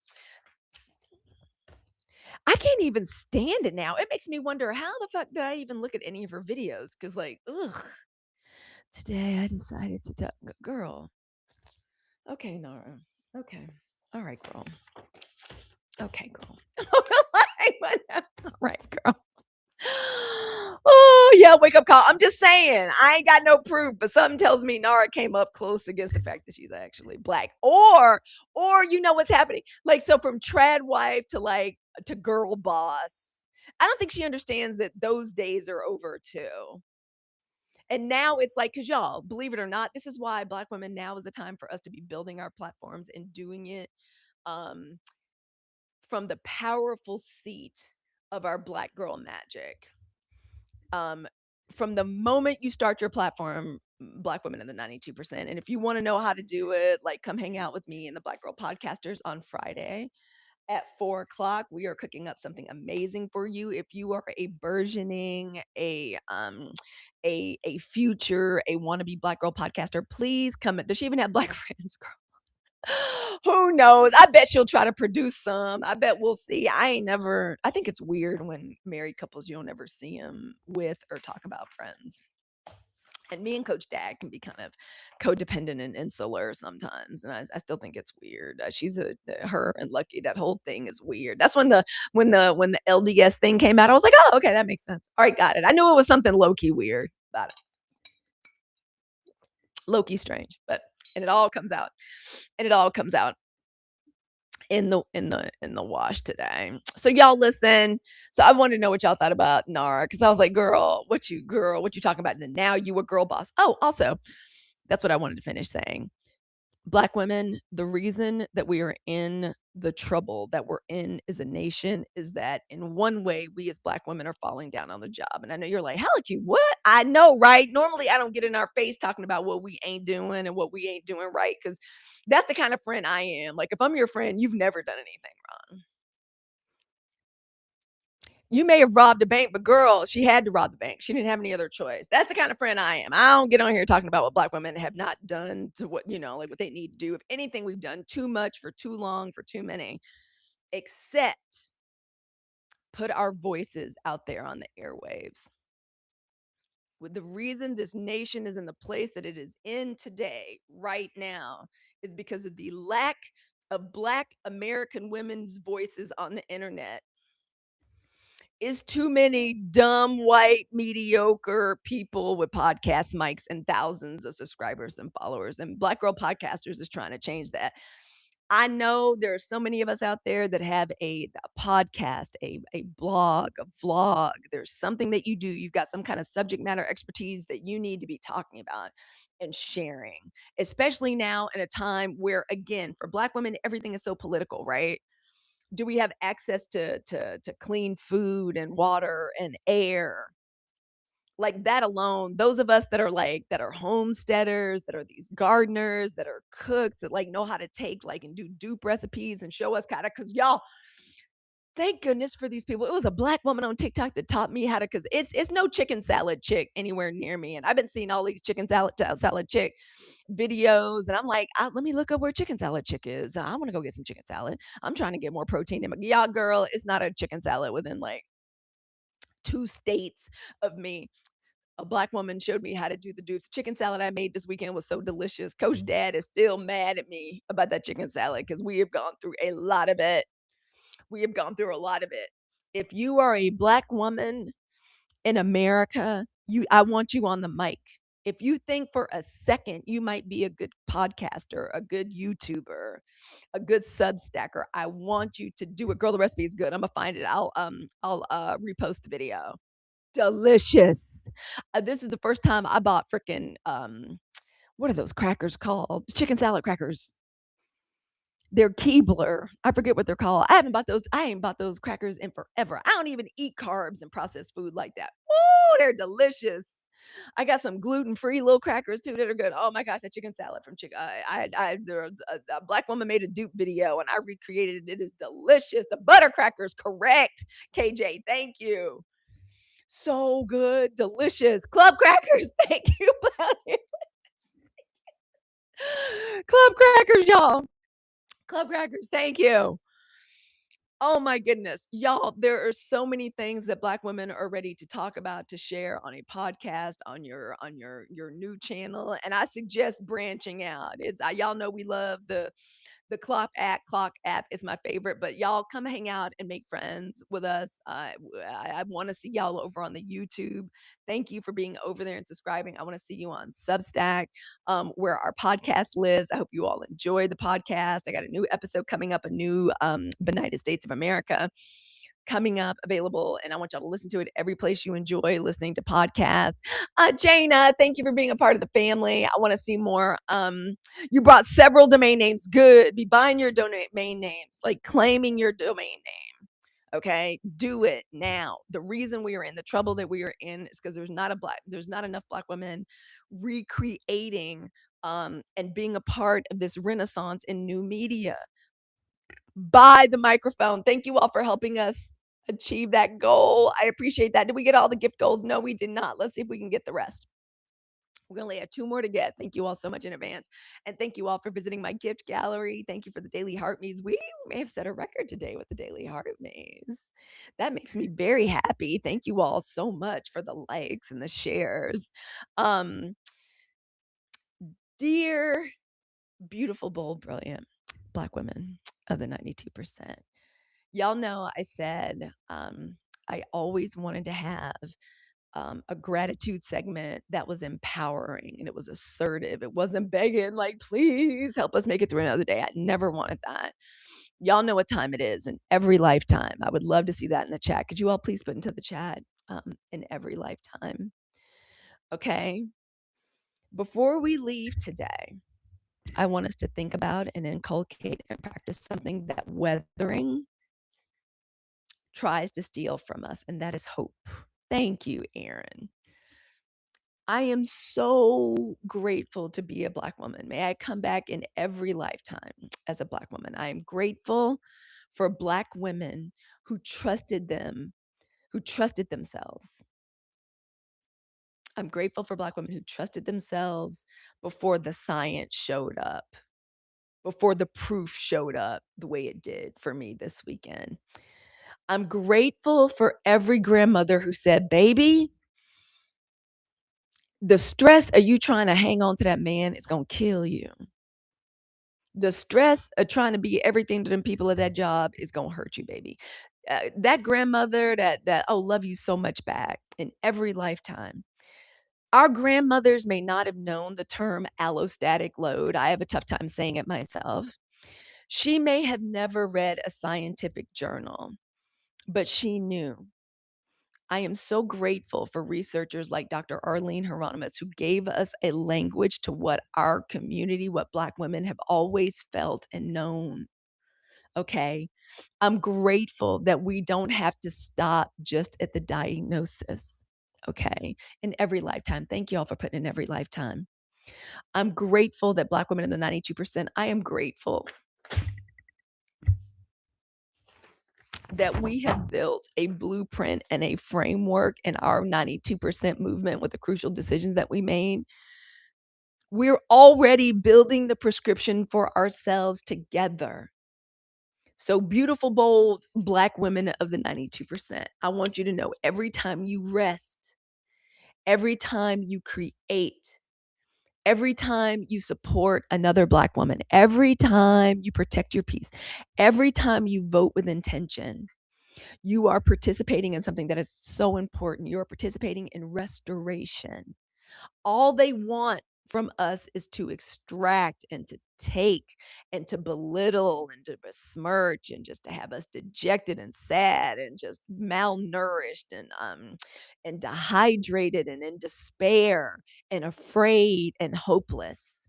I can't even stand it now. It makes me wonder how the fuck did I even look at any of her videos? Because like, ugh. Today I decided to tell girl. Okay, Nara. Okay. All right, girl. Okay, girl. All right, girl. Oh, yeah, wake up call. I'm just saying, I ain't got no proof, but something tells me Nara came up close against the fact that she's actually black. Or you know what's happening. Like, so from trad wife to like to girl boss. I don't think she understands that those days are over too. And now it's like, because y'all, believe it or not, this is why Black women now is the time for us to be building our platforms and doing it um, from the powerful seat of our Black girl magic. From the moment you start your platform, Black women in the 92%. And if you want to know how to do it, like come hang out with me and the Black Girl Podcasters on Friday at 4 o'clock. We are cooking up something amazing for you. If you are a burgeoning, a future, a wannabe Black girl podcaster, please come. Does she even have Black friends, girl? Who knows? I bet she'll try to produce some. I bet we'll see. I think it's weird when married couples, you don't ever see them with or talk about friends. And me and Coach Dad can be kind of codependent and insular sometimes, and I still think it's weird. Her and Lucky, that whole thing is weird. That's when the LDS thing came out. I was like, oh, okay, that makes sense. All right, got it. I knew it was something low key weird about it, low key strange, and it all comes out, in the wash today. So y'all listen. So I wanted to know what y'all thought about Nara, because I was like, girl, what you talking about? And then now you a girl boss. Oh, also, that's what I wanted to finish saying. Black women, the reason that we are in the trouble that we're in as a nation is that in one way, we as Black women are falling down on the job. And I know you're like, Halicue, what? I know, right? Normally, I don't get in our face talking about what we ain't doing and what we ain't doing right, because that's the kind of friend I am. Like, if I'm your friend, you've never done anything wrong. You may have robbed a bank, but girl, she had to rob the bank. She didn't have any other choice. That's the kind of friend I am. I don't get on here talking about what Black women have not done to what, like what they need to do. If anything, we've done too much for too long, for too many, except put our voices out there on the airwaves. With the reason this nation is in the place that it is in today, right now, is because of the lack of Black American women's voices on the internet. Is too many dumb, white, mediocre people with podcast mics and thousands of subscribers and followers. And Black Girl Podcasters is trying to change that. I know there are so many of us out there that have a podcast, a blog, a vlog. There's something that you do. You've got some kind of subject matter expertise that you need to be talking about and sharing, especially now in a time where, again, for Black women, everything is so political, right? Do we have access to clean food and water and air? Like that alone, those of us that are that are homesteaders, that are these gardeners, that are cooks, that like know how to take and do dupe recipes and show us kinda, cause y'all, thank goodness for these people. It was a Black woman on TikTok that taught me how to, cause it's no chicken salad chick anywhere near me. And I've been seeing all these chicken salad chick videos, and I'm like, let me look up where chicken salad chick is. I want to go get some chicken salad. I'm trying to get more protein in my, y'all, girl. It's not a chicken salad within like 2 states of me. A Black woman showed me how to do the dupes. Chicken salad I made this weekend was so delicious. Coach Dad is still mad at me about that chicken salad because we have gone through a lot of it. We have gone through a lot of it. If you are a Black woman in America, I want you on the mic. If you think for a second you might be a good podcaster, a good YouTuber, a good Substacker, I want you to do it. Girl, the recipe is good. I'm gonna find it. I'll repost the video. Delicious. This is the first time I bought freaking what are those crackers called? Chicken salad crackers. They're Keebler. I forget what they're called. I ain't bought those crackers in forever. I don't even eat carbs and processed food like that. Ooh, they're delicious. I got some gluten-free little crackers too that are good. Oh my gosh, that chicken salad from chicken. There was a Black woman made a dupe video and I recreated it. It is delicious. The butter crackers, correct. KJ, thank you. So good, delicious. Club crackers, thank you, Brownie. Club crackers, y'all. Club crackers, thank you. Oh my goodness. Y'all, there are so many things that Black women are ready to talk about, to share on a podcast, on your new channel, and I suggest branching out. It's y'all know we love the clock app. Clock app is my favorite, but y'all come hang out and make friends with us. I want to see y'all over on the YouTube. Thank you for being over there and subscribing. I want to see you on Substack, where our podcast lives. I hope you all enjoy the podcast. I got a new episode coming up, a new Benighted States of America coming up, available, and I want y'all to listen to it every place you enjoy listening to podcasts. Jana, thank you for being a part of the family. I want to see more. You brought several domain names. Good. Be buying your domain names, like claiming your domain name. Okay, do it now. The reason we are in the trouble that we are in is because there's not enough Black women recreating and being a part of this renaissance in new media. Buy the microphone. Thank you all for helping us achieve that goal. I appreciate that. Did we get all the gift goals? No, we did not. Let's see if we can get the rest. We only have 2 more to get. Thank you all so much in advance. And thank you all for visiting my gift gallery. Thank you for the daily heart me's. We may have set a record today with the daily heart me's. That makes me very happy. Thank you all so much for the likes and the shares. Um, dear, beautiful, bold, brilliant Black women of the 92%. Y'all know I said I always wanted to have a gratitude segment that was empowering and it was assertive. It wasn't begging, like, please help us make it through another day. I never wanted that. Y'all know what time it is in every lifetime. I would love to see that in the chat. Could you all please put into the chat in every lifetime? Okay. Before we leave today, I want us to think about and inculcate and practice something that weathering tries to steal from us, and that is hope. Thank you, Aaron. I am so grateful to be a Black woman. May I come back in every lifetime as a Black woman. I am grateful for Black women who trusted themselves. I'm grateful for Black women who trusted themselves before the science showed up, before the proof showed up the way it did for me this weekend. I'm grateful for every grandmother who said, baby, the stress of you trying to hang on to that man is going to kill you. The stress of trying to be everything to them people at that job is going to hurt you, baby. That grandmother oh, love you so much back in every lifetime. Our grandmothers may not have known the term allostatic load. I have a tough time saying it myself. She may have never read a scientific journal, but she knew. I am so grateful for researchers like Dr. Arlene Hieronymus, who gave us a language to what our community, what Black women have always felt and known. Okay. I'm grateful that we don't have to stop just at the diagnosis. Okay. In every lifetime. Thank you all for putting in every lifetime. I'm grateful that Black women in the 92%, I am grateful that we have built a blueprint and a framework in our 92% movement with the crucial decisions that we made. We're already building the prescription for ourselves together. So, beautiful, bold Black women of the 92%, I want you to know every time you rest, every time you create, every time you support another Black woman, every time you protect your peace, every time you vote with intention, you are participating in something that is so important. You are participating in restoration. All they want from us is to extract and to take and to belittle and to besmirch and just to have us dejected and sad and just malnourished and dehydrated and in despair and afraid and hopeless.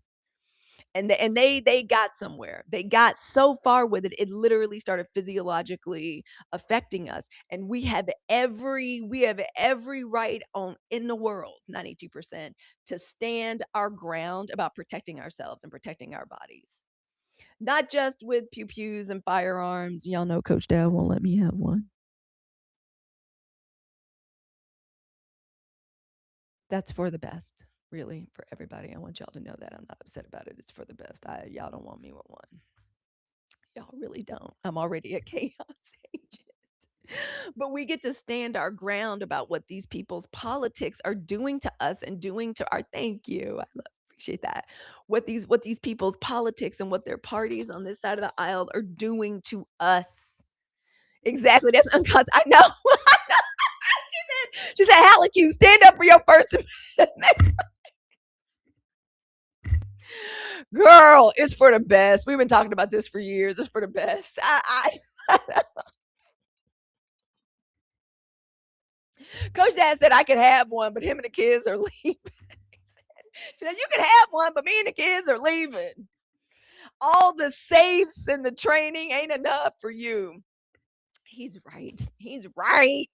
And they got somewhere. They got so far with it, it literally started physiologically affecting us. And we have every right on in the world, 92%, to stand our ground about protecting ourselves and protecting our bodies. Not just with pew pews and firearms. Y'all know Coach Dad won't let me have one. That's for the best, really, for everybody. I want y'all to know that I'm not upset about it. It's for the best. Y'all don't want me with one. Y'all really don't. I'm already a chaos agent. But we get to stand our ground about what these people's politics are doing to us and doing to our thank you. Appreciate that. What these people's politics and what their parties on this side of the aisle are doing to us. Exactly. That's unconscious. I know. She said, Halicue, stand up for your First Amendment. Girl, it's for the best. We've been talking about this for years. It's for the best. Coach Dad said I could have one, but him and the kids are leaving. She said, you can have one, but me and the kids are leaving. All the safes and the training ain't enough for you. He's right. He's right.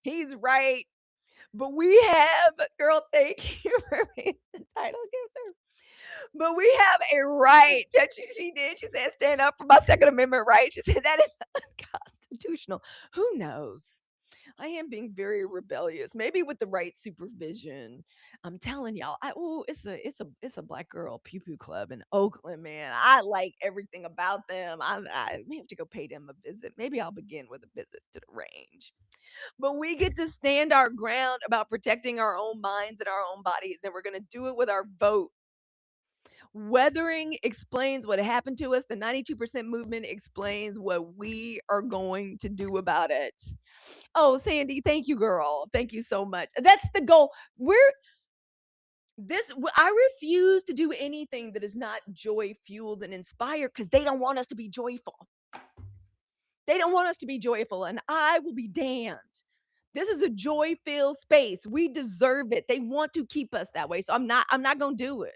He's right. But we have, girl, thank you for being the title giver. But we have a right that she did. She said, stand up for my Second Amendment right. She said, that is unconstitutional. Who knows? I am being very rebellious. Maybe with the right supervision. I'm telling y'all, it's a black girl pew pew club in Oakland, man. I like everything about them. I may have to go pay them a visit. Maybe I'll begin with a visit to the range. But we get to stand our ground about protecting our own minds and our own bodies, and we're gonna do it with our vote. Weathering explains what happened to us. The 92% movement explains what we are going to do about it. Oh, Sandy, thank you, girl. Thank you so much. That's the goal. I refuse to do anything that is not joy fueled and inspired because they don't want us to be joyful. They don't want us to be joyful, and I will be damned. This is a joy filled space. We deserve it. They want to keep us that way. So I'm not going to do it.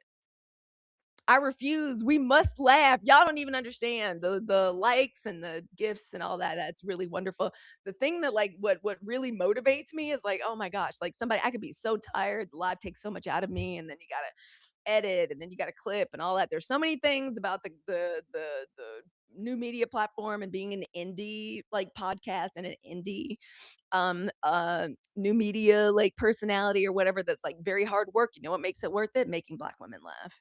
I refuse. We must laugh. Y'all don't even understand the likes and the gifts and all that. That's really wonderful. The thing that like what really motivates me is like, oh my gosh, like somebody I could be so tired. The live takes so much out of me, and then you gotta edit, and then you gotta clip and all that. There's so many things about the new media platform and being an indie like podcast and an indie new media like personality or whatever that's like very hard work. You know what makes it worth it? Making Black women laugh.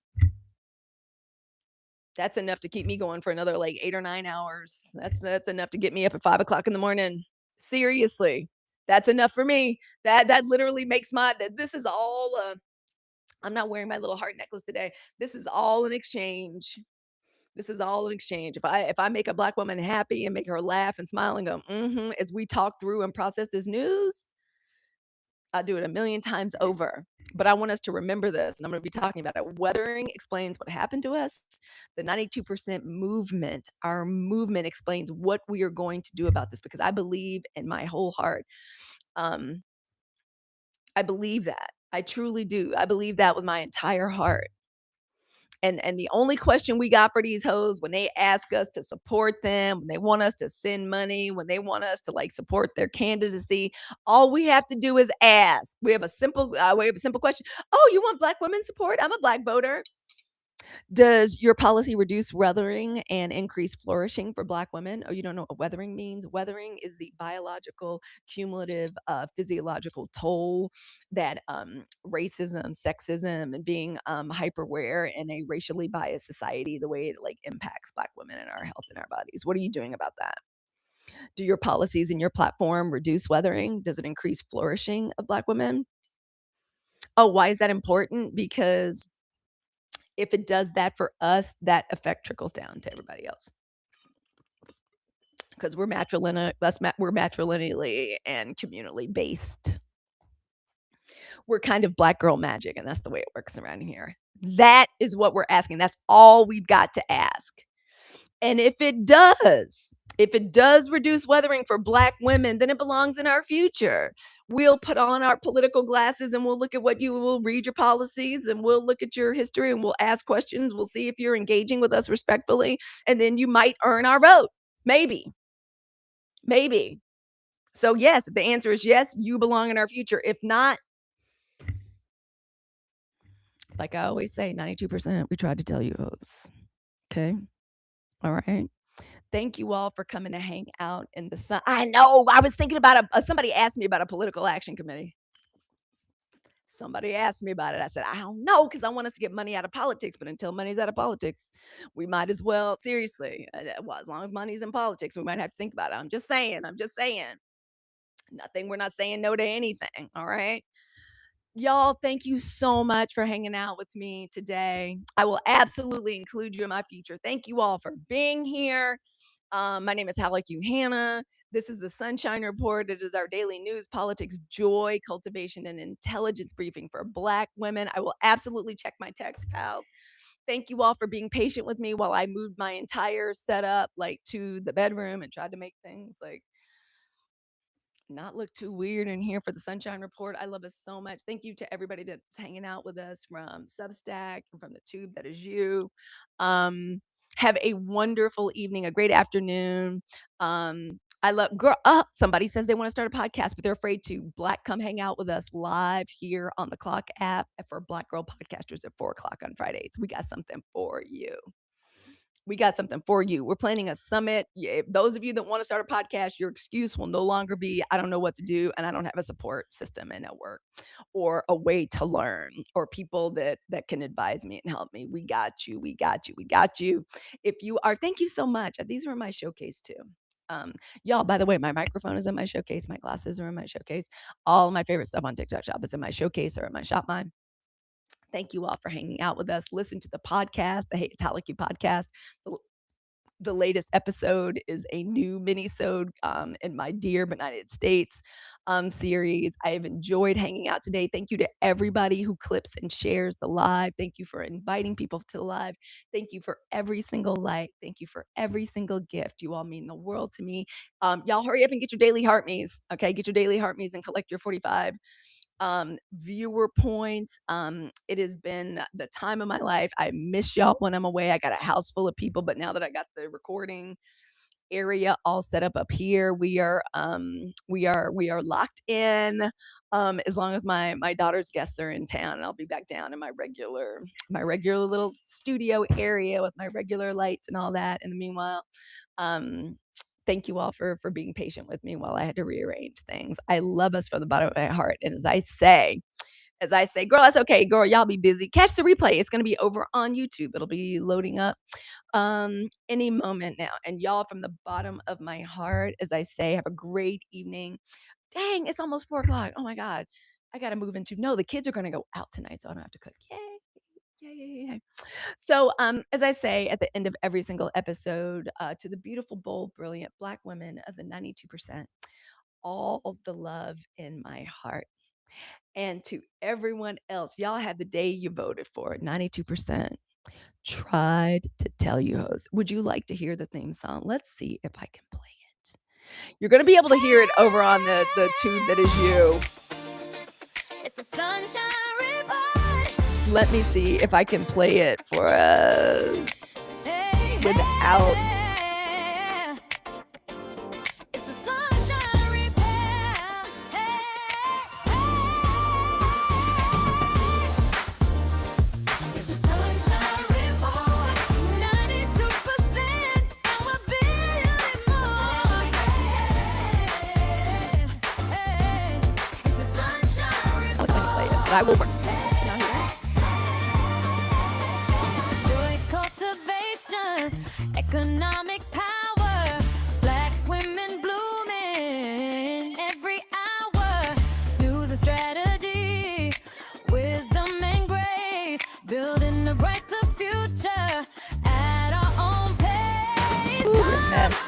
That's enough to keep me going for another like 8 or 9 hours. That's enough to get me up at 5 o'clock in the morning. Seriously. That's enough for me. That literally makes my this is all I'm not wearing my little heart necklace today. This is all an exchange. This is all an exchange. If I make a Black woman happy and make her laugh and smile and go, as we talk through and process this news, I'll do it a million times over. But I want us to remember this, and I'm going to be talking about it. Weathering explains what happened to us. The 92% movement, our movement explains what we are going to do about this, because I believe in my whole heart. Um, I believe that. I truly do. I believe that with my entire heart. And the only question we got for these hoes when they ask us to support them, when they want us to send money, when they want us to like support their candidacy, all we have to do is ask. We have a simple question. Oh, you want black women support? I'm a black voter. Does your policy reduce weathering and increase flourishing for black women? Oh, you don't know what weathering means? Weathering is the biological, cumulative, physiological toll that racism, sexism, and being hyperware in a racially biased society, the way it like impacts black women and our health and our bodies. What are you doing about that? Do your policies and your platform reduce weathering? Does it increase flourishing of black women? Oh, why is that important? Because if it does that for us, that effect trickles down to everybody else. Because we're matrilineally and communally based. We're kind of black girl magic, and that's the way it works around here. That is what we're asking. That's all we've got to ask. And if it does reduce weathering for black women, then it belongs in our future. We'll put on our political glasses and we'll look at we'll read your policies and we'll look at your history and we'll ask questions. We'll see if you're engaging with us respectfully. And then you might earn our vote. Maybe. Maybe. So, yes, if the answer is yes, you belong in our future. If not, like I always say, 92%, we tried to tell you hoes. Okay. All right. Thank you all for coming to hang out in the sun. I know. I was thinking about somebody asked me about a political action committee. Somebody asked me about it. I said, I don't know, because I want us to get money out of politics. But until money's out of politics, we might as well, seriously, well, as long as money's in politics, we might have to think about it. I'm just saying. I'm just saying. Nothing. We're not saying no to anything. All right. Y'all, thank you so much for hanging out with me today. I will absolutely include you in my future. Thank you all for being here. My name is Halicue Hannah. This is the Sunshine Report. It is our daily news, politics, joy, cultivation, and intelligence briefing for Black women. I will absolutely check my text, pals. Thank you all for being patient with me while I moved my entire setup like to the bedroom and tried to make things like not look too weird in here for the Sunshine Report. I love us so much. Thank you to everybody that's hanging out with us from Substack and from the Tube that is you. Have a wonderful evening, a great afternoon. I love girl. Somebody says they want to start a podcast, but they're afraid to. Black, come hang out with us live here on the Clock app for Black Girl Podcasters at 4 o'clock on Fridays. We got something for you. We're planning a summit. If those of you that want to start a podcast, your excuse will no longer be, I don't know what to do and I don't have a support system and network or a way to learn or people that can advise me and help me. We got you. If you are, thank you so much. These were my showcase too. Y'all, by the way, my microphone is in my showcase. My glasses are in my showcase. All my favorite stuff on TikTok Shop is in my showcase or in my ShopMy. Thank you all for hanging out with us. Listen to the podcast, the Halicue podcast. The latest episode is a new mini-sode in my Dear Benighted States series. I have enjoyed hanging out today. Thank you to everybody who clips and shares the live. Thank you for inviting people to the live. Thank you for every single like. Thank you for every single gift. You all mean the world to me. Y'all hurry up and get your daily heart me's. Okay, get your daily heart me's and collect your 45 viewer points. It has been the time of my life. I miss y'all when I'm away. I got a house full of people, but now that I got the recording area all set up here, we are locked in. As long as my daughter's guests are in town, and I'll be back down in my regular little studio area with my regular lights and all that. In the meanwhile, thank you all for being patient with me while I had to rearrange things. I love us from the bottom of my heart. And as I say, girl, that's okay. Girl, y'all be busy. Catch the replay. It's going to be over on YouTube. It'll be loading up any moment now. And y'all, from the bottom of my heart, as I say, have a great evening. Dang, it's almost 4 o'clock. Oh my God. I got to move into, no, the kids are going to go out tonight, so I don't have to cook. Yay. Yay. So, as I say at the end of every single episode, to the beautiful, bold, brilliant Black women of the 92%, all the love in my heart. And to everyone else, y'all have the day you voted for it. 92% tried to tell you hoes. Would you like to hear the theme song? Let's see if I can play it. You're going to be able to hear it over on the tube that is you. It's the Sunshine Report. Let me see if I can play it for us without. It's the Sunshine Report. It's the Sunshine Report. 92%, and we're building more. It's the Sunshine I was going to play it, but I will work. Can y'all hear it? Joy cultivation, economic power, black women blooming every hour. News and strategy, wisdom and grace, building a brighter future at our own pace. Ooh, we're a mess.